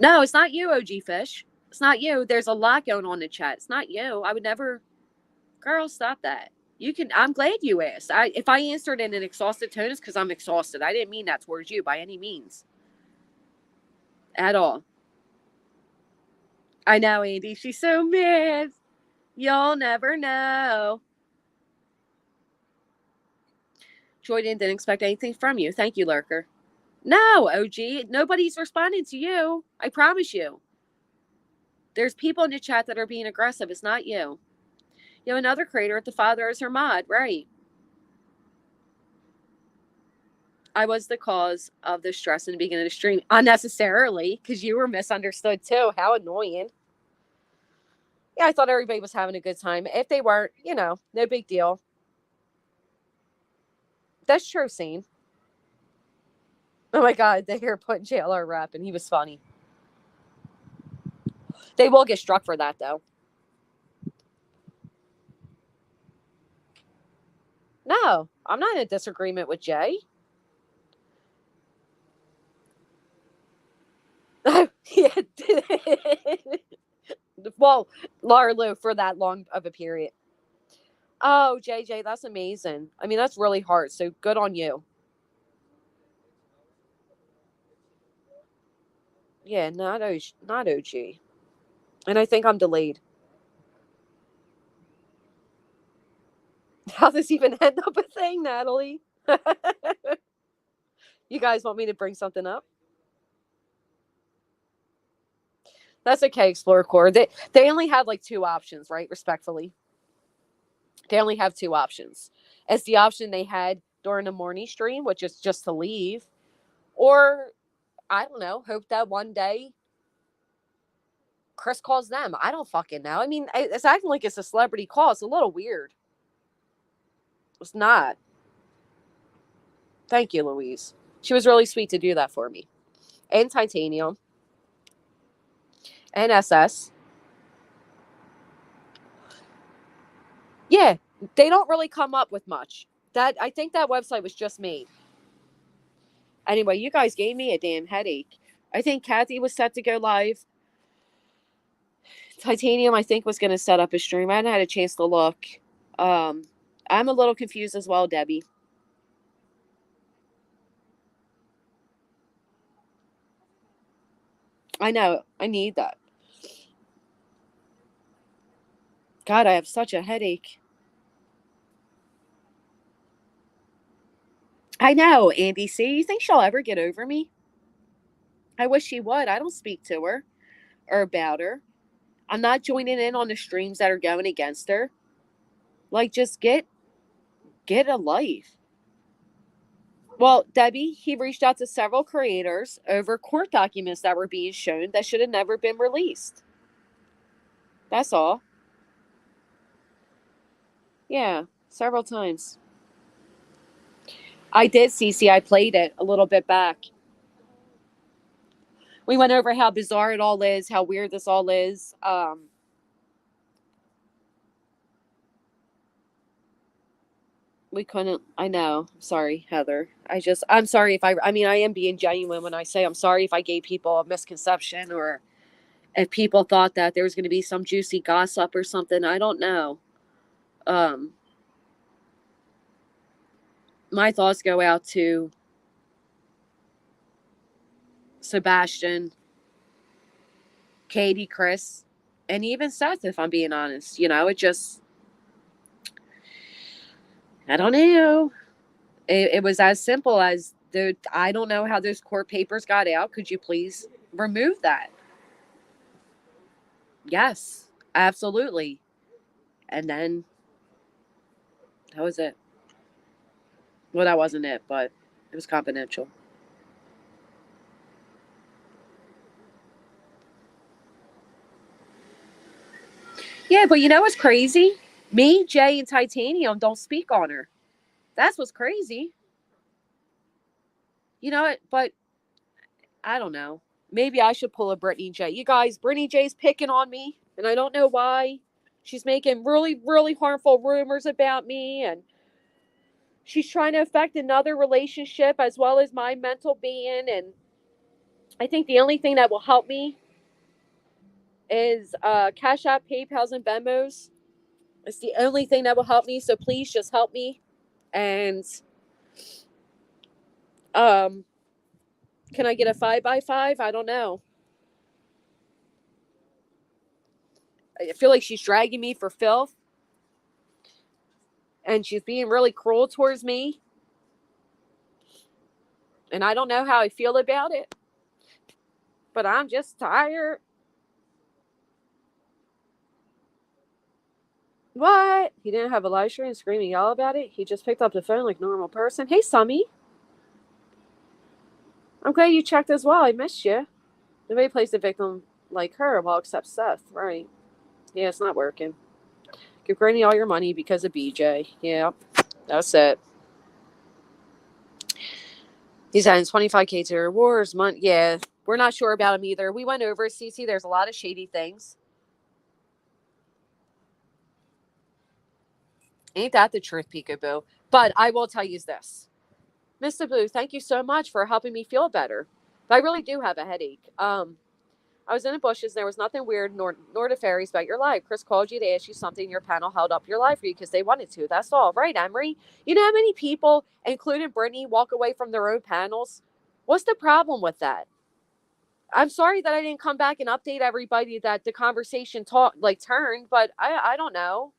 No, it's not you, OG Fish. It's not you. There's a lot going on in the chat. It's not you. I would never. Girl, stop that. You can. I'm glad you asked. If I answered in an exhausted tone, it's because I'm exhausted. I didn't mean that towards you by any means. At all. I know, Andy. She's so mad. You'll never know. Jordan didn't expect anything from you. Thank you, Lurker. No, OG. Nobody's responding to you. I promise you. There's people in the chat that are being aggressive. It's not you. You have another creator at the father as her mod, right? I was the cause of the stress in the beginning of the stream unnecessarily because you were misunderstood too. How annoying. Yeah, I thought everybody was having a good time. If they weren't, no big deal. That's true, scene. Oh my God, they hear put JLR rap and he was funny. They will get struck for that though. No, I'm not in a disagreement with Jay. Yeah. Well, Laura Lou for that long of a period. Oh, JJ, that's amazing. I mean, that's really hard. So good on you. Yeah, not OG. And I think I'm delayed. How this even end up a thing, Natalie? You guys want me to bring something up? That's okay, Explorer Core. They only have like two options, right? Respectfully. They only have two options. It's the option they had during the morning stream, which is just to leave. Or, I don't know, hope that one day Chris calls them. I don't fucking know. I mean, it's acting like it's a celebrity call. It's a little weird. It's not. Thank you, Louise. She was really sweet to do that for me. And Titanium. And SS. Yeah, they don't really come up with much. I think that website was just made. Anyway, you guys gave me a damn headache. I think Kathy was set to go live. Titanium, I think, was going to set up a stream. I hadn't had a chance to look. I'm a little confused as well, Debbie. I know. I need that. God, I have such a headache. I know, Andy C. You think she'll ever get over me? I wish she would. I don't speak to her or about her. I'm not joining in on the streams that are going against her. Like, just get a life. Well, Debbie, he reached out to several creators over court documents that were being shown that should have never been released. That's all. Yeah, several times. I did, Cece. I played it a little bit back. We went over how bizarre it all is, how weird this all is. We couldn't. I know. Sorry, Heather. I'm sorry if I am being genuine when I say I'm sorry if I gave people a misconception or if people thought that there was going to be some juicy gossip or something. I don't know. My thoughts go out to Sebastian, Katie, Chris, and even Seth, if I'm being honest. You know, it just, I don't know. It was as simple as, I don't know how those court papers got out. Could you please remove that? Yes, absolutely. And then that was it. Well, that wasn't it, but it was confidential. Yeah, but you know what's crazy? Me, Jay, and Titanium don't speak on her. That's what's crazy. You know what? But I don't know. Maybe I should pull a Brittany J. You guys, Brittany J's picking on me, and I don't know why. She's making really, really harmful rumors about me, and she's trying to affect another relationship as well as my mental being. And I think the only thing that will help me is Cash App, PayPal's, and Venmos. It's the only thing that will help me. So please just help me. And can I get a 5x5? I don't know. I feel like she's dragging me for filth. And she's being really cruel towards me. And I don't know how I feel about it. But I'm just tired. What? He didn't have a live stream screaming all about it. He just picked up the phone like a normal person. Hey, Summy. I'm glad you checked as well. I missed you. Nobody plays the victim like her, well, except Seth. Right. Yeah, it's not working. Give Granny all your money because of BJ. Yeah, that's it. He's adding 25K to her wars. Yeah, we're not sure about him either. We went over, Cece. There's a lot of shady things. Ain't that the truth, Peekaboo? But I will tell you this. Mr. Blue, thank you so much for helping me feel better. But I really do have a headache. I I was in the bushes. There was nothing weird nor nefarious about your life. Chris called you to ask you something. Your panel held up your life for you because they wanted to. That's all. Right, Emery? You know how many people, including Brittany, walk away from their own panels? What's the problem with that? I'm sorry that I didn't come back and update everybody that the conversation turned, but I don't know.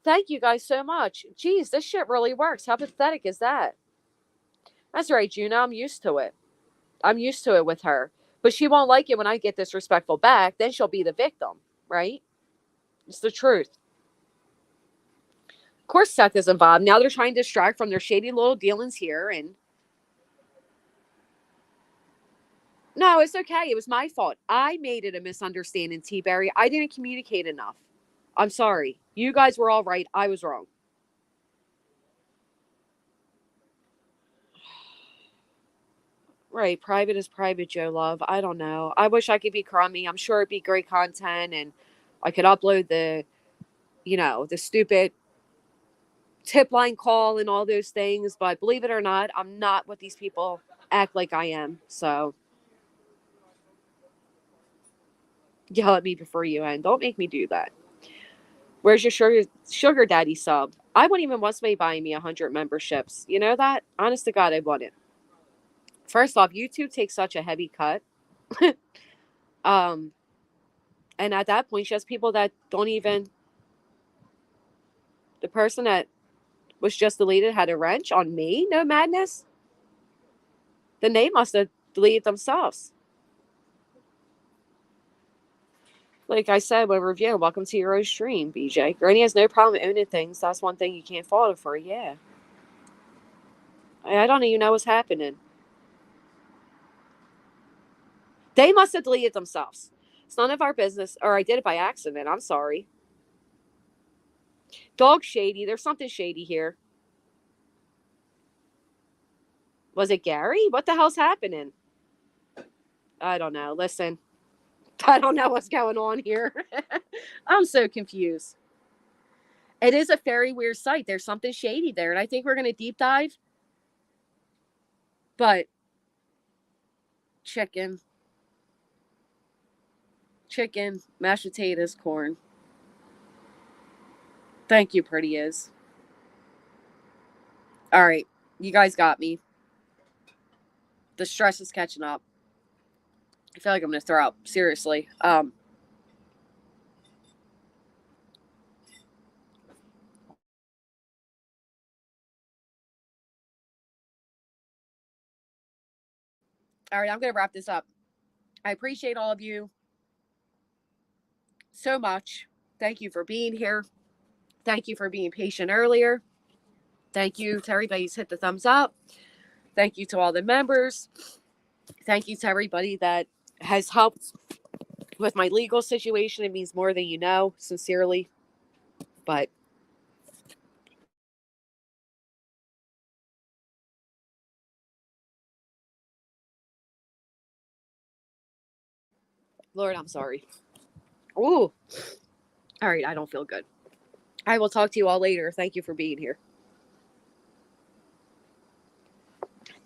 Thank you guys so much. Geez, this shit really works. How pathetic is that? That's right, Juno. I'm used to it. I'm used to it with her. But she won't like it when I get disrespectful back. Then she'll be the victim, right? It's the truth. Of course, Seth is involved. Now they're trying to distract from their shady little dealings here. And no, it's okay. It was my fault. I made it a misunderstanding, T-Berry. I didn't communicate enough. I'm sorry. You guys were all right. I was wrong. Right. Private is private, Joe Love. I don't know. I wish I could be crummy. I'm sure it'd be great content and I could upload the stupid tip line call and all those things. But believe it or not, I'm not what these people act like I am. So yell at me before you end. Don't make me do that. Where's your sugar daddy sub? I wouldn't even want somebody buying me 100 memberships. You know that? Honest to God, I wouldn't. First off, YouTube takes such a heavy cut. And at that point, she has people that don't even. The person that was just deleted had a wrench on me? No madness? Then they must have deleted themselves. Like I said, when review, welcome to your own stream, BJ. Granny has no problem owning things. That's one thing you can't fault her for. Yeah. I don't even know what's happening. They must have deleted themselves. It's none of our business. Or I did it by accident. I'm sorry. Dog shady. There's something shady here. Was it Gary? What the hell's happening? I don't know. Listen. I don't know what's going on here. I'm so confused. It is a very weird site. There's something shady there. And I think we're going to deep dive. But chicken, mashed potatoes, corn. Thank you, Pretty Is. All right. You guys got me. The stress is catching up. I feel like I'm going to throw up. Seriously. All right. I'm going to wrap this up. I appreciate all of you so much. Thank you for being here. Thank you for being patient earlier. Thank you to everybody who's hit the thumbs up. Thank you to all the members. Thank you to everybody that has helped with my legal situation. It means more than you know, sincerely. But Lord, I'm sorry. Ooh. All right, I don't feel good. I will talk to you all later. Thank you for being here.